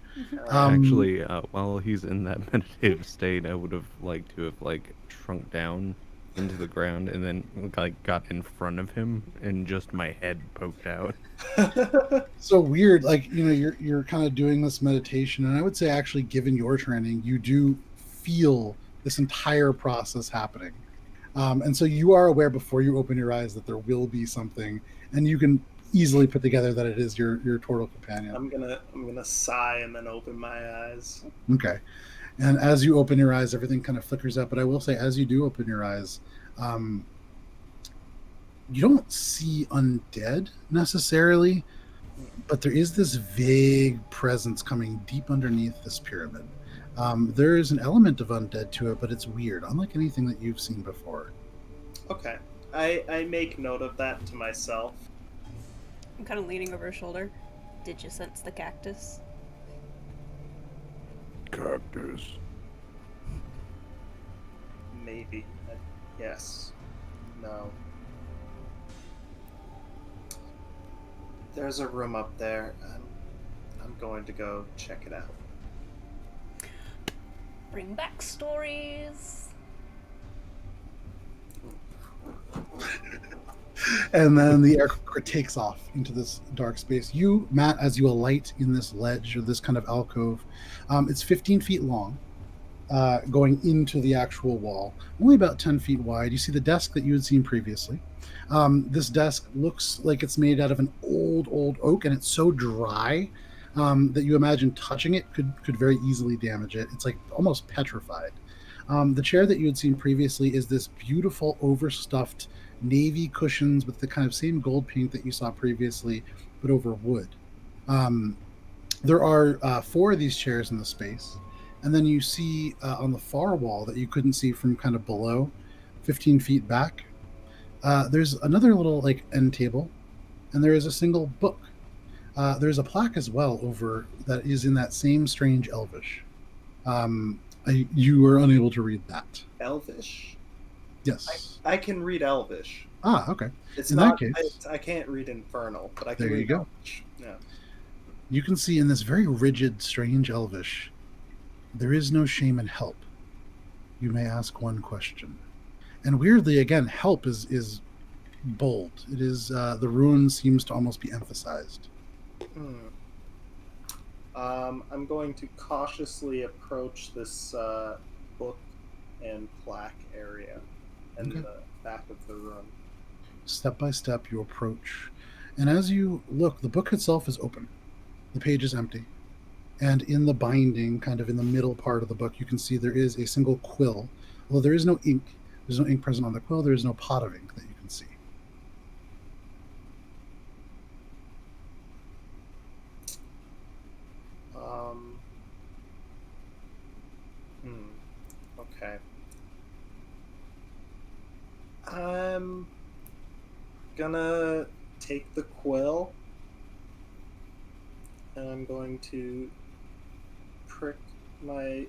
Actually, while he's in that meditative state, I would have liked to have like shrunk down into the ground and then like got in front of him and just my head poked out. So weird, like you're kind of doing this meditation, and I would say actually, given your training, you do feel this entire process happening, and so you are aware before you open your eyes that there will be something, and you can easily put together that it is your turtle companion. I'm gonna sigh and then open my eyes. Okay. And as you open your eyes, everything kind of flickers up. But I will say, as you do open your eyes, you don't see undead necessarily, but there is this vague presence coming deep underneath this pyramid. There is an element of undead to it, but it's weird, unlike anything that you've seen before. Okay. I make note of that to myself. I'm kind of leaning over his shoulder. Did you sense the cactus? Cactus. Maybe. Yes. No. There's a room up there. I'm going to go check it out. Bring back stories. And then the aircraft takes off into this dark space. You, Matt, as you alight in this ledge or this kind of alcove, it's 15 feet long, going into the actual wall, only about 10 feet wide. You see the desk that you had seen previously. This desk looks like it's made out of an old oak, and it's so dry that you imagine touching it could very easily damage it. It's like almost petrified. The chair that you had seen previously is this beautiful overstuffed navy cushions with the kind of same gold paint that you saw previously, but over wood. There are 4 of these chairs in the space, and then you see on the far wall that you couldn't see from kind of below, 15 feet back, there's another little like end table, and there is a single book. There's a plaque as well over that is in that same strange Elvish. You were unable to read that. Elvish? Yes. I can read Elvish. Okay. It's In not. that case- I can't read Infernal, but I can There you read go. Elvish. Yeah. You can see in this very rigid, strange Elvish, there is no shame in help. You may ask one question. And weirdly, again, help is bold. It is the rune seems to almost be emphasized. I'm going to cautiously approach this book and plaque area and Okay. the back of the room. Step by step, you approach. And as you look, the book itself is open. The page is empty. And in the binding, kind of in the middle part of the book, you can see there is a single quill. Although there is no ink. There's no ink present on the quill. There is no pot of ink that you can see. Okay. I'm gonna take the quill and I'm going to prick my,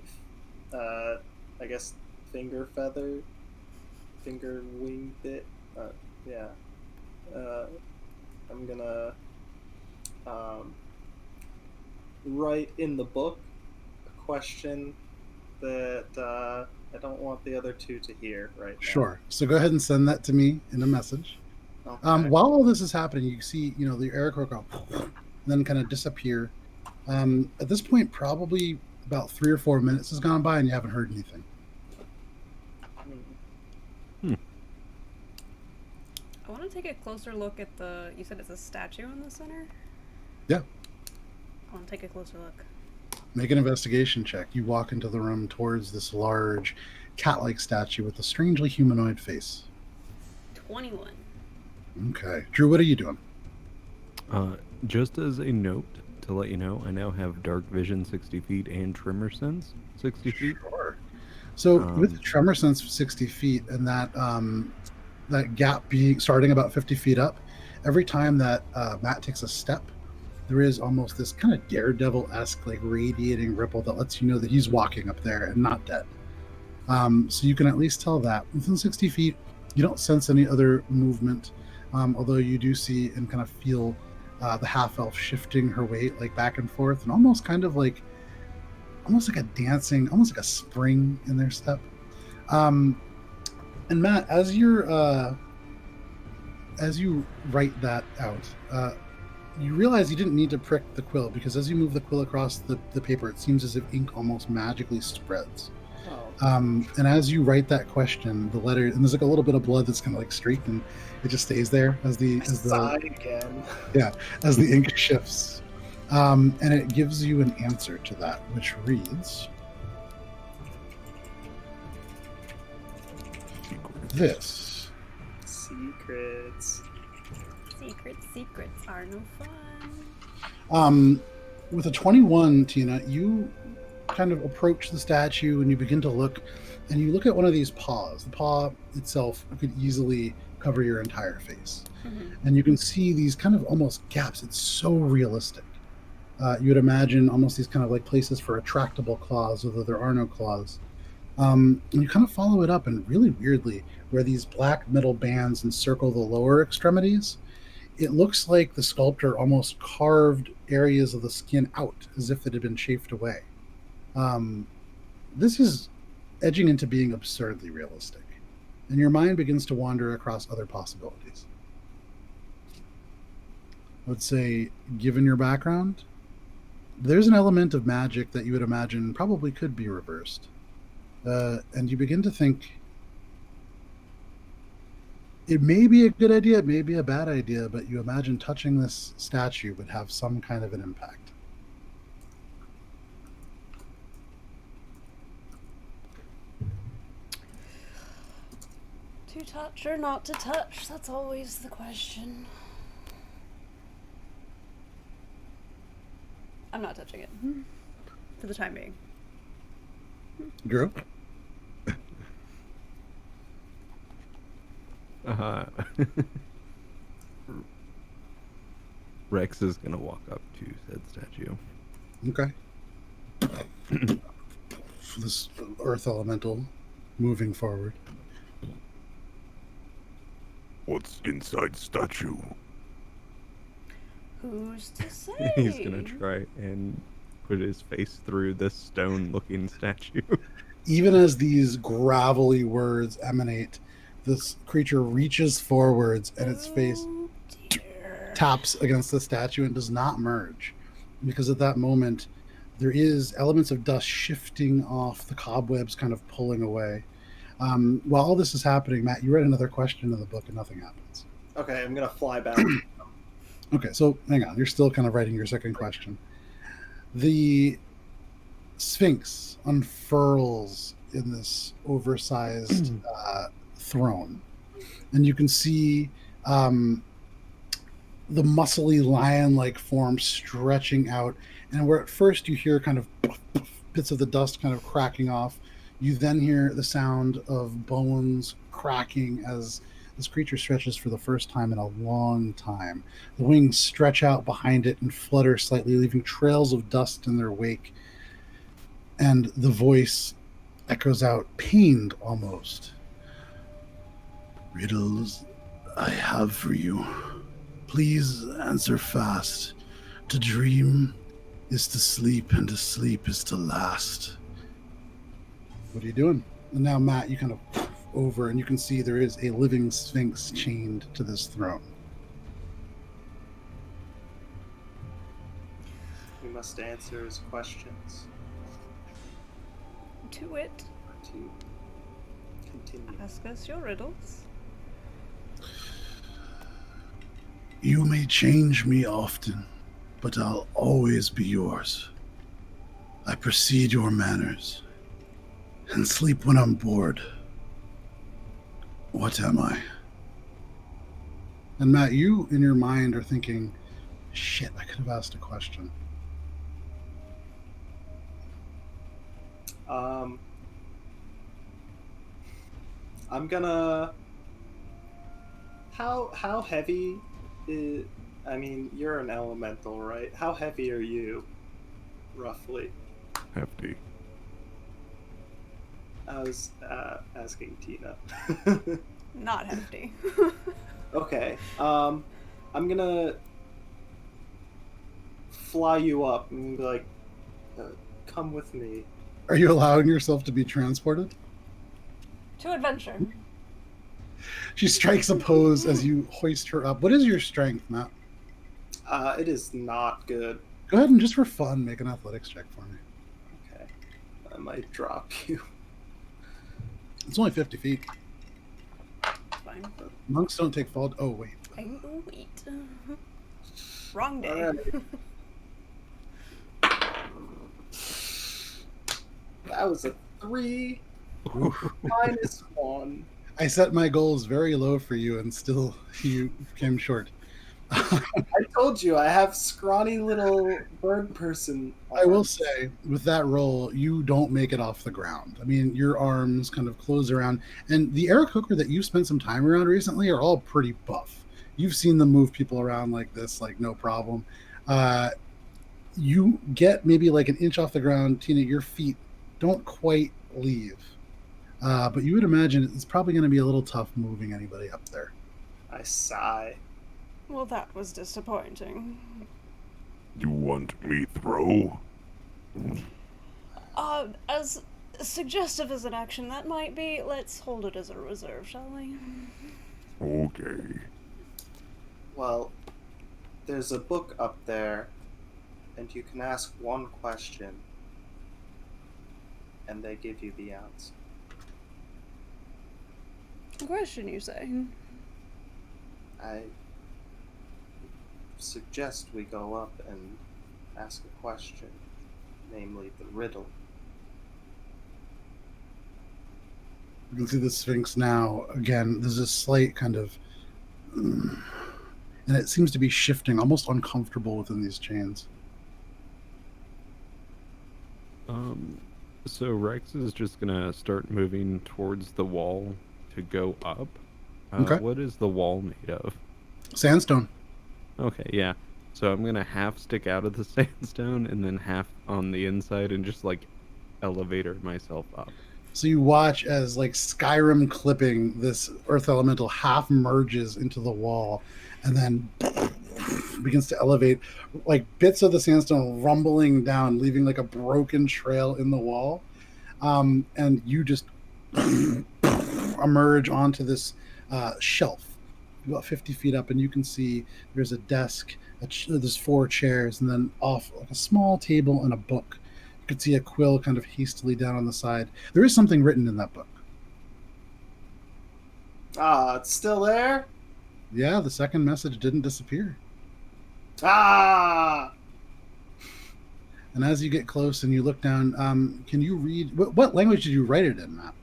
I guess, finger wing bit. Yeah. I'm gonna write in the book a question that I don't want the other two to hear right now. Sure. So go ahead and send that to me in a message. Okay. While all this is happening, you see, the aarakocra and then kind of disappear. At this point, probably about 3 or 4 minutes has gone by, and you haven't heard anything. I want to take a closer look at you said it's a statue in the center? Yeah. I want to take a closer look. Make an investigation check. You walk into the room towards this large cat-like statue with a strangely humanoid face. 21. Okay. Drew, what are you doing? Just as a note to let you know, I now have dark vision 60 feet and tremor sense 60 feet. Sure. So with tremor sense 60 feet and that gap being starting about 50 feet up, every time that Matt takes a step, there is almost this kind of daredevil-esque, like radiating ripple that lets you know that he's walking up there and not dead. So you can at least tell that within 60 feet, you don't sense any other movement, although you do see and kind of feel the half-elf shifting her weight like back and forth, and almost like a dancing, almost like a spring in their step. And Matt, as you write that out, you realize you didn't need to prick the quill, because as you move the quill across the paper, it seems as if ink almost magically spreads. And as you write that question, the letter, and there's like a little bit of blood that's kind of like streaked, and it just stays there as the again. Yeah, as the ink shifts, and it gives you an answer to that, which reads this. Secrets. Secrets are no fun. With a 21, Tina, you kind of approach the statue and you begin to look, and you look at one of these paws. The paw itself could easily cover your entire face. Mm-hmm. And you can see these kind of almost gaps. It's so realistic. You would imagine almost these kind of like places for retractable claws, although there are no claws. And you kind of follow it up, and really weirdly, where these black metal bands encircle the lower extremities, it looks like the sculptor almost carved areas of the skin out as if it had been chafed away. This is edging into being absurdly realistic, and your mind begins to wander across other possibilities. I would say, given your background, there's an element of magic that you would imagine probably could be reversed. And you begin to think, it may be a good idea, it may be a bad idea, but you imagine touching this statue would have some kind of an impact. To touch or not to touch, that's always the question. I'm not touching it. For the time being. Drew? Rex is gonna walk up to said statue. Okay. This earth elemental moving forward. What's inside statue? Who's to say? He's gonna try and put his face through this stone-looking statue. Even as these gravelly words emanate, this creature reaches forwards and its face taps against the statue and does not merge. Because at that moment, there is elements of dust shifting off, the cobwebs kind of pulling away. While all this is happening, Matt, you read another question in the book and nothing happens. Okay, I'm going to fly back. Okay, so hang on. You're still kind of writing your second question. The Sphinx unfurls in this oversized throne. And you can see the muscly lion-like form stretching out. And where at first you hear kind of bits of the dust kind of cracking off, you then hear the sound of bones cracking as this creature stretches for the first time in a long time. The wings stretch out behind it and flutter slightly, leaving trails of dust in their wake. And the voice echoes out, pained almost. Riddles I have for you. Please answer fast. To dream is to sleep, and to sleep is to last. What are you doing? And now, Matt, you kind of over, and you can see there is a living sphinx chained to this throne. We must answer his questions To it. to continue. Ask us your riddles. You may change me often, but I'll always be yours. I precede your manners and sleep when I'm bored. What am I? And Matt, you in your mind are thinking, shit, I could have asked a question. I'm gonna. How heavy is? I mean, you're an elemental, right? How heavy are you, roughly? Hefty. I was asking Tina. Not hefty. Okay. I'm gonna fly you up and be like, come with me. Are you allowing yourself to be transported? To adventure. She strikes a pose as you hoist her up. What is your strength, Matt? It is not good. Go ahead and just for fun, make an athletics check for me. Okay. I might drop you. It's only 50 feet. Fine. Monks don't take fall. Oh, wait. Oh, wait. Wrong day. Alright. That was a 3 minus 1. I set my goals very low for you, and still you came short. I told you I have scrawny little bird person. I will say, with that roll, you don't make it off the ground. I mean, your arms kind of close around, and the aarakocra that you've spent some time around recently are all pretty buff. You've seen them move people around like this, like no problem. You get maybe like an inch off the ground, Tina. Your feet don't quite leave, but you would imagine it's probably going to be a little tough moving anybody up there. I sigh. Well, that was disappointing. You want me throw? As suggestive as an action that might be, let's hold it as a reserve, shall we? Okay. Well, there's a book up there, and you can ask one question, and they give you the answer. Question, you say? I suggest we go up and ask a question, namely the riddle. You can see the Sphinx now. Again, there's a slight kind of... and it seems to be shifting, almost uncomfortable within these chains. So Rex is just gonna start moving towards the wall to go up. Okay. What is the wall made of? Sandstone. Okay, yeah. So I'm gonna half stick out of the sandstone and then half on the inside and just like elevator myself up. So you watch as like Skyrim clipping, this earth elemental half merges into the wall and then begins to elevate, like bits of the sandstone rumbling down, leaving like a broken trail in the wall. And you just emerge onto this shelf about 50 feet up, and you can see there's a desk, there's 4 chairs, and then off like a small table and a book. You could see a quill kind of hastily down on the side. There is something written in that book. Ah, it's still there? Yeah, the second message didn't disappear. Ah! And as you get close and you look down, can you read... What language did you write it in, Matt?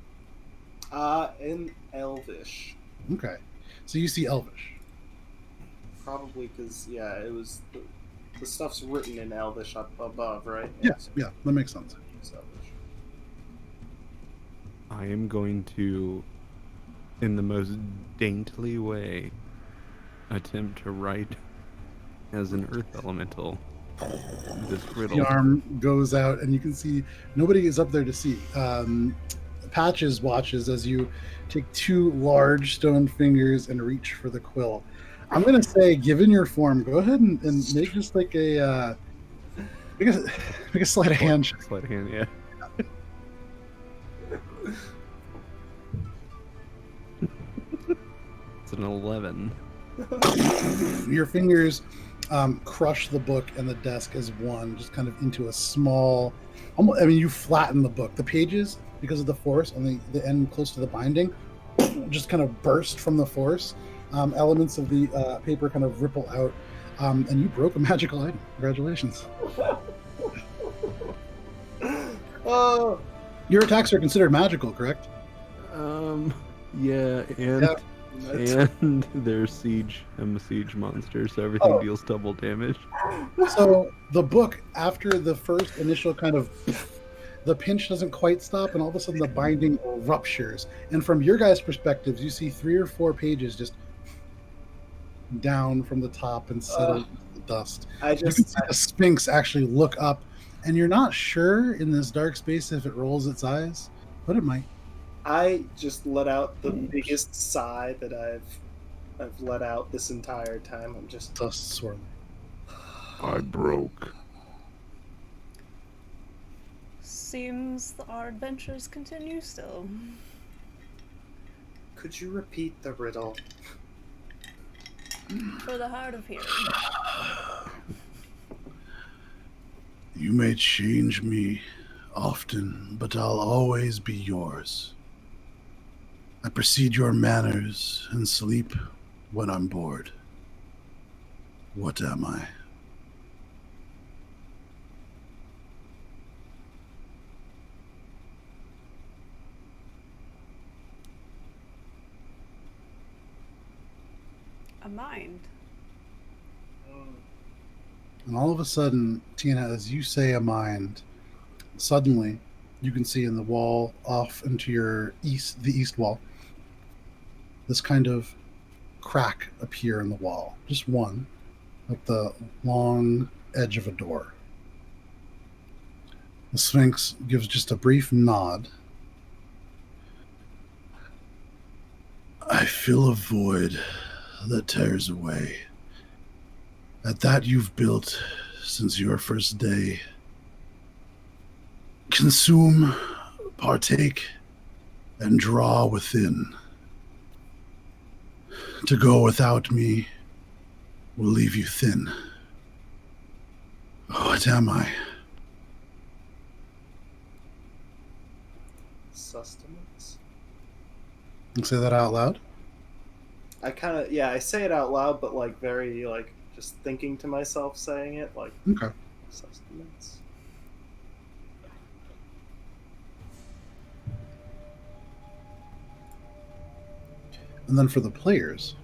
In Elvish. Okay. So you see Elvish. Probably because, yeah, it was... The stuff's written in Elvish up above, right? Yes, yeah, that makes sense. It's Elvish. I am going to, in the most daintily way, attempt to write as an earth elemental this riddle. The arm goes out, and you can see nobody is up there to see. Patches watches as you take 2 large stone fingers and reach for the quill. I'm going to say, given your form, go ahead and make just like make a sleight of hand check. Sleight of hand, yeah. It's an 11. Your fingers crush the book and the desk as one, just kind of into a small. Almost, I mean, you flatten the book. The pages, because of the force on the end close to the binding, just kind of burst from the force. Elements of the paper kind of ripple out, and you broke a magical item. Congratulations. Oh, Your attacks are considered magical, correct? Yeah, and there's siege. I'm a siege monster, so everything deals double damage. So the book, after the first initial kind of, the pinch doesn't quite stop, and all of a sudden the binding ruptures. And from your guys' perspectives, you see 3 or 4 pages just down from the top and settle into the dust. You can see the Sphinx actually look up, and you're not sure in this dark space if it rolls its eyes, but it might. I just let out the biggest sigh that I've let out this entire time. I'm just Dust swirling. I broke. Seems our adventures continue still. Could you repeat the riddle? For the hard of hearing. You may change me often, but I'll always be yours. I precede your manners and sleep when I'm bored. What am I? A mind. And all of a sudden, Tina, as you say a mind, suddenly you can see in the wall off into your the east wall, this kind of crack appear in the wall. Just one, like the long edge of a door. The Sphinx gives just a brief nod. I feel a void that tears away. At that you've built since your first day. Consume, partake, and draw within. To go without me will leave you thin. What am I? Sustenance. You say that out loud? I kind of, I say it out loud, but like very, like, just thinking to myself saying it, like, Okay. sustenance. And then for the players,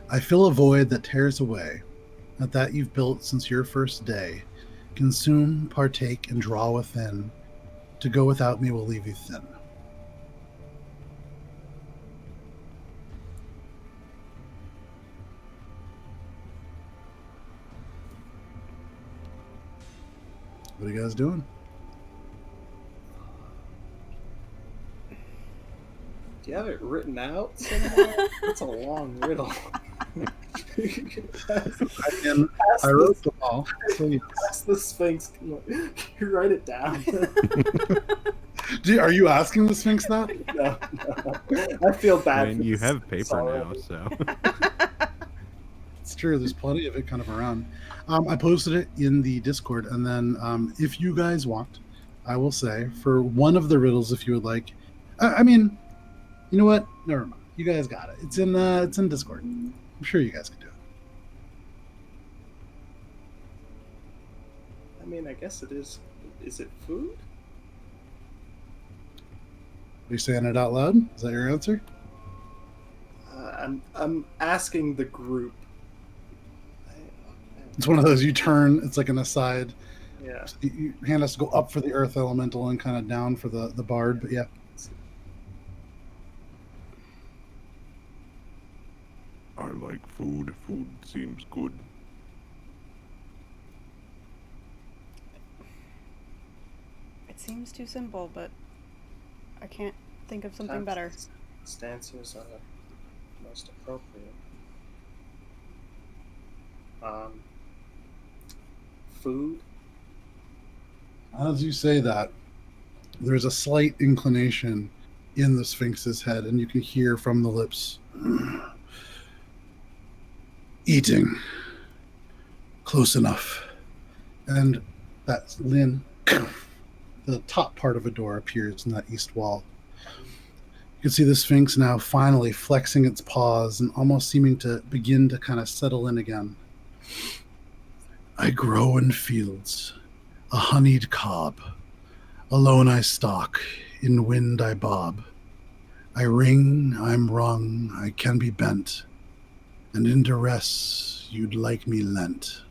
I fill a void that tears away. At that you've built since your first day. Consume, partake, and draw within. To go without me will leave you thin. What are you guys doing? Do you have it written out somewhere? That's a long riddle. I wrote them all. So yes. Ask the Sphinx. Can you write it down? Are you asking the Sphinx that? No. I feel bad. I mean, for you this have paper now, already. so. It's true. There's plenty of it kind of around. I posted it in the Discord, and then if you guys want, I will say for one of the riddles, if you would like. I mean, you know what? Never mind. You guys got it. It's in Discord. I'm sure you guys can do it. I mean, I guess it is. Is it food? Are you saying it out loud? Is that your answer? I'm asking the group. It's one of those you turn. It's like an aside. Yeah. Your hand has to go up for the earth elemental and kind of down for the bard. But yeah. I like food. Food seems good. It seems too simple, but I can't think of something better. Stances are most appropriate. Food. As you say that, There's a slight inclination in the Sphinx's head, and you can hear from the lips, eating. Close enough. And that's Lynn. The top part of a door appears in that east wall. You can see the Sphinx now finally flexing its paws and almost seeming to begin to kind of settle in again. I grow in fields, a honeyed cob. Alone I stalk, in wind I bob. I ring, I'm wrung, I can be bent, and in duress you'd like me lent.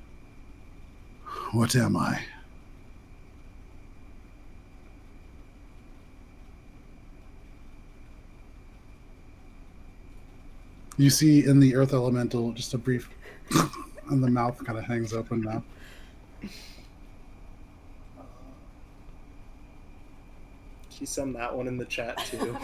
What am I? You see in the earth elemental just a brief, and the mouth kind of hangs open now. She send that one in the chat too.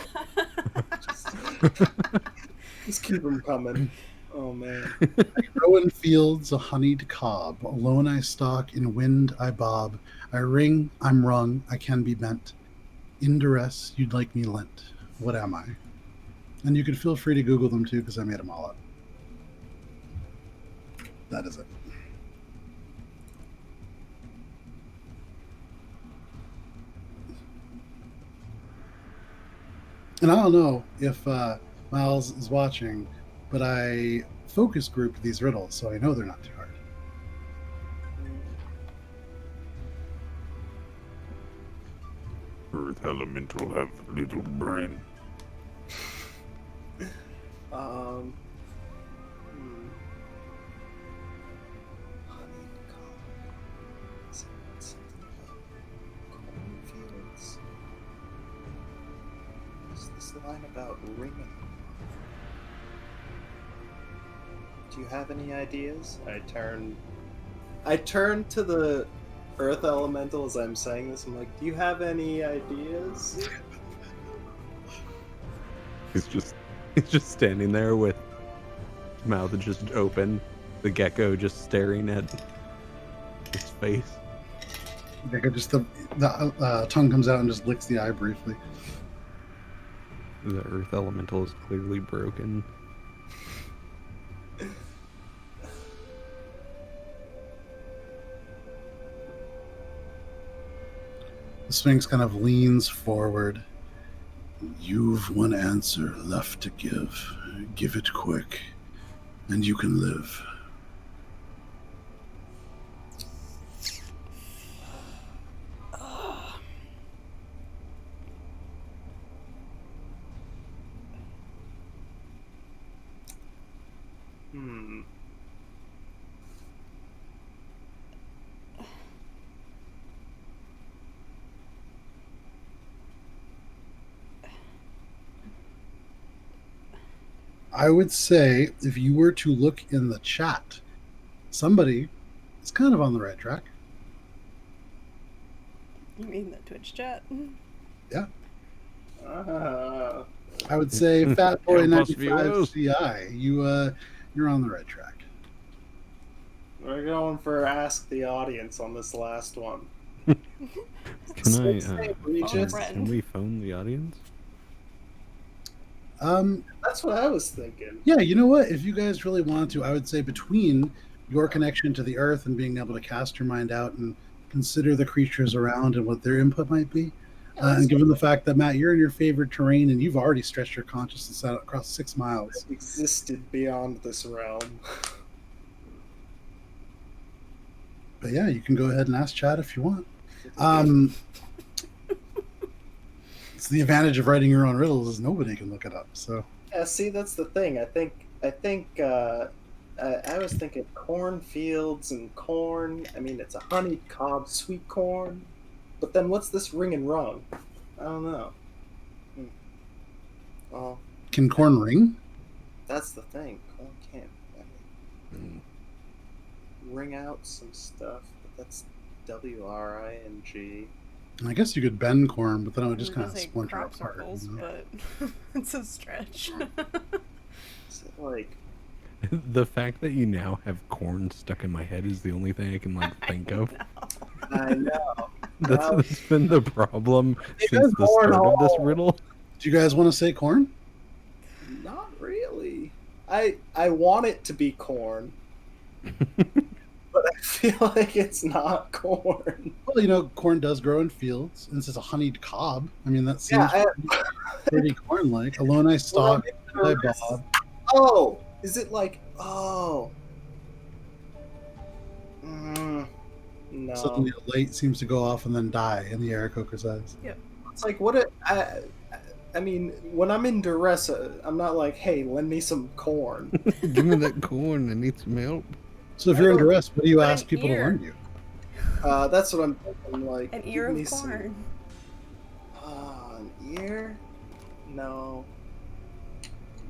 just keep them coming. Oh man. I grow in fields a honeyed cob. Alone I stalk, in wind I bob. I ring, I'm wrung, I can be bent. In duress, you'd like me lent. What am I? And you can feel free to Google them too, because I made them all up. That is it. And I don't know if Miles is watching, but I focus grouped these riddles, so I know they're not too hard. Earth elemental have little brain. Hmm. Cornfields. What's this line about ringing? Do you have any ideas? I turn to the earth elemental as I'm saying this. I'm like, do you have any ideas? He's just standing there with mouth just open, the gecko just staring at his face. Like just the tongue comes out and just licks the eye briefly. The earth elemental is clearly broken. The Sphinx kind of leans forward. You've one answer left to give. Give it quick, and you can live. I would say if you were to look in the chat, somebody is kind of on the right track. You mean the Twitch chat? Yeah. I would say Fatboy95 CI. You're on the right track. We're going for Ask the Audience on this last one. Can we phone the audience? That's what I was thinking. Yeah, you know what? If you guys really want to, I would say between your connection to the earth and being able to cast your mind out and consider the creatures around and what their input might be, and given the fact that, Matt, you're in your favorite terrain and you've already stretched your consciousness out across 6 miles. I've existed beyond this realm. But yeah, you can go ahead and ask chat if you want. It's the advantage of writing your own riddles is nobody can look it up. So yeah, see, that's the thing. I think I was thinking cornfields and corn. I mean, it's a honeyed cob, sweet corn. But then what's this ring and rung? I don't know. Well, can corn ring? That's the thing. Corn can't ring out some stuff, but that's WRING. I guess you could bend corn, but then it would just kind of splinter crop apart. circles, You know? but it's a stretch. Is it like The fact that you now have corn stuck in my head is the only thing I can think of. I know. That's been the problem It since is the start of this cornhole. riddle. Do you guys want to say corn? Not really. I want it to be corn, but I feel like it's not corn. Well, you know, corn does grow in fields, and this is a honeyed cob. I mean, that seems Yeah. pretty corn-like. Alone I stalk, I bob. Oh, is it like? Oh. No. Suddenly a light seems to go off and then die in the aarakocra's eyes. It's like what it. I mean, when I'm in duress, I'm not like, hey, lend me some corn. Give me that corn. I need some help. So if you're in duress, what do you But ask an people to ear. lend you? That's what I'm thinking. Like An ear give me of corn. An ear? No.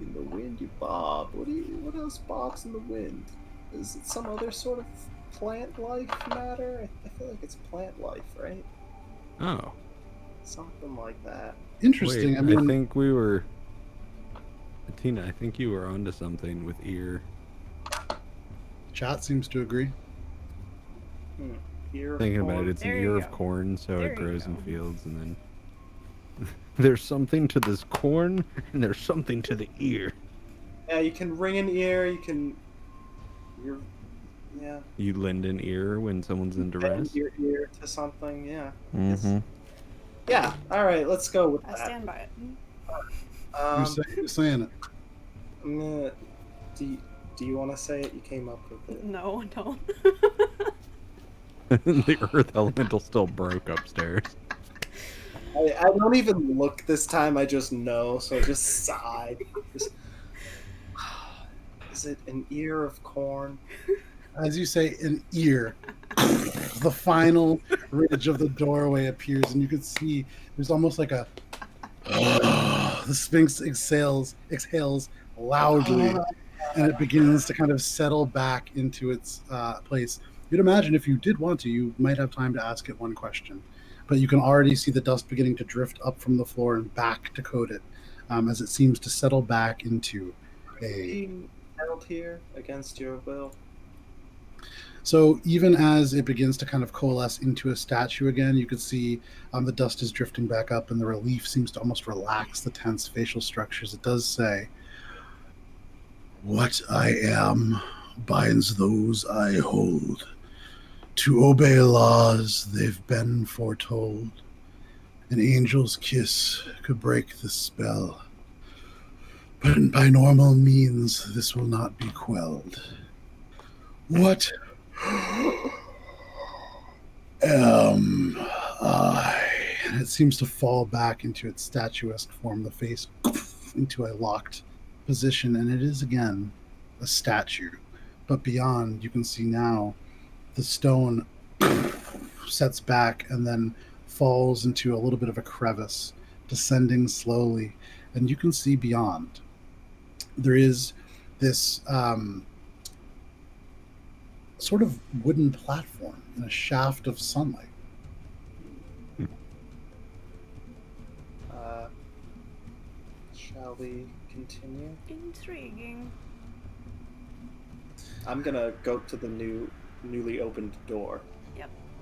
In the wind, you bob. What else bobs in the wind? Is it some other sort of plant life matter? I feel like it's plant life, right? Oh, Something like that. Interesting. wait, I mean, think we were. Tina, I think you were onto something with ear. chat seems to agree. Ear of Thinking about corn. it, it's There an you ear go. of corn, so There it you grows in go. fields, and then there's something to this corn, and there's something to the ear. Yeah, you can ring an ear. You can. Yeah. You lend an ear when someone's in duress. Bend your ear to something. Yeah. Mm-hmm. Yeah. All right. Let's go with I that. stand by it. Who's saying it? I'm gonna, do you want to say it? You came up with it. No, don't. The earth elemental still broke upstairs. I don't even look this time. I just know, so I just sighed. Just, is it an ear of corn? As you say, an ear. The final ridge of the doorway appears, and you can see there's almost like a. The Sphinx exhales loudly, and it begins to kind of settle back into its place. You'd imagine if you did want to, you might have time to ask it one question, but you can already see the dust beginning to drift up from the floor and back to coat it, as it seems to settle back into a. Being held here against your will. So even as it begins to kind of coalesce into a statue again, you can see the dust is drifting back up, and the relief seems to almost relax the tense facial structures. It does say, "What I am binds those I hold. To obey laws they've been foretold. An angel's kiss could break the spell. But by normal means this will not be quelled. What am I?" And it seems to fall back into its statuesque form, the face into a locked position, and it is again a statue. But beyond, you can see now the stone sets back and then falls into a little bit of a crevice, descending slowly, and you can see beyond. There is this sort of wooden platform in a shaft of sunlight. Shall we continue? Intriguing. I'm gonna go to the newly opened door.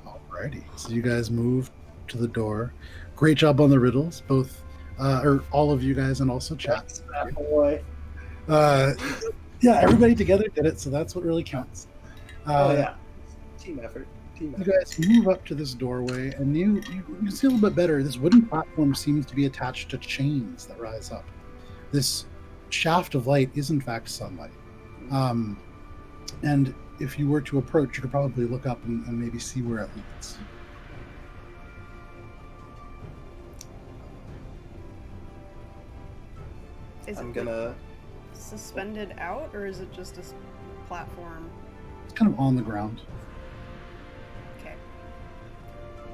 Alrighty, so you guys move to the door. Great job on the riddles, both, or all of you guys, and also chat. Thanks, fat boy. Yeah, everybody together did it, so that's what really counts. Oh yeah, team effort. Team You effort. guys move up to this doorway, and you see a little bit better. This wooden platform seems to be attached to chains that rise up. This shaft of light is, in fact, sunlight. And if you were to approach, you could probably look up and maybe see where it leads. Is I'm it gonna. suspended out, or is it just a platform? It's kind of on the ground. Okay.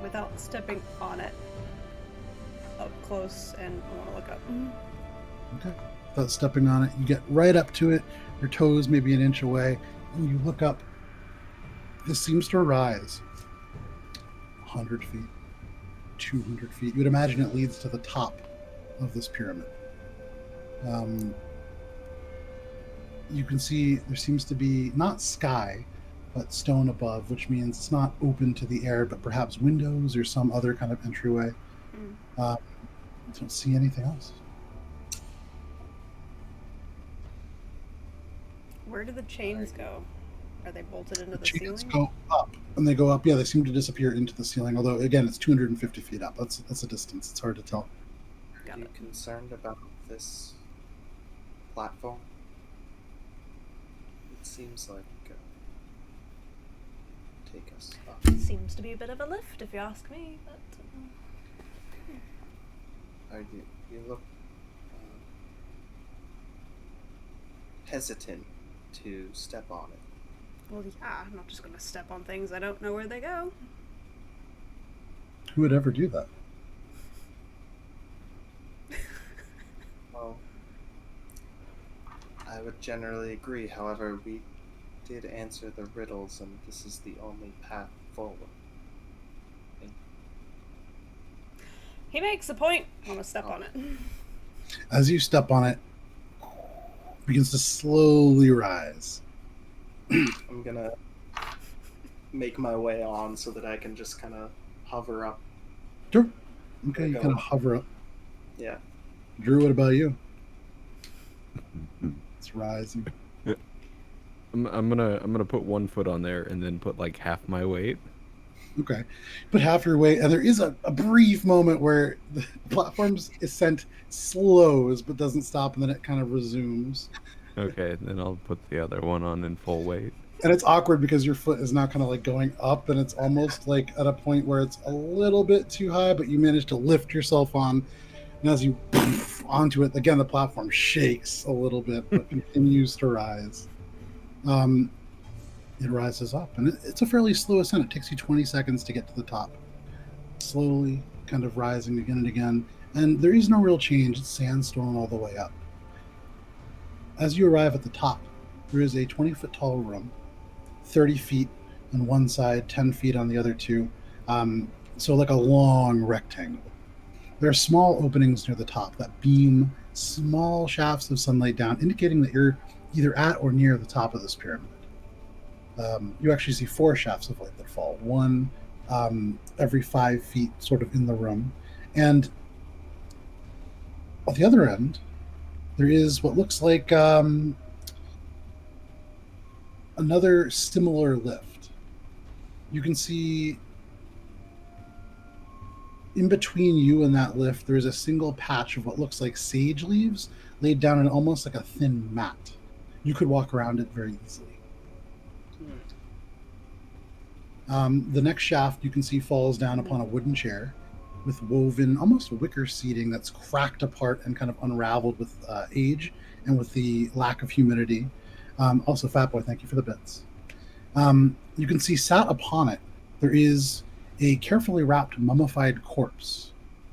Without stepping on it up close, and I want to look up. Okay. Without stepping on it, you get right up to it. Your toes maybe an inch away, and you look up. This seems to rise 100 feet, 200 feet. You would imagine it leads to the top of this pyramid. You can see there seems to be not sky, but stone above, which means it's not open to the air, but perhaps windows or some other kind of entryway. Mm. Don't see anything else. Where do the chains go? Are they bolted into the Chains ceiling? go up, and they go up. Yeah, they seem to disappear into the ceiling. Although, again, it's 250 feet up. That's a distance. It's hard to tell. Got Are you it. concerned about this platform? It seems like take us up. Seems to be a bit of a lift, if you ask me. But You look hesitant to step on it. well, yeah, I'm not just gonna step on things I don't know where they go. Who would ever do that? Well, I would generally agree. However, we did answer the riddles, and this is the only path forward. He makes a point. I'm gonna step on it. As you step on it, it begins to slowly rise. I'm gonna make my way on so that I can just kind of hover up. Sure. Okay, you Go. kind of hover up. Yeah. Drew, what about you? It's rising. I'm gonna put 1 foot on there and then put like half my weight. Okay. Put half your weight, and there is a brief moment where the platform's ascent slows but doesn't stop, and then it kind of resumes. Okay, then I'll put the other one on in full weight. And it's awkward because your foot is now kind of like going up, and it's almost like at a point where it's a little bit too high, but you manage to lift yourself on. And as you onto it, again, the platform shakes a little bit, but continues to rise. It rises up, and it's a fairly slow ascent. It takes you 20 seconds to get to the top. Slowly kind of rising again and again. And there is no real change. It's sandstone all the way up. As you arrive at the top, there is a 20-foot tall room, 30 feet on one side, 10 feet on the other two. So like a long rectangle. There are small openings near the top that beam small shafts of sunlight down, indicating that you're either at or near the top of this pyramid. You actually see 4 shafts of light that fall, one every 5 feet sort of in the room. And at the other end, there is what looks like another similar lift. You can see in between you and that lift, there is a single patch of what looks like sage leaves laid down in almost like a thin mat. You could walk around it very easily. The next shaft you can see falls down upon a wooden chair with woven, almost wicker seating that's cracked apart and kind of unraveled with age and with the lack of humidity. Also, Fatboy, thank you for the bits. You can see sat upon it, there is a carefully wrapped mummified corpse.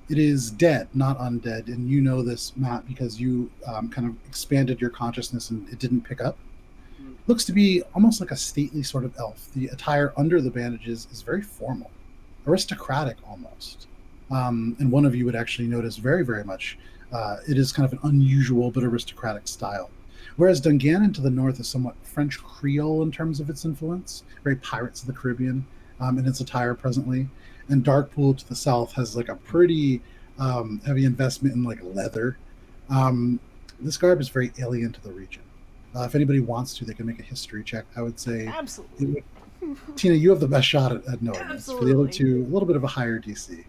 It is dead, not undead, and you know this, Matt, because you kind of expanded your consciousness and it didn't pick up. Looks to be almost like a stately sort of elf. The attire under the bandages is very formal, aristocratic almost. And one of you would actually notice very, very much it is kind of an unusual but aristocratic style. Whereas Dungannon to the north is somewhat French Creole in terms of its influence, very Pirates of the Caribbean in its attire presently. And Darkpool to the south has like a pretty heavy investment in like leather. This garb is very alien to the region. If anybody wants to, they can make a history check. I would say, Absolutely. Tina, you have the best shot at knowing this. For the other Absolutely. two, a little bit of a higher DC,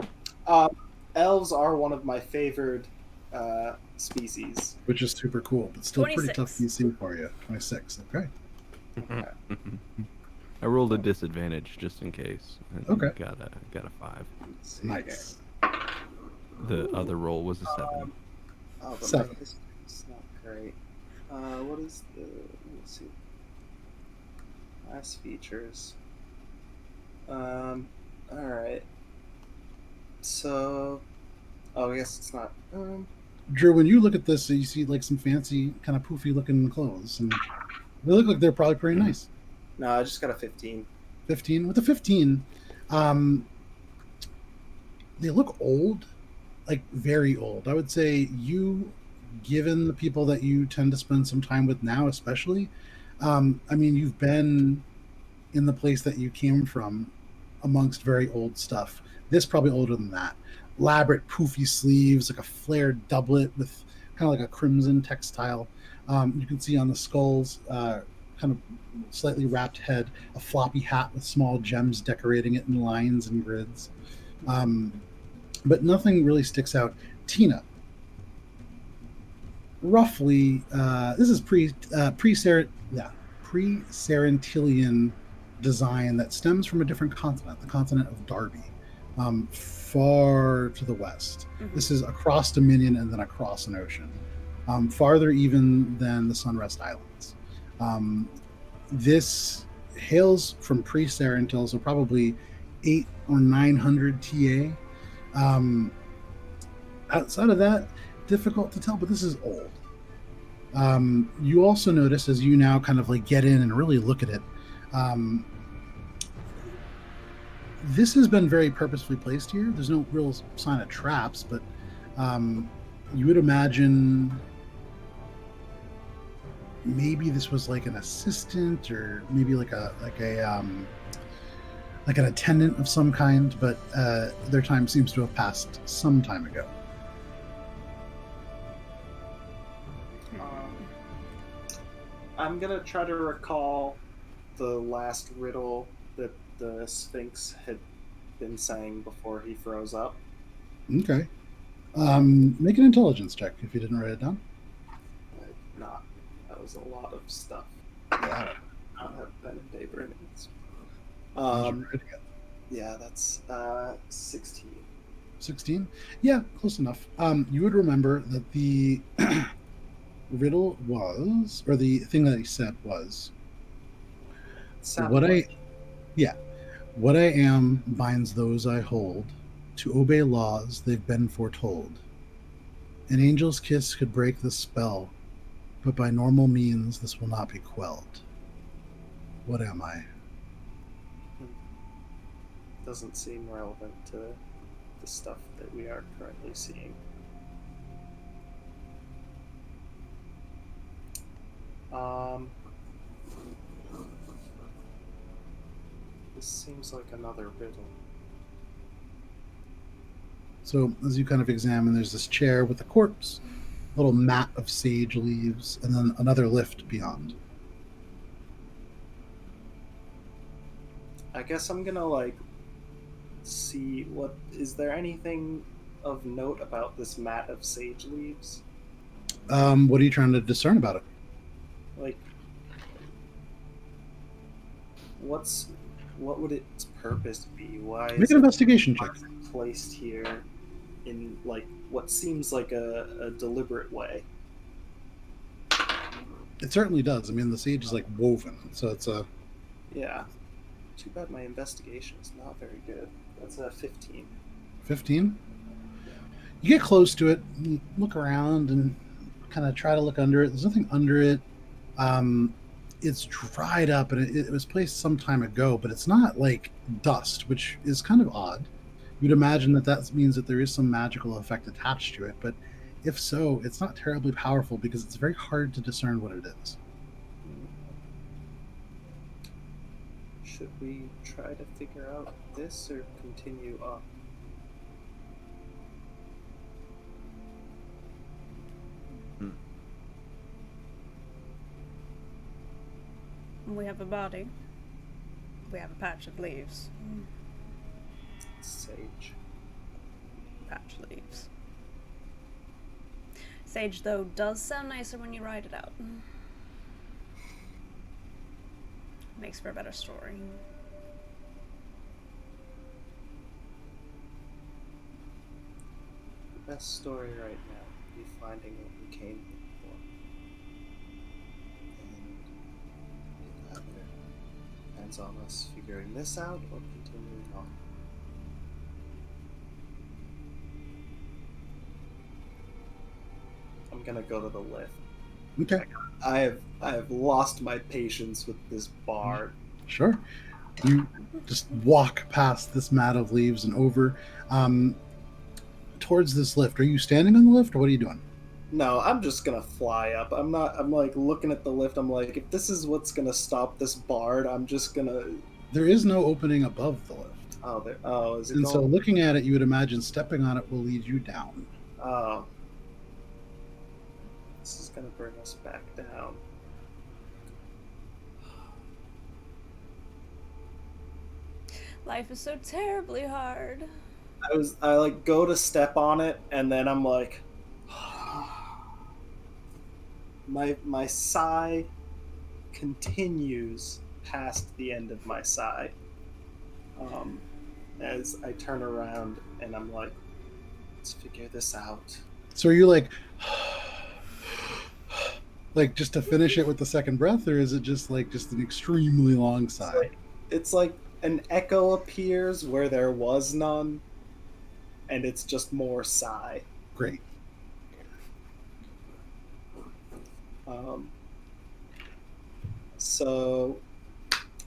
Elves are one of my favored species. which is super cool, but still pretty 26. tough DC for you. 26, okay. I rolled a disadvantage just in case. And Okay. Got a 5. Let's see Nice. The other roll was a 7. Oh, but 7. my history's not great. What is the... Let's see. Class features. Alright. So... Oh, I guess it's not... Drew, when you look at this, you see like some fancy, kind of poofy looking clothes, and they look like they're probably pretty nice. No, I just got a 15. 15 with the 15, they look old, like very old. I would say you, given the people that you tend to spend some time with now, especially. I mean, you've been in the place that you came from amongst very old stuff. This probably older than that. Elaborate poofy sleeves, like a flared doublet with kind of like a crimson textile. You can see on the skulls, kind of slightly wrapped head, a floppy hat with small gems decorating it in lines and grids. But nothing really sticks out. Tina, roughly, this is pre-Serentilian design that stems from a different continent, the continent of Darby, far to the west. Mhm. This is across Dominion and then across an ocean, farther even than the Sunrest Islands. This hails from pre-Serentil, so probably 8 or 900 TA. Outside of that, difficult to tell, but this is old. You also notice as you now kind of like get in and really look at it, this has been very purposefully placed here. There's no real sign of traps, but you would imagine maybe this was like an assistant or maybe like an attendant of some kind, but their time seems to have passed some time ago. I'm gonna try to recall the last riddle that the Sphinx had been saying before he froze up. Okay. Make an intelligence check if you didn't write it down. Not. That was a lot of stuff. Yeah. I don't have pen and paper in it. Yeah, that's 16. 16? Yeah, close enough. You would remember that the riddle was, or the thing that he said was, what I am binds those I hold to obey laws they've been foretold. An angel's kiss could break the spell, but by normal means this will not be quelled. What am I? Doesn't seem relevant to the stuff that we are currently seeing. This seems like another riddle. So as you kind of examine, there's this chair with a corpse, a little mat of sage leaves, and then another lift beyond. I guess I'm gonna see what is there anything of note about this mat of sage leaves? What are you trying to discern about it? What would its purpose be? Why Make is an investigation check. it placed here in what seems like a deliberate way? It certainly does. I mean, the sage is woven, so it's a... Yeah. Too bad my investigation is not very good. That's a 15. 15? You get close to it, you look around, and kind of try to look under it. There's nothing under it. It's dried up, and it was placed some time ago, but it's not like dust, which is kind of odd. You'd imagine that means that there is some magical effect attached to it, but if so, it's not terribly powerful because it's very hard to discern what it is. Should we try to figure out this or continue up? We have a body. We have a patch of leaves. Sage. Patch leaves. Sage, though, does sound nicer when you write it out. Makes for a better story. The best story right now would be finding what we came here for. And it either depends on us figuring this out or continuing on. I'm gonna go to the lift. Okay. I have lost my patience with this bard. Sure. You just walk past this mat of leaves and over towards this lift. Are you standing on the lift, or what are you doing? No, I'm just gonna fly up. I'm not. I'm like looking at the lift. I'm like, if this is what's gonna stop this bard, I'm just gonna. There is no opening above the lift. Oh, there. Oh, is it And going? so looking at it, you would imagine stepping on it will lead you down. Oh. This is gonna bring us back down. Life is so terribly hard. I like go to step on it, and then I'm like, my sigh continues past the end of my sigh. As I turn around and I'm like, let's figure this out. So are you like just to finish it with the second breath, or is it just like just an extremely long sigh? It's like an echo appears where there was none, and it's just more sigh. Great. So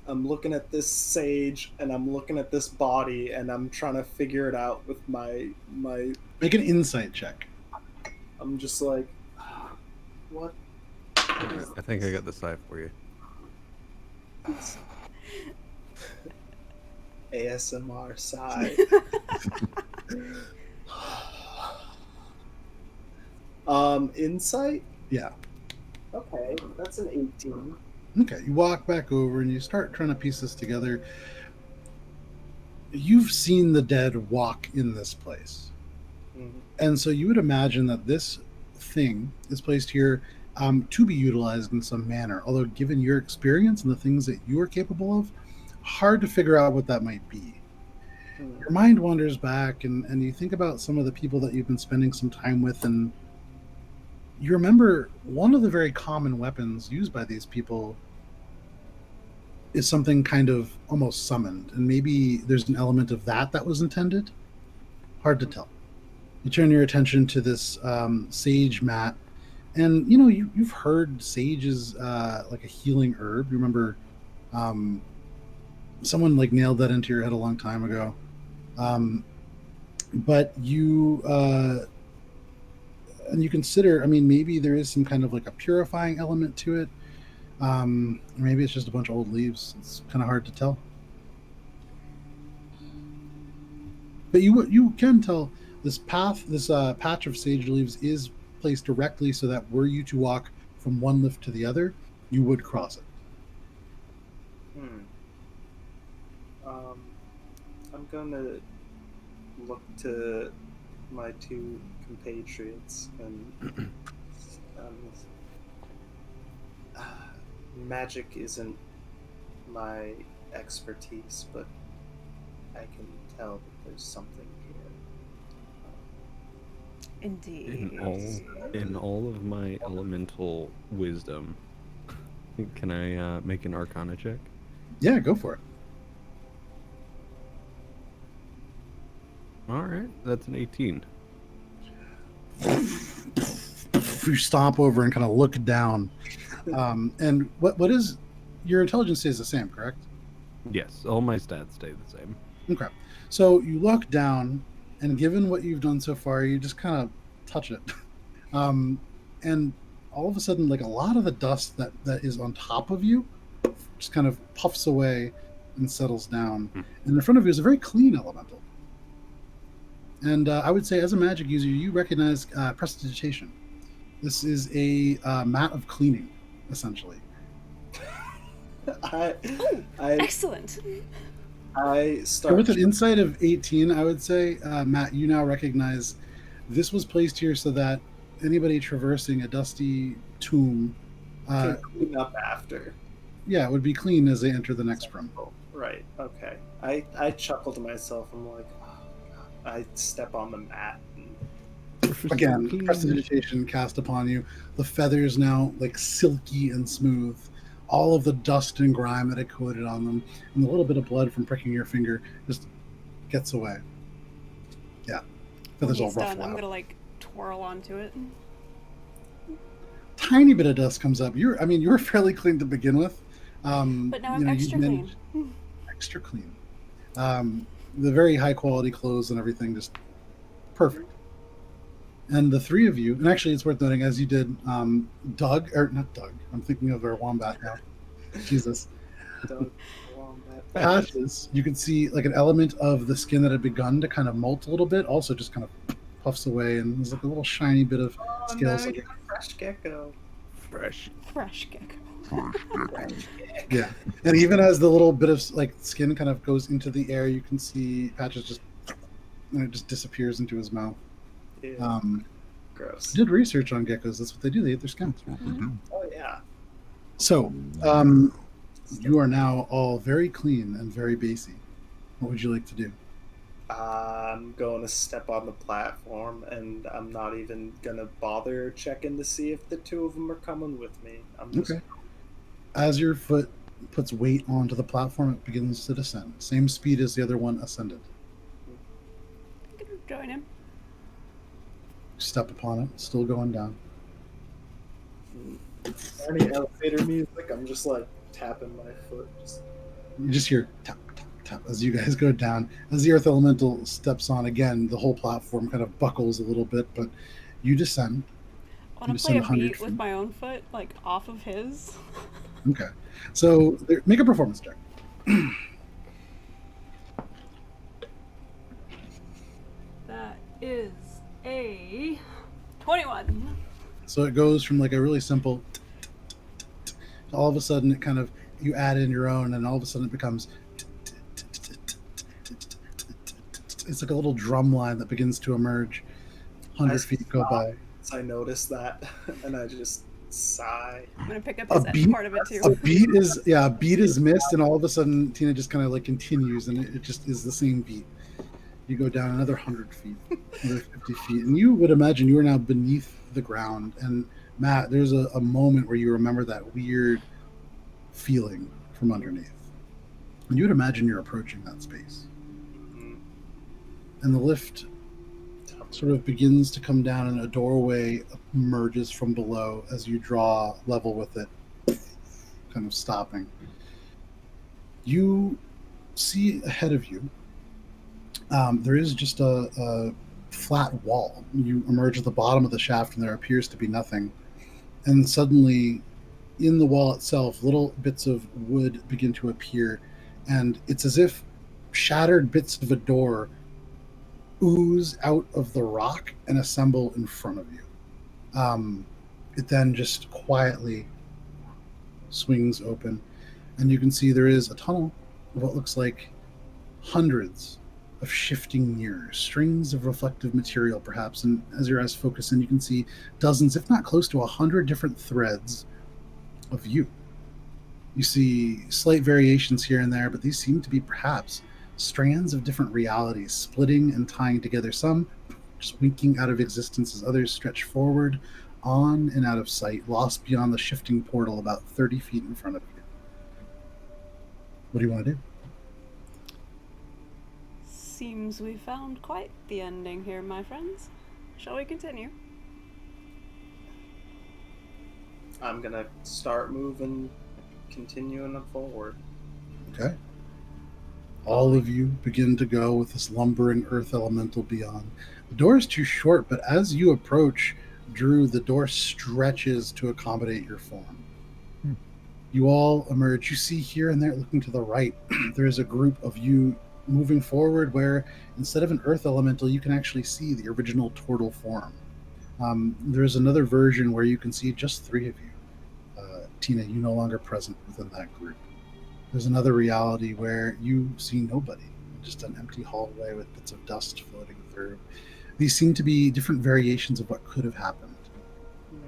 I'm looking at this sage and I'm looking at this body and I'm trying to figure it out with my Make an insight check. I'm just like, what? I think I got the sigh for you. ASMR sigh. Insight? Yeah. Okay, that's an 18. Okay, you walk back over and you start trying to piece this together. You've seen the dead walk in this place. Mm-hmm. And so you would imagine that this thing is placed here to be utilized in some manner. Although, given your experience and the things that you are capable of, hard to figure out what that might be. Mm-hmm. Your mind wanders back and you think about some of the people that you've been spending some time with, and you remember one of the very common weapons used by these people is something kind of almost summoned, and maybe there's an element of that was intended. Hard to tell. You turn your attention to this sage mat, and you've heard sage is like a healing herb. You remember someone like nailed that into your head a long time ago, but you and you consider, maybe there is some kind of like a purifying element to it. Maybe it's just a bunch of old leaves. It's kind of hard to tell. But you can tell this path, this patch of sage leaves is placed directly so that were you to walk from one lift to the other, you would cross it. I'm gonna look to my two compatriots and magic isn't my expertise, but I can tell that there's something here. Indeed. In all of my elemental wisdom, can I make an Arcana check? Yeah, go for it. All right, that's an 18. You stomp over and kind of look down. And what is your intelligence stays the same, correct? Yes, all my stats stay the same. Okay. So you look down, and given what you've done so far, you just kind of touch it. And all of a sudden, like a lot of the dust that is on top of you just kind of puffs away and settles down. And in front of you is a very clean elemental. And I would say, as a magic user, you recognize prestidigitation. This is a mat of cleaning, essentially. Excellent. I So start with an insight of 18, I would say, Matt, you now recognize this was placed here so that anybody traversing a dusty tomb, to clean up after. yeah, it would be clean as they enter the next room. Right. Okay. I chuckle to myself. I'm like, oh, God. I step on the mat. Again, prestidigitation cast upon you. The feathers now like silky and smooth. All of the dust and grime that had coated on them, and the little bit of blood from pricking your finger just gets away. Yeah, feathers all He's done. ruffle I'm out. gonna like twirl onto it. Tiny bit of dust comes up. You were fairly clean to begin with. But now I'm extra clean. Extra clean. The very high quality clothes and everything, just perfect. And the three of you, and actually it's worth noting, as you did, Doug, or not Doug, I'm thinking of our wombat now. Jesus. Doug, wombat. Patches, you can see like an element of the skin that had begun to kind of molt a little bit, also just kind of puffs away, and there's like a little shiny bit of Oh, scales. no, you're a fresh gecko. Fresh. Fresh gecko. Yeah, and even as the little bit of like skin kind of goes into the air, you can see Patches just, and it just disappears into his mouth. Ew, gross. Did research on geckos. That's what they do. They eat their skins. Oh, yeah. So, you are now all very clean and very basey. What would you like to do? I'm going to step on the platform, and I'm not even going to bother checking to see if the two of them are coming with me. I'm just... Okay. As your foot puts weight onto the platform, it begins to descend. Same speed as the other one ascended. I'm gonna join him. Step upon it, still going down. Any elevator music, I'm just like tapping my foot. You just hear tap, tap, tap as you guys go down. As the Earth Elemental steps on again, the whole platform kind of buckles a little bit, but you descend. I want to play a beat with my own foot, like off of his. Okay. So make a performance check. That is a 21. So it goes from like a really simple to all of a sudden it kind of, you add in your own, and all of a sudden it becomes, it's like a little drum line that begins to emerge. 100 feet go by. I noticed that, and I just sigh. I'm gonna pick up his part of it too. A beat is missed, and all of a sudden Tina just kind of like continues, and it just is the same beat. You go down another 100 feet, another 50 feet, and you would imagine you are now beneath the ground. And Matt, there's a moment where you remember that weird feeling from underneath, and you would imagine you're approaching that space. And the lift sort of begins to come down, and a doorway emerges from below as you draw level with it, kind of stopping. You see ahead of you, there is just a flat wall. You emerge at the bottom of the shaft, and there appears to be nothing. And suddenly, in the wall itself, little bits of wood begin to appear, and it's as if shattered bits of a door ooze out of the rock and assemble in front of you. It then just quietly swings open, and you can see there is a tunnel of what looks like hundreds of shifting mirrors, strings of reflective material perhaps, and as your eyes focus in, you can see dozens, if not close to 100 different threads of you. You see slight variations here and there, but these seem to be perhaps strands of different realities splitting and tying together, some just winking out of existence as others stretch forward, on and out of sight, lost beyond the shifting portal about 30 feet in front of you. What do you want to do? Seems we found quite the ending here, my friends. Shall we continue? I'm gonna start moving, continuing forward. Okay. All of you begin to go with this lumbering earth elemental beyond. The door is too short, but as you approach, Drew, the door stretches to accommodate your form. You all emerge. You see here and there, looking to the right, there is a group of you moving forward where instead of an earth elemental, you can actually see the original turtle form. There's another version where you can see just three of you. Tina, you no longer present within that group. There's another reality where you see nobody, just an empty hallway with bits of dust floating through. These seem to be different variations of what could have happened.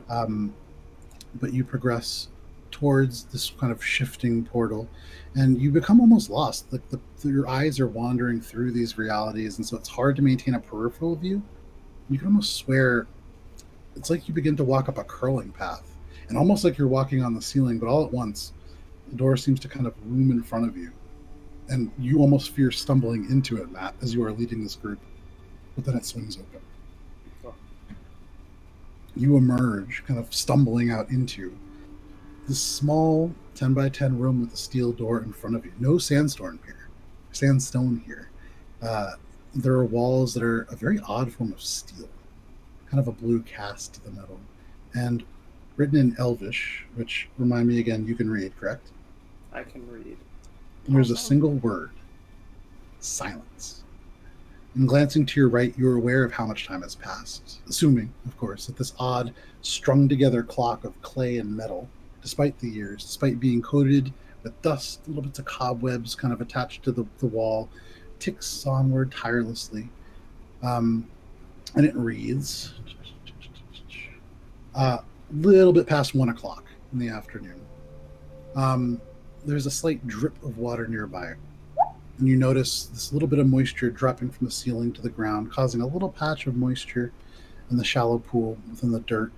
But you progress towards this kind of shifting portal, and you become almost lost. Like your eyes are wandering through these realities, and so it's hard to maintain a peripheral view. You can almost swear it's like you begin to walk up a curling path, and almost like you're walking on the ceiling, but all at once, the door seems to kind of loom in front of you, and you almost fear stumbling into it, Matt, as you are leading this group. But then it swings open. You emerge, kind of stumbling out into this small 10 by 10 room with a steel door in front of you. No sandstone here. There are walls that are a very odd form of steel, kind of a blue cast to the metal, and written in Elvish, which, remind me again, you can read, correct? I can read. And there's a Awesome. single word: silence. And glancing to your right, you're aware of how much time has passed, assuming, of course, that this odd, strung together clock of clay and metal, despite the years, despite being coated with dust, little bits of cobwebs kind of attached to the wall, ticks onward tirelessly. And it reads a little bit past 1 o'clock in the afternoon. There's a slight drip of water nearby, and you notice this little bit of moisture dropping from the ceiling to the ground, causing a little patch of moisture in the shallow pool within the dirt,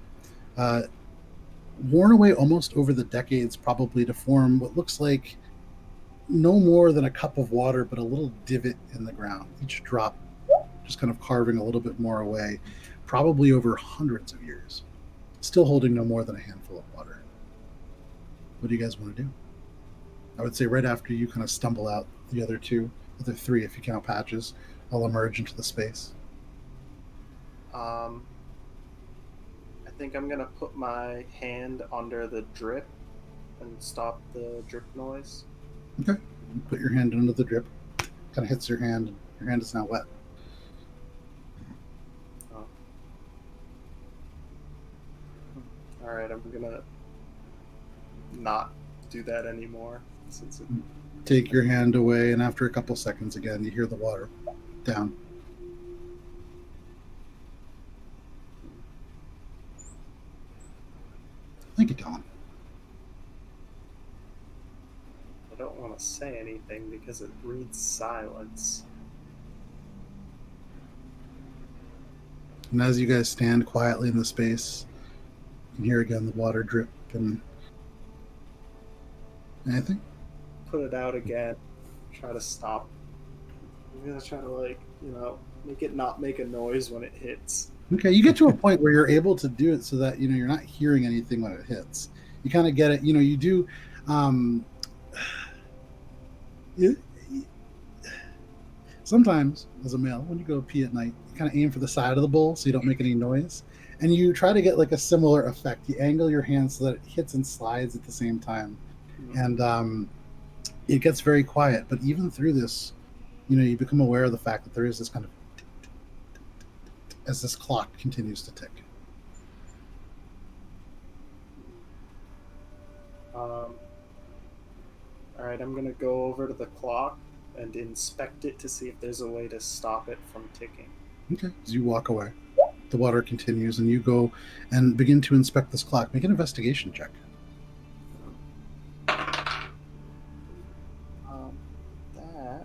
worn away almost over the decades, probably to form what looks like no more than a cup of water, but a little divot in the ground. Each drop just kind of carving a little bit more away, probably over hundreds of years, still holding no more than a handful of water. What do you guys want to do? I would say right after you kind of stumble out, the other three, if you count Patches, will emerge into the space. I think I'm gonna put my hand under the drip and stop the drip noise. Okay. You put your hand under the drip, kind of hits your hand, and your hand is now wet. Oh. All right, I'm gonna not do that anymore since it. Take your hand away, and after a couple seconds again, you hear the water down. Thank you, Don. I don't want to say anything because it reads silence. And as you guys stand quietly in the space, you can hear again the water drip and anything? Put it out again. Try to stop. I'm gonna try to make it not make a noise when it hits. Okay, you get to a point where you're able to do it so that you're not hearing anything when it hits. You kind of get it. You do. Sometimes, as a male, when you go pee at night, you kind of aim for the side of the bowl so you don't make any noise, and you try to get like a similar effect. You angle your hand so that it hits and slides at the same time, and it gets very quiet. But even through this, you become aware of the fact that there is this kind of as this clock continues to tick. All right, I'm gonna go over to the clock and inspect it to see if there's a way to stop it from ticking. Okay. As you walk away, the water continues, and you go and begin to inspect this clock. Make an investigation check. That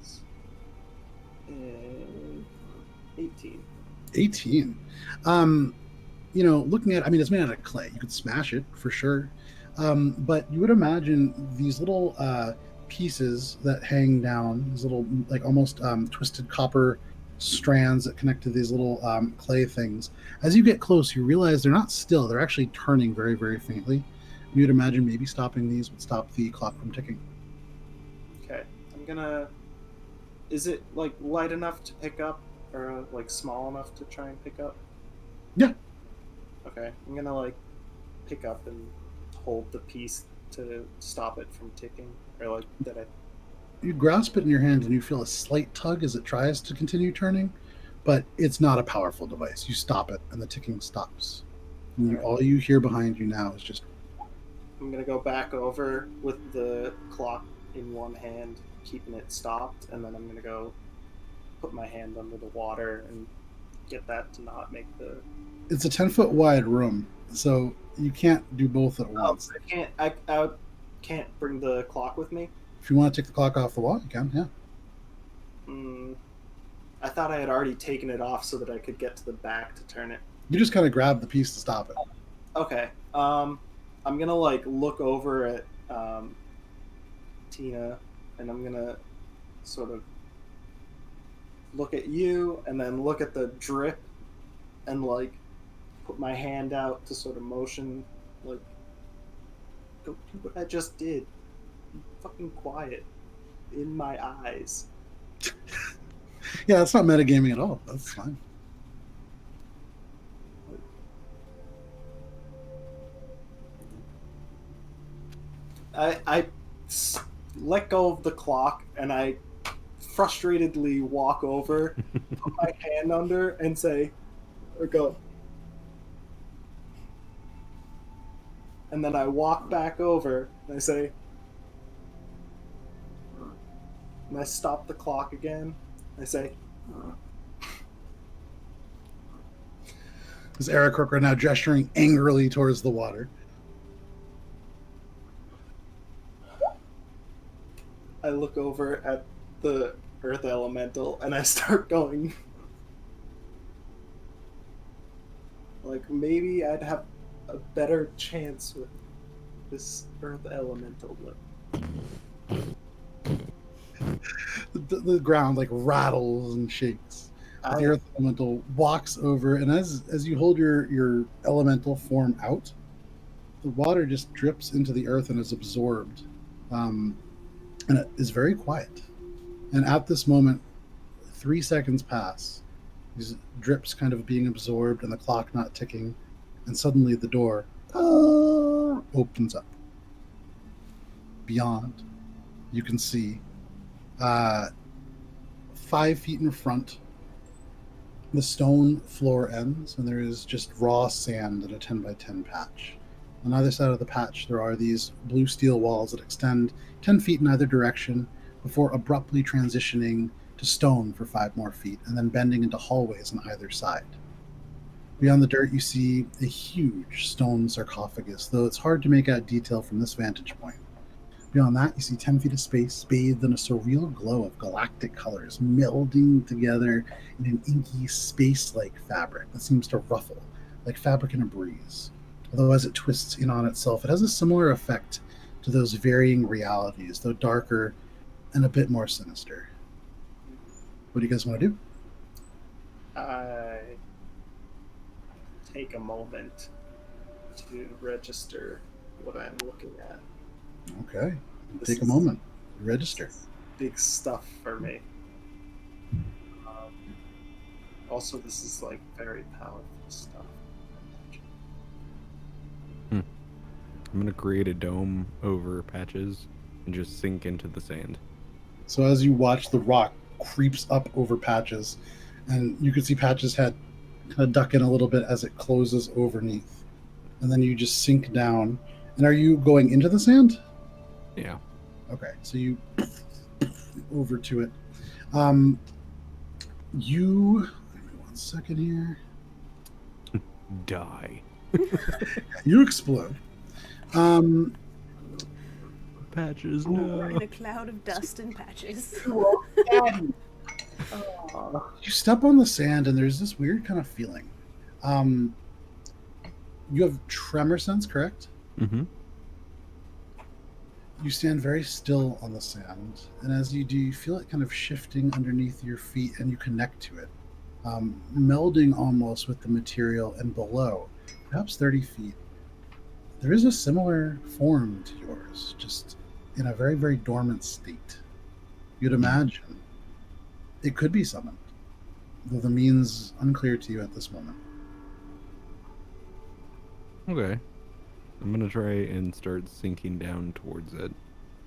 is 18. 18. Looking at, it's made out of clay. You could smash it for sure. But you would imagine these little pieces that hang down, these little like almost twisted copper strands that connect to these little clay things. As you get close, you realize they're not still. They're actually turning very, very faintly. You'd imagine maybe stopping these would stop the clock from ticking. Okay, I'm gonna. Is it like light enough to pick up, or like small enough to try and pick up? Yeah. Okay, I'm gonna pick up and hold the piece to stop it from ticking, or that I. You grasp it in your hand and you feel a slight tug as it tries to continue turning, but it's not a powerful device. You stop it and the ticking stops. And all you hear behind you now is just. I'm gonna go back over with the clock in one hand, keeping it stopped, and then I'm gonna go put my hand under the water and get that to not make the. It's a 10-foot wide room, so you can't do both at once. I can't. I can't bring the clock with me. If you want to take the clock off the wall, you can. Yeah. I thought I had already taken it off so that I could get to the back to turn it. You just kind of grab the piece to stop it. Okay. I'm gonna look over at Tina, and I'm gonna sort of look at you, and then look at the drip, and put my hand out to sort of motion, go do what I just did. Be fucking quiet. In my eyes. Yeah, that's not metagaming at all. That's fine. let go of the clock and I frustratedly walk over, put my hand under, and say, or go. And then I walk back over and I say, and I stop the clock again. I say, Is aarakocra now gesturing angrily towards the water? I look over at the earth elemental and I start going, like, maybe I'd have a better chance with this earth elemental. The ground like rattles and shakes. The earth elemental walks over, and as you hold your elemental form out, the water just drips into the earth and is absorbed, and it is very quiet. And at this moment, 3 seconds pass, these drips kind of being absorbed and the clock not ticking, and suddenly the door opens up. Beyond, you can see 5 feet in front, the stone floor ends, and there is just raw sand in a 10 by 10 patch. On either side of the patch, there are these blue steel walls that extend 10 feet in either direction before abruptly transitioning to stone for 5 more feet and then bending into hallways on either side. Beyond the dirt, you see a huge stone sarcophagus, though it's hard to make out detail from this vantage point. Beyond that, you see 10 feet of space bathed in a surreal glow of galactic colors, melding together in an inky, space-like fabric that seems to ruffle, like fabric in a breeze. Although as it twists in on itself, it has a similar effect to those varying realities, though darker and a bit more sinister. What do you guys want to do? I take a moment to register what I'm looking at. Okay. Take a moment. Register. Big stuff for me. Also, this is like very powerful stuff. I'm going to create a dome over Patches and just sink into the sand. So as you watch, the rock creeps up over Patches, and you can see Patches' head kind of duck in a little bit as it closes overneath. And then you just sink down. And are you going into the sand? Yeah. Okay, so you over to it. You, give me 1 second here. Die. You explode. Patches, We're no. in a cloud of dust and patches. You step on the sand, and there's this weird kind of feeling. You have tremor sense, correct? Mm-hmm. You stand very still on the sand, and as you do, you feel it kind of shifting underneath your feet, and you connect to it, melding almost with the material. And below, perhaps 30 feet, there is a similar form to yours, just in a very, very dormant state. You'd imagine it could be summoned, though the means unclear to you at this moment. Okay. I'm going to try and start sinking down towards it.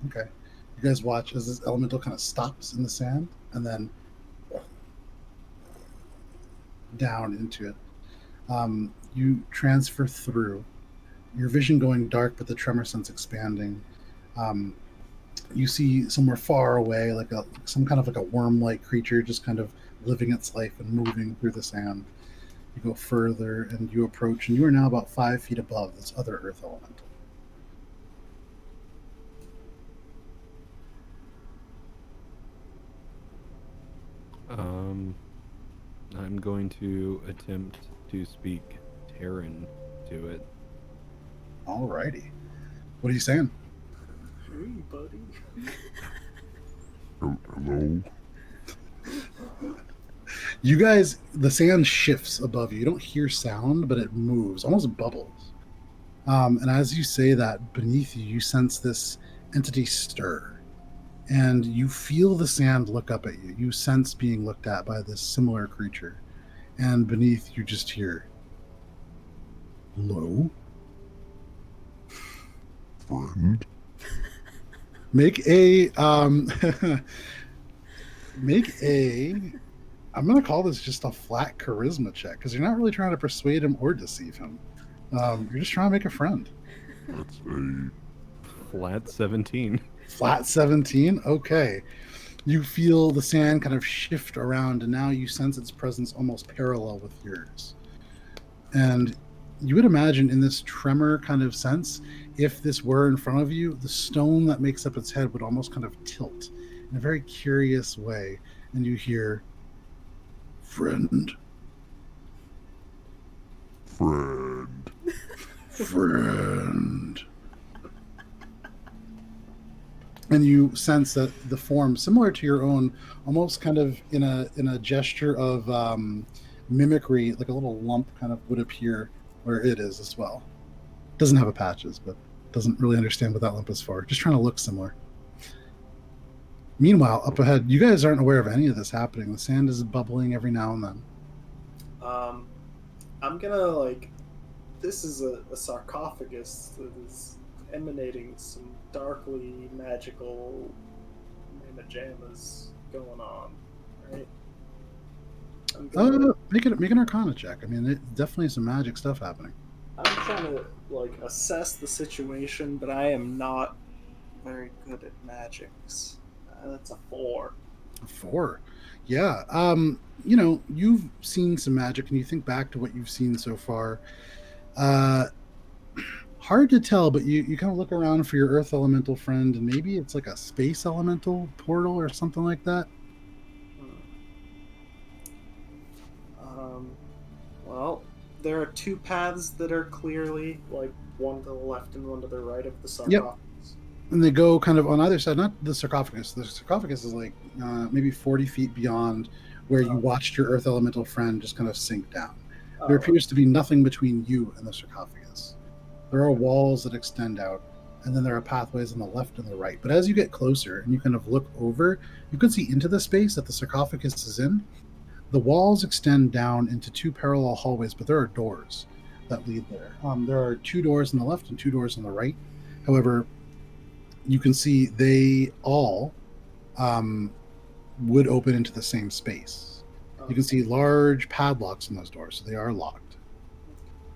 Okay. You guys watch as this elemental kind of stops in the sand and then down into it. You transfer through. Your vision going dark, but the tremor sense expanding. You see somewhere far away, like some kind of like a worm-like creature, just kind of living its life and moving through the sand. You go further and you approach, and you are now about 5 feet above this other earth elemental. I'm going to attempt to speak Terran to it. Alrighty. What are you saying? Hey, buddy. Hello? You guys, the sand shifts above you. You don't hear sound, but it moves, almost bubbles. And as you say that, beneath you, you sense this entity stir. And you feel the sand look up at you. You sense being looked at by this similar creature. And beneath, you just hear, "Hello?" Friend? Make a make a. I'm gonna call this just a flat charisma check because you're not really trying to persuade him or deceive him. You're just trying to make a friend. That's a Flat 17. Flat 17. Okay. You feel the sand kind of shift around, and now you sense its presence almost parallel with yours. And you would imagine in this tremor kind of sense, if this were in front of you, the stone that makes up its head would almost kind of tilt in a very curious way. And you hear, friend, friend. friend. And you sense that the form, similar to your own, almost kind of in a gesture of mimicry, like a little lump kind of would appear where it is as well. Doesn't have a patches, but doesn't really understand what that lump is for. Just trying to look similar. Meanwhile, up ahead, you guys aren't aware of any of this happening. The sand is bubbling every now and then. I'm gonna this is a sarcophagus that is emanating some darkly magical mamma-jammas going on, right? I'm gonna, Make an Arcana check. I mean, it definitely some magic stuff happening. I'm trying to assess the situation, but I am not very good at magics. That's a 4. 4. Yeah. You've seen some magic, and you think back to what you've seen so far. Hard to tell, but you kind of look around for your earth elemental friend, and maybe it's like a space elemental portal or something like that. Well, there are 2 paths that are clearly one to the left and one to the right of the sarcophagus. Yep. And they go kind of on either side, not the sarcophagus. The sarcophagus is maybe 40 feet beyond where you watched your earth elemental friend just kind of sink down. There appears to be nothing between you and the sarcophagus. There are walls that extend out, and then there are pathways on the left and the right. But as you get closer and you kind of look over, you can see into the space that the sarcophagus is in. The walls extend down into 2 parallel hallways, but there are doors that lead there. There are 2 doors on the left and 2 doors on the right. However, you can see they all would open into the same space. You can see large padlocks on those doors, so they are locked.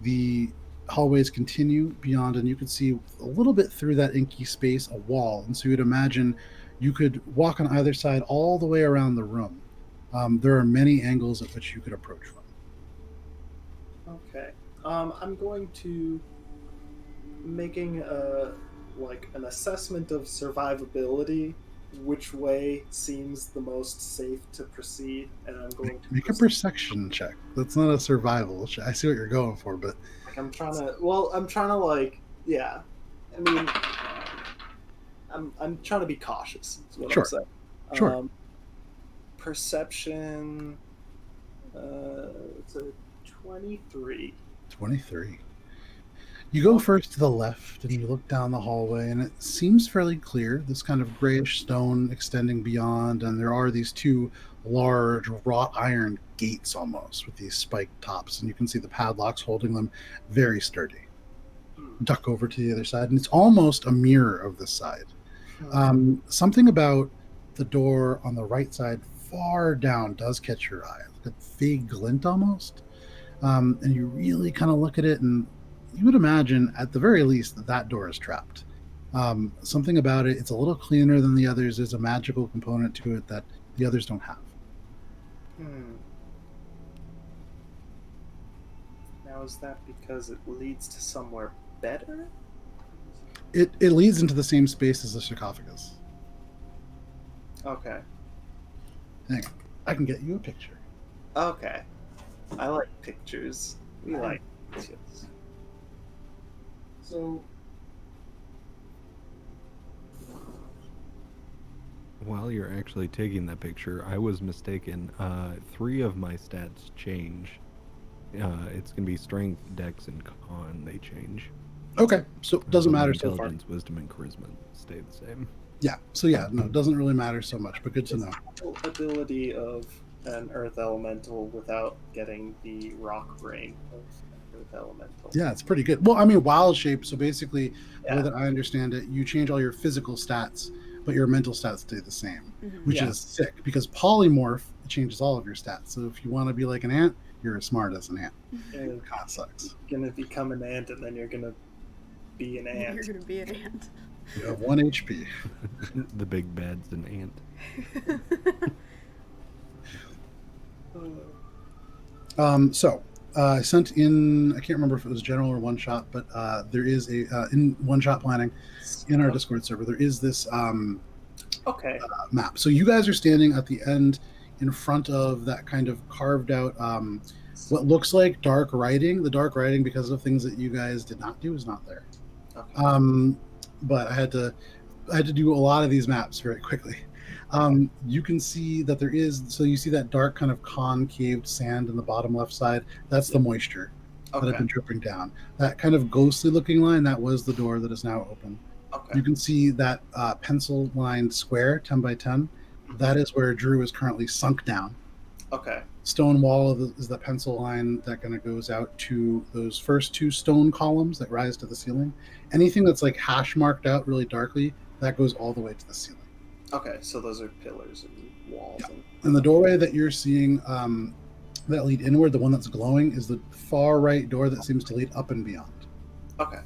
The hallways continue beyond, and you can see a little bit through that inky space a wall. And so you'd imagine you could walk on either side all the way around the room. There are many angles at which you could approach from. Okay. I'm going to making an assessment of survivability, which way seems the most safe to proceed, and I'm going to make a perception check. That's not a survival check. I see what you're going for, but I'm trying to yeah. I mean, I'm trying to be cautious. Is what I'm saying. Sure. Perception. It's a 23. 23. You go first to the left and you look down the hallway, and it seems fairly clear. This kind of grayish stone extending beyond, and there are these 2 large wrought iron gates almost with these spiked tops, and you can see the padlocks holding them very sturdy. Duck over to the other side, and it's almost a mirror of this side. Something about the door on the right side far down does catch your eye, like a vague glint almost. And you really kind of look at it, and you would imagine at the very least that door is trapped. Something about it, it's a little cleaner than the others. There's a magical component to it that the others don't have. Now, is that because it leads to somewhere better? It leads into the same space as the sarcophagus. Okay. Hang on. I can get you a picture. Okay. I like pictures. We like pictures. So... While you're actually taking that picture, I was mistaken. 3 of my stats change. It's going to be strength, dex, and con. They change. Okay, so it doesn't matter so far. Intelligence, wisdom, and charisma stay the same. Yeah, so yeah, no, it doesn't really matter so much, but good to know. Ability of an earth elemental without getting the rock brain of an earth elemental. Yeah, it's pretty good. Well, I mean, wild shape, so basically, the way that I understand it, you change all your physical stats but your mental stats stay the same, Mhm. which Yeah. is sick because polymorph changes all of your stats. So if you want to be like an ant, you're as smart as an ant. You're Kind of sucks. gonna become an ant, and then you're gonna be an ant. You're gonna be an ant. You have 1 HP. The big bad's an ant. So I sent in, I can't remember if it was general or one shot, but there is a in one shot planning in our Discord server. There is this Okay. map. So you guys are standing at the end in front of that kind of carved out what looks like dark writing. The dark writing, because of things that you guys did not do, is not there. Okay. But I had to do a lot of these maps very quickly. You can see that there is, so you see that dark kind of concaved sand in the bottom left side. That's the moisture that had Okay. been dripping down. That kind of ghostly looking line, that was the door that is now open. Okay. You can see that pencil lined square, 10 by 10. That is where Drew is currently sunk down. Okay. Stone wall is the pencil line that kind of goes out to those first 2 stone columns that rise to the ceiling. Anything that's like hash marked out really darkly, that goes all the way to the ceiling. Okay. So those are pillars and walls. Yeah. And... And the doorway that you're seeing that lead inward, the one that's glowing, is the far right door that seems to lead up and beyond. Okay.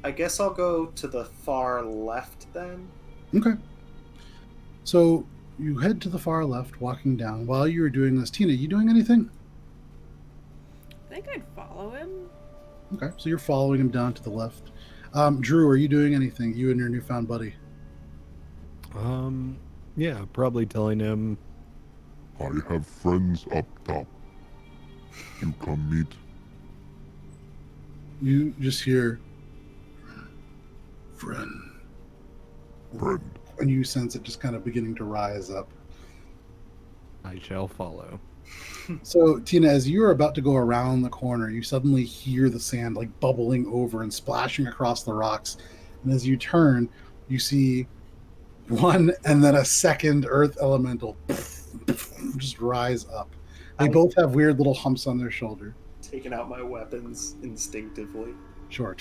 I guess I'll go to the far left then. Okay. So you head to the far left, walking down. While you were doing this, Tina, you doing anything? I think I'd follow him. Okay, so you're following him down to the left. Drew, are you doing anything? You and your newfound buddy. Yeah, probably telling him. I have friends up top. You come meet. You just hear, friend, Friend. and you sense it just kind of beginning to rise up. I shall follow. So, Tina, as you are about to go around the corner, you suddenly hear the sand like bubbling over and splashing across the rocks. And as you turn, you see one and then a second earth elemental just rise up. They both have weird little humps on their shoulder. Taking out my weapons instinctively. Sure.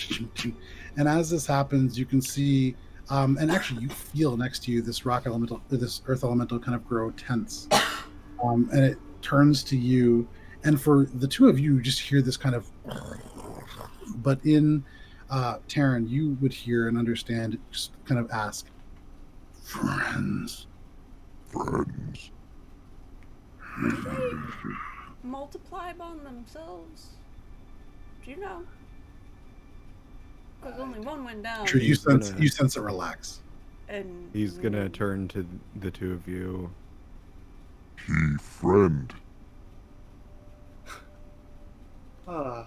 And as this happens, you can see, and actually you feel next to you this rock elemental, this earth elemental kind of grow tense. And it turns to you, and for the two of you, just hear this kind of, but in Taryn, you would hear and understand it, just kind of ask, friends. Friends. Multiply on themselves. Do you know? Because only one went down. True, you He's sense gonna- you sense it relax. And He's gonna turn to the two of you. He friend. Okay.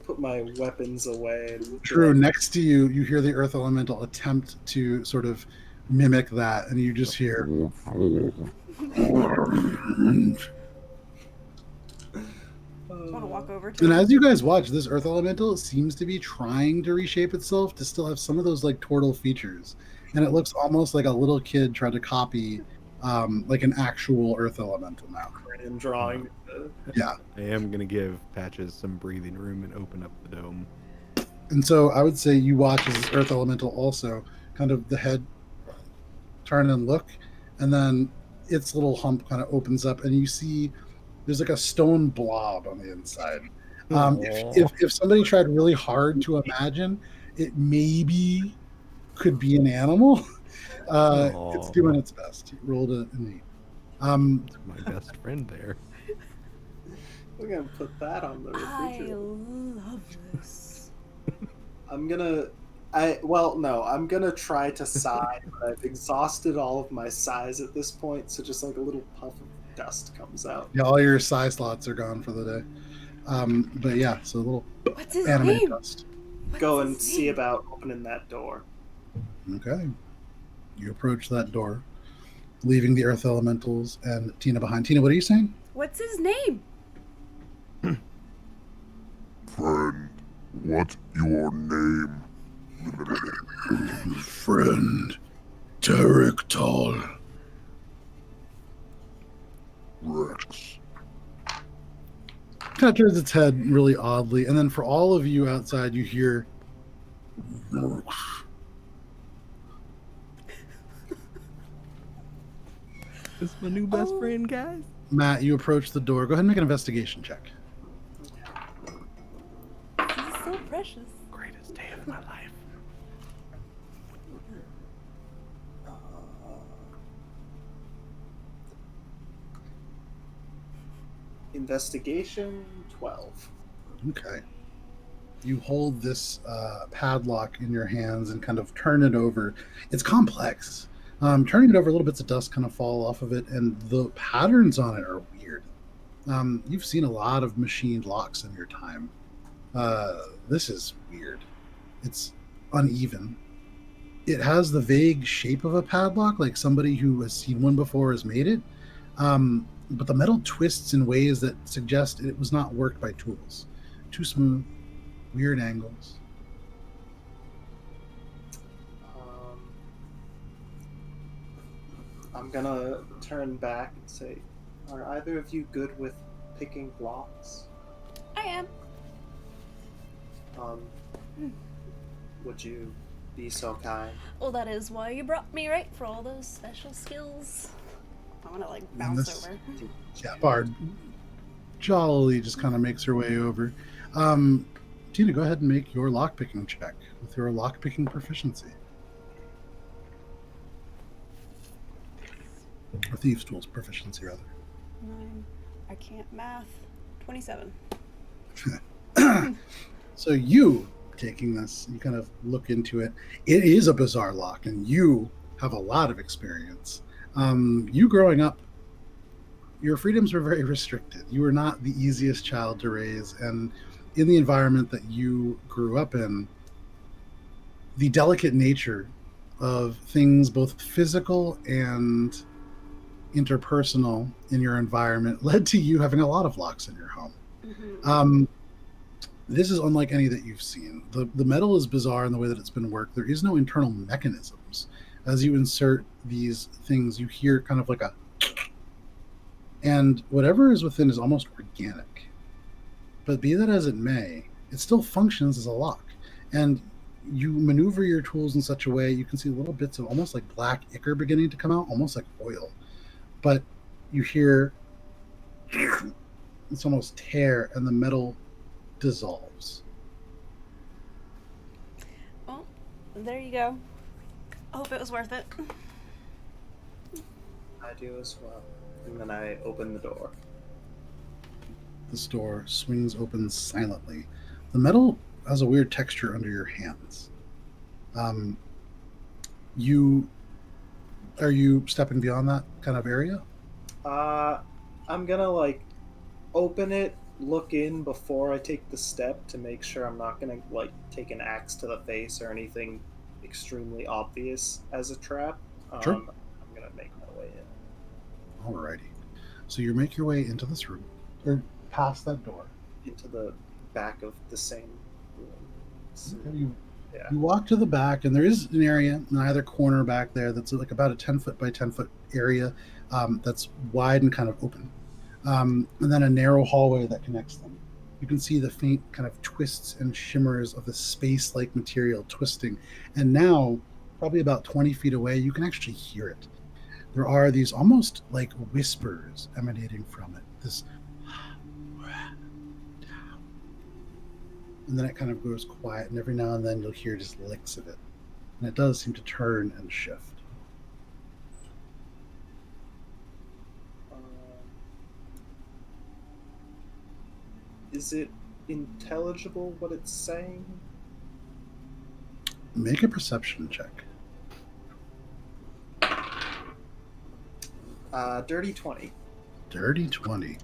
Put my weapons away. And True, next to you, you hear the earth elemental attempt to sort of mimic that, and you just hear. just want to walk over to And him. as you guys watch, this earth elemental seems to be trying to reshape itself to still have some of those like tortle features, and it looks almost like a little kid tried to copy like an actual earth elemental now. And drawing. Yeah. I am gonna give Patches some breathing room and open up the dome. And so I would say you watch as this earth elemental also kind of the head turn and look, and then its little hump kind of opens up, and you see there's like a stone blob on the inside. If somebody tried really hard to imagine, it maybe could be an animal. It's doing its best. It rolled an 8. My best friend there. We're gonna put that on the I refrigerator. love this. I'm gonna try to sigh, but I've exhausted all of my sighs at this point, so just like a little puff of dust comes out. Yeah, all your psi slots are gone for the day. But yeah, so a little What's his animated name? dust. What's Go his and see name? about opening that door. Okay. You approach that door, leaving the earth elementals and Tina behind. Tina, what are you saying? What's his name? Friend. What's your name? Friend, Derek Tall. Rex. Kind of turns its head really oddly, and then for all of you outside, you hear This is my new best friend, guys. Matt, you approach the door. Go ahead and make an investigation check. He's so precious. Greatest day of my life. Investigation 12. Okay. You hold this padlock in your hands and kind of turn it over. It's complex. Turning it over, little bits of dust kind of fall off of it, and the patterns on it are weird. You've seen a lot of machined locks in your time. This is weird. It's uneven. It has the vague shape of a padlock, like somebody who has seen one before has made it. But the metal twists in ways that suggest it was not worked by tools. Too smooth, weird angles. I'm gonna turn back and say, are either of you good with picking blocks? I am. Would you be so kind? Well, that is why you brought me, right? For all those special skills. I want to, like, And bounce this- over. Yeah, Bard jollily just kind of makes her way over. Tina, go ahead and make your lockpicking check with your lockpicking proficiency. Or Thieves' Tools proficiency, rather. 9. I can't math. 27. So you, taking this, you kind of look into it. It is a bizarre lock, and you have a lot of experience. You growing up, your freedoms were very restricted. You were not the easiest child to raise, and in the environment that you grew up in, the delicate nature of things, both physical and interpersonal in your environment, led to you having a lot of locks in your home. Mm-hmm. This is unlike any that you've seen. The metal is bizarre in the way that it's been worked. There is no internal mechanisms. As you insert these things, you hear kind of like a, and whatever is within is almost organic. But be that as it may, it still functions as a lock. And you maneuver your tools in such a way you can see little bits of almost like black ichor beginning to come out, almost like oil. But you hear it's almost tear, and the metal dissolves. Well, there you go. I hope it was worth it. I do as well. And then I open the door. The door swings open silently. The metal has a weird texture under your hands. Are you stepping beyond that kind of area? I'm gonna like open it, look in before I take the step to make sure I'm not gonna like take an axe to the face or anything extremely obvious as a trap. Sure. I'm gonna make my way in. Alrighty. So you make your way into this room, or past that door. Into the back of the same room. So, You yeah. You walk to the back, and there is an area in either corner back there that's like about a 10 foot by 10 foot area that's wide and kind of open. And then a narrow hallway that connects them. You can see the faint kind of twists and shimmers of the space-like material twisting. And now, probably about 20 feet away, you can actually hear it. There are these almost like whispers emanating from it. This, and then it kind of goes quiet, and every now and then you'll hear just licks of it. And it does seem to turn and shift. Is it intelligible what it's saying? Make a perception check. Dirty 20. Dirty 20.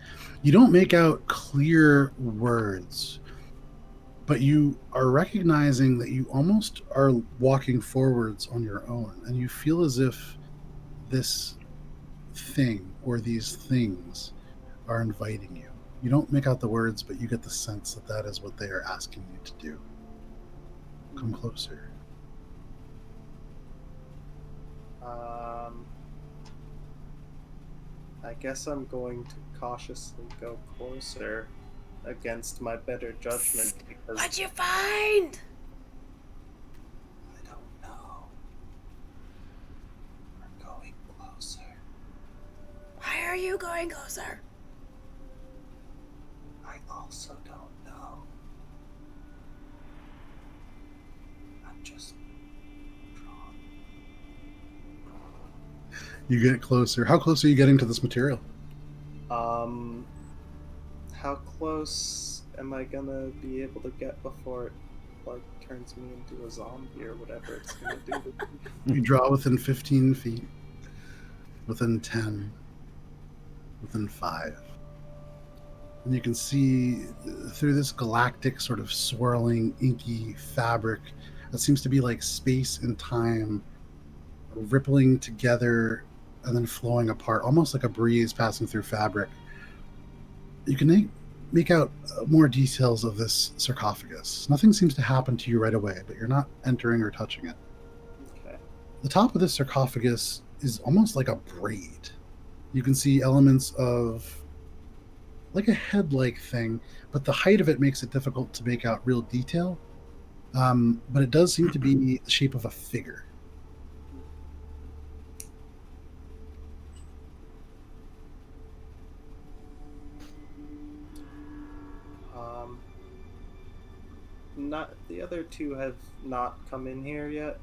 You don't make out clear words, but you are recognizing that you almost are walking forwards on your own, and you feel as if this thing or these things are inviting you. You don't make out the words, but you get the sense that that is what they are asking you to do. Come closer. I guess I'm going to cautiously go closer against my better judgment because What'd you find? I don't know. We're going closer. you going closer? I also don't know. I'm just drawn. You get closer. How close are you getting to this material? How close am I gonna be able to get before it like turns me into a zombie or whatever it's gonna do? You draw within 15 feet, within 10, within 5. And you can see through this galactic sort of swirling, inky fabric that seems to be like space and time rippling together and then flowing apart, almost like a breeze passing through fabric. You can make out more details of this sarcophagus. Nothing seems to happen to you right away, but you're not entering or touching it. Okay. The top of this sarcophagus is almost like a braid. You can see elements of like a head-like thing, but the height of it makes it difficult to make out real detail. But it does seem to be the shape of a figure. Not the other two have not come in here yet.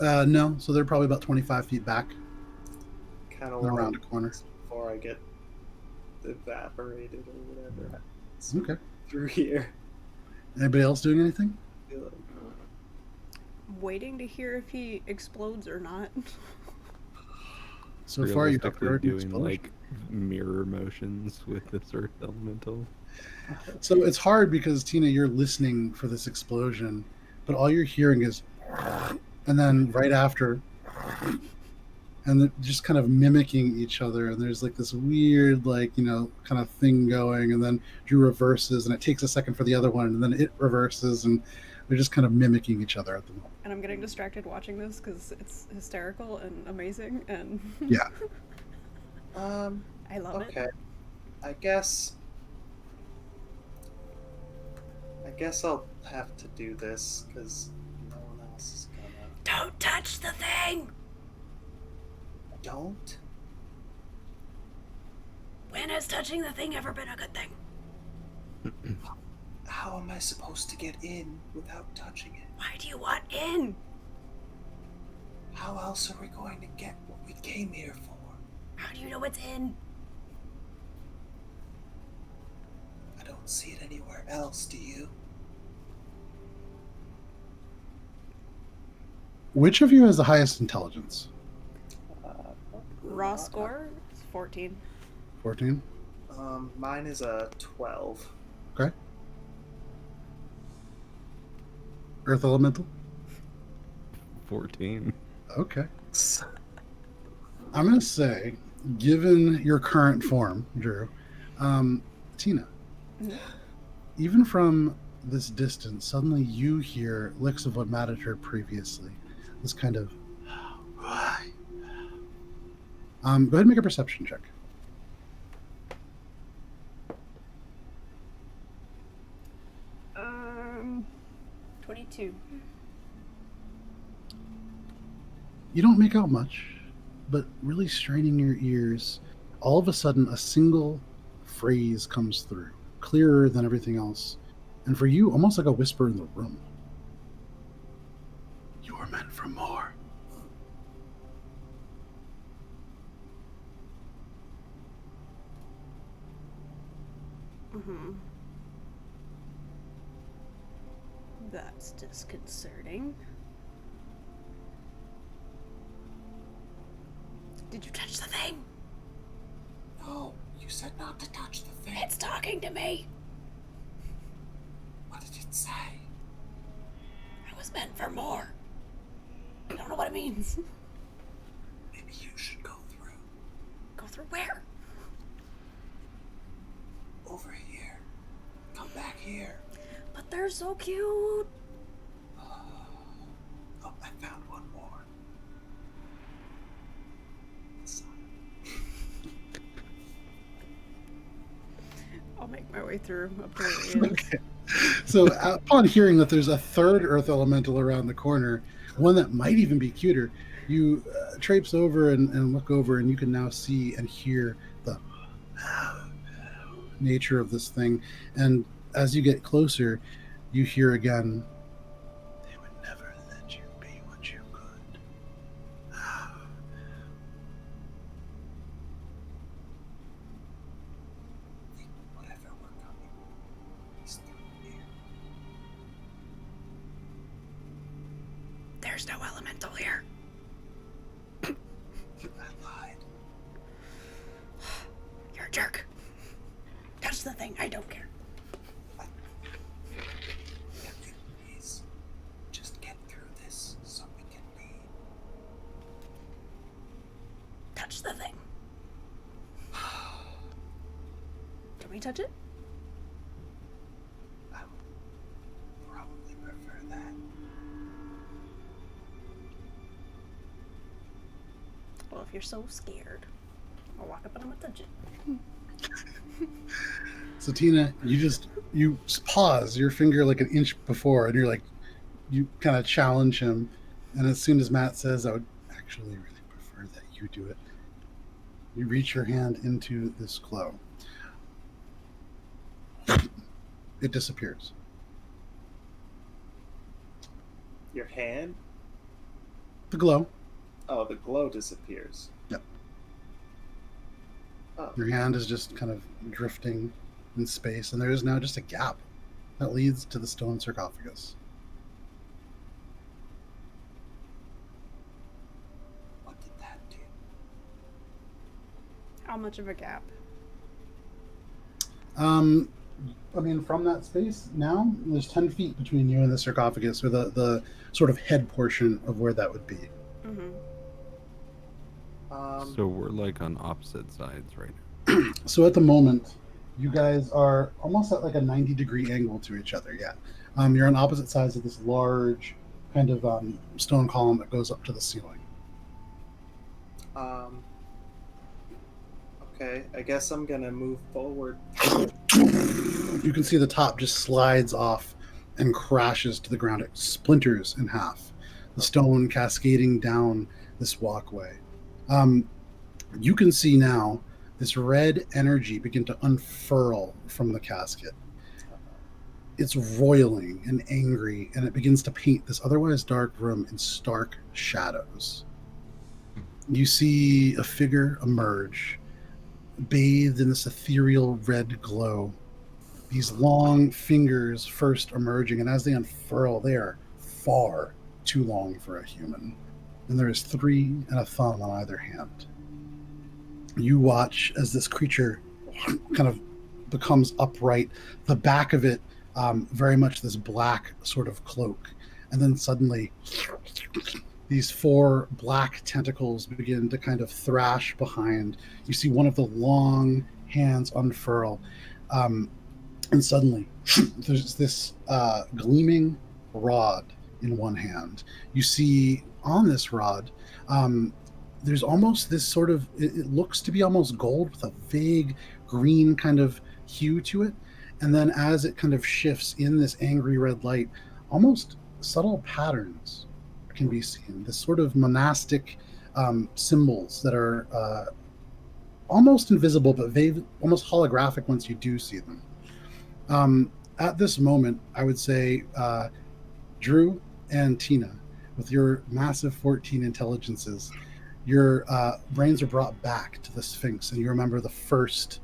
No, so they're probably about 25 feet back Kind of and around a corner. before I get evaporated or whatever. Okay. Through here. Anybody else doing anything? Waiting to hear if he explodes or not. So far, you've Realistically heard an doing explosion. like mirror motions with this earth elemental. So it's hard because Tina, you're listening for this explosion, but all you're hearing is, and then right after, and they're just kind of mimicking each other. And there's like this weird, like, kind of thing going. And then Drew reverses, and it takes a second for the other one, and then it reverses, and they're just kind of mimicking each other at the moment. And I'm getting distracted watching this because it's hysterical and amazing, and Yeah. I love it. Okay. I guess I'll have to do this because no one else is gonna. Don't touch the thing! Don't? When has touching the thing ever been a good thing? How am I supposed to get in without touching it? Why do you want in? How else are we going to get what we came here for? How do you know it's in? I don't see it anywhere else, do you? Which of you has the highest intelligence? Raw score is 14. 14? Mine is a 12. Okay. Earth elemental? 14. Okay. I'm going to say, given your current form, Drew, Tina, even from this distance, suddenly you hear licks of what Matt had heard previously. This kind of... Go ahead and make a perception check. Um, 22. You don't make out much, but really straining your ears, all of a sudden a single phrase comes through, clearer than everything else, and for you, almost like a whisper in the room. You are meant for more. Mm-hmm. That's disconcerting. Did you touch the thing? No, you said not to touch the thing. It's talking to me. What did it say? I was meant for more. I don't know what it means. Maybe you should go through. Go through where? Over here. Come back here. But they're so cute. Oh, I found one more. I'll make my way through up to where he is. Okay. So upon hearing that there's a third earth elemental around the corner, one that might even be cuter, you traipse over and look over, and you can now see and hear the nature of this thing. And as you get closer, you hear again, they would never let you be what you could. Whatever we're coming, he's through here. There's no elemental here. I lied. You're a jerk. Touch the thing. I don't care. Please, just get through this so we can leave. Touch the thing. Can we touch it? I would probably prefer that. Well, if you're so scared, I'll walk up and I'm gonna touch it. So Tina, you pause your finger like an inch before, and you're like, you kind of challenge him, and as soon as Matt says, I would actually really prefer that you do it, you reach your hand into this glow. It disappears. Your hand? The glow. Oh, the glow disappears. Yep. Oh. Your hand is just kind of drifting in space, and there is now just a gap that leads to the stone sarcophagus. What did that do? How much of a gap? I mean, from that space now, there's 10 feet between you and the sarcophagus, or the sort of head portion of where that would be. Mm-hmm. So we're like on opposite sides right now. So at the moment, you guys are almost at like a 90-degree angle to each other, yeah. You're on opposite sides of this large kind of stone column that goes up to the ceiling. Okay, I guess I'm gonna move forward. You can see the top just slides off and crashes to the ground. It splinters in half, the stone cascading down this walkway. You can see now this red energy begin to unfurl from the casket. It's roiling and angry, and it begins to paint this otherwise dark room in stark shadows. You see a figure emerge, bathed in this ethereal red glow. These long fingers first emerging, and as they unfurl, they are far too long for a human. And there is 3 and a thumb on either hand. You watch as this creature kind of becomes upright. The back of it, very much this black sort of cloak. And then suddenly, these 4 black tentacles begin to kind of thrash behind. You see one of the long hands unfurl. And suddenly, there's this gleaming rod in one hand. You see on this rod, there's almost this sort of, it looks to be almost gold with a vague green kind of hue to it. And then as it kind of shifts in this angry red light, almost subtle patterns can be seen. This sort of monastic symbols that are almost invisible, but almost holographic once you do see them. At this moment, I would say Drew and Tina, with your massive 14 intelligences, your brains are brought back to the Sphinx, and you remember the first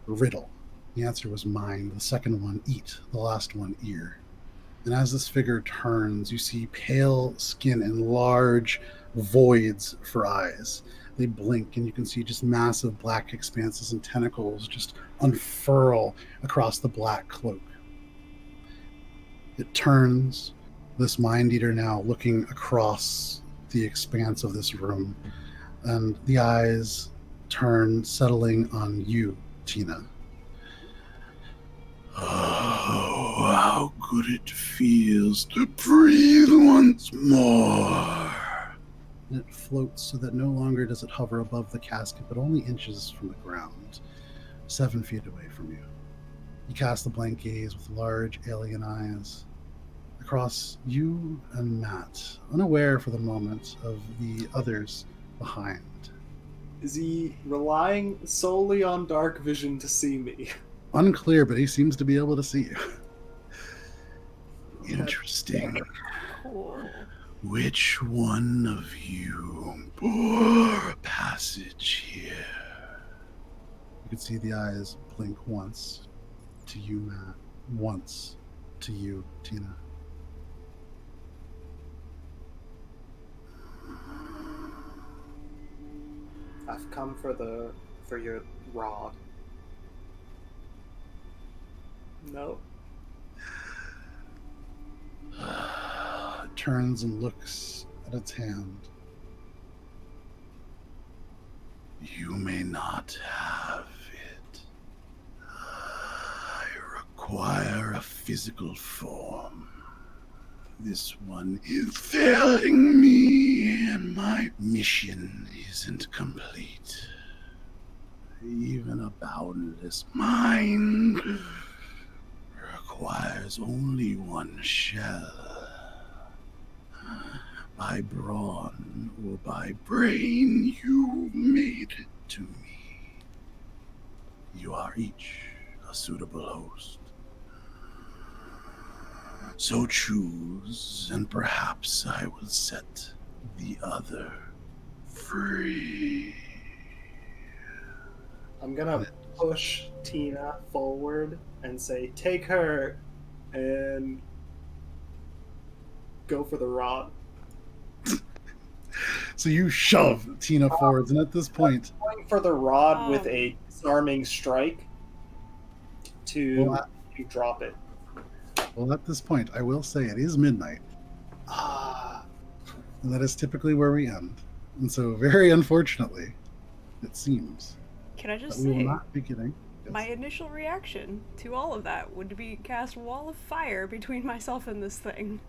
riddle. The answer was mind. The second one, eat. The last one, ear. And as this figure turns, you see pale skin and large voids for eyes. They blink, and you can see just massive black expanses and tentacles just unfurl across the black cloak. It turns, this mind eater now looking across the expanse of this room, and the eyes turn, settling on you, Tina. Oh, how good it feels to breathe once more. And it floats so that no longer does it hover above the casket, but only inches from the ground, 7 feet away from you. You cast a blank gaze with large alien eyes across you and Matt, unaware for the moment of the others behind. Is he relying solely on dark vision to see me? Unclear, but he seems to be able to see you. Interesting. Cool. Which one of you bore passage here? You can see the eyes blink once to you, Matt, once to you, Tina. I've come for your rod. No. It turns and looks at its hand. You may not have it. I require a physical form. This one is failing me, and my mission isn't complete. Even a boundless mind requires only one shell. By brawn or by brain, you made it to me. You are each a suitable host. So choose, and perhaps I will set the other free. I'm gonna push Tina forward and say, take her, and go for the rod. So you shove Tina forwards, and at this point, Going for the rod Oh. with a disarming strike to Well, drop it. well, at this point, I will say it is midnight, Ah, and that is typically where we end. And so, very unfortunately, it seems Can I that just we will say, not be getting. Yes. my initial reaction to all of that would be cast wall of fire between myself and this thing.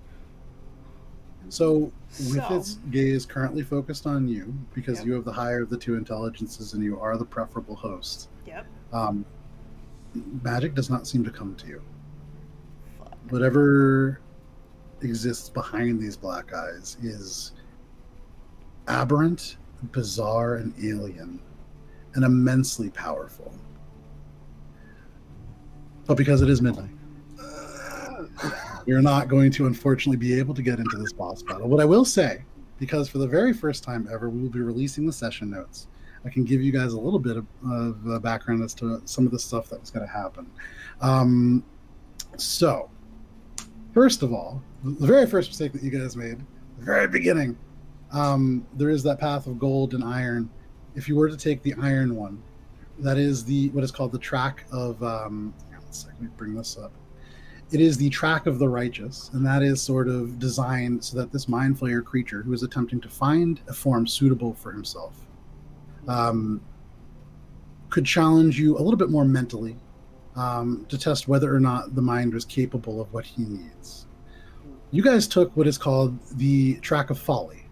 So, with So- its gaze currently focused on you, because Yep. you have the higher of the two intelligences and you are the preferable host, Yep. magic does not seem to come to you. Fuck. Whatever exists behind these black eyes is aberrant, bizarre, and alien, and immensely powerful. But because it is midnight, you're not going to unfortunately be able to get into this boss battle. What I will say, because for the very first time ever, we will be releasing the session notes. I can give you guys a little bit of background as to some of the stuff that was going to happen. So, first of all, the very first mistake that you guys made, the very beginning, there is that path of gold and iron. If you were to take the iron one, that is what is called the track of. Hang on a second, let me bring this up. It is the track of the righteous, and that is sort of designed so that this mind flayer creature, who is attempting to find a form suitable for himself, could challenge you a little bit more mentally to test whether or not the mind was capable of what he needs. You guys took what is called the track of folly.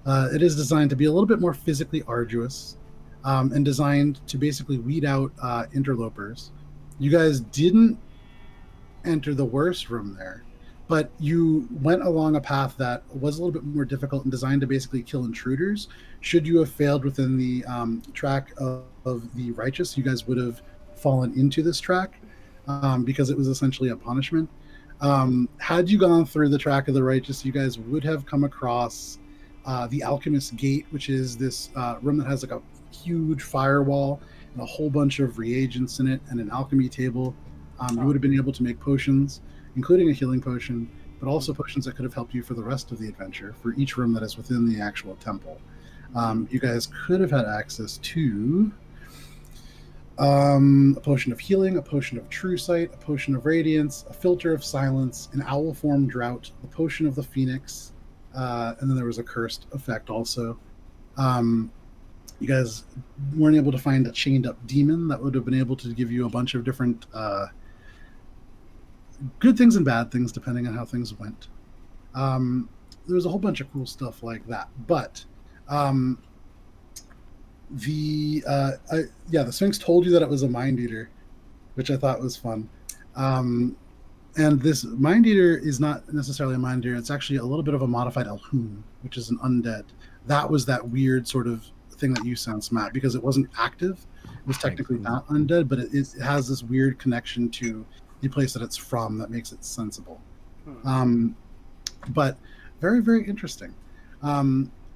It is designed to be a little bit more physically arduous and designed to basically weed out interlopers. You guys didn't enter the worst room there, but you went along a path that was a little bit more difficult and designed to basically kill intruders. Should you have failed within the track of the righteous, you guys would have fallen into this track because it was essentially a punishment. Had you gone through the track of the righteous, you guys would have come across the alchemist gate, which is this room that has like a huge firewall and a whole bunch of reagents in it and an alchemy table. You would have been able to make potions, including a healing potion, but also potions that could have helped you for the rest of the adventure for each room that is within the actual temple. You guys could have had access to a potion of healing, a potion of true sight, a potion of radiance, a filter of silence, an owl form drought, the potion of the phoenix, and then there was a cursed effect also. You guys weren't able to find a chained up demon that would have been able to give you a bunch of different good things and bad things depending on how things went. There was a whole bunch of cool stuff like that, but the Sphinx told you that it was a mind eater, which I thought was fun. And this Mind Eater is not necessarily a Mind Eater. It's actually a little bit of a modified Elhoon, which is an undead. That was that weird sort of thing that you sensed, Matt, because it wasn't active. It was technically not undead, but it has this weird connection to the place that it's from that makes it sensible. But very, very interesting.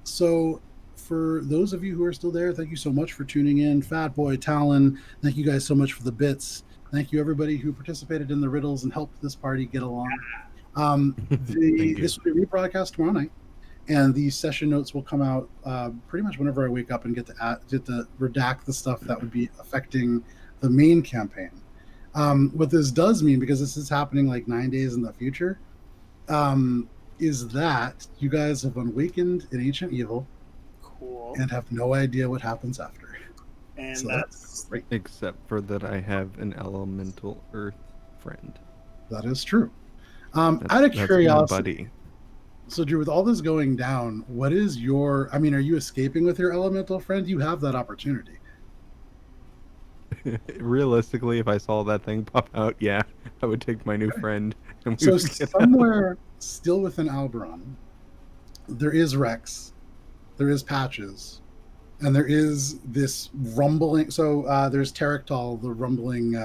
So for those of you who are still there, thank you so much for tuning in. Fat Boy, Talon, thank you guys so much for the bits. Thank you everybody who participated in the riddles and helped this party get along. This will be rebroadcast tomorrow night, and the session notes will come out pretty much whenever I wake up and get to redact the stuff that would be affecting the main campaign. What this does mean, because this is happening like 9 days in the future, is that you guys have awakened an ancient evil. Cool. And have no idea what happens after. And So that's great. Except for that I have an elemental earth friend. That is true. That's Out of my curiosity, buddy. so Drew, with all this going down, what is your? I mean, are you escaping with your elemental friend? You have that opportunity. Realistically, if I saw that thing pop out, yeah, I would take my new friend. And we So would get out. somewhere still within Alberon, there is Rex, there is Patches, and there is this rumbling. So there's Teraktal, the rumbling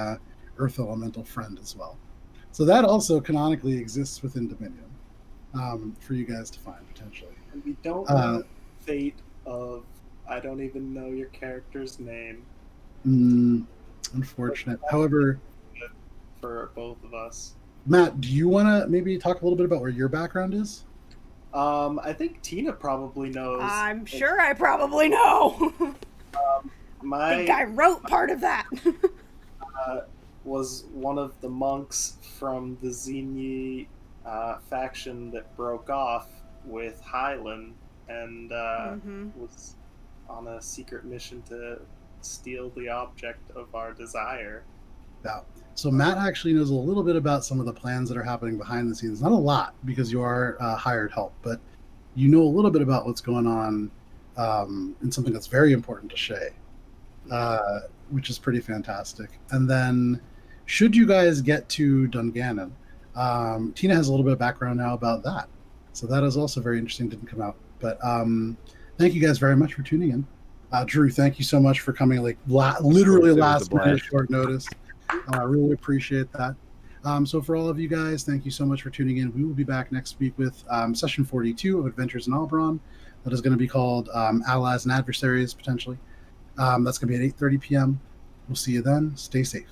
Earth Elemental friend as well. So that also canonically exists within Dominion for you guys to find potentially. and we don't know the fate of. I don't even know your character's name Unfortunate. However, for both of us. Matt, do you want to maybe talk a little bit about where your background is? I think Tina probably knows. I'm sure I probably know. I think I wrote part of that. Was one of the monks from the Xenyi faction that broke off with Hylan and was on a secret mission to steal the object of our desire. Yeah. So Matt actually knows a little bit about some of the plans that are happening behind the scenes. Not a lot, because you are hired help, but you know a little bit about what's going on in something that's very important to Shay, which is pretty fantastic. And then, should you guys get to Dungannon, Tina has a little bit of background now about that. So that is also very interesting. Didn't come out, but thank you guys very much for tuning in. Drew, thank you so much for coming literally last minute short notice. I really appreciate that. So for all of you guys, thank you so much for tuning in. We will be back next week with session 42 of Adventures in Alberon. That is going to be called Allies and Adversaries, potentially. That's going to be at 8:30 p.m. We'll see you then. Stay safe.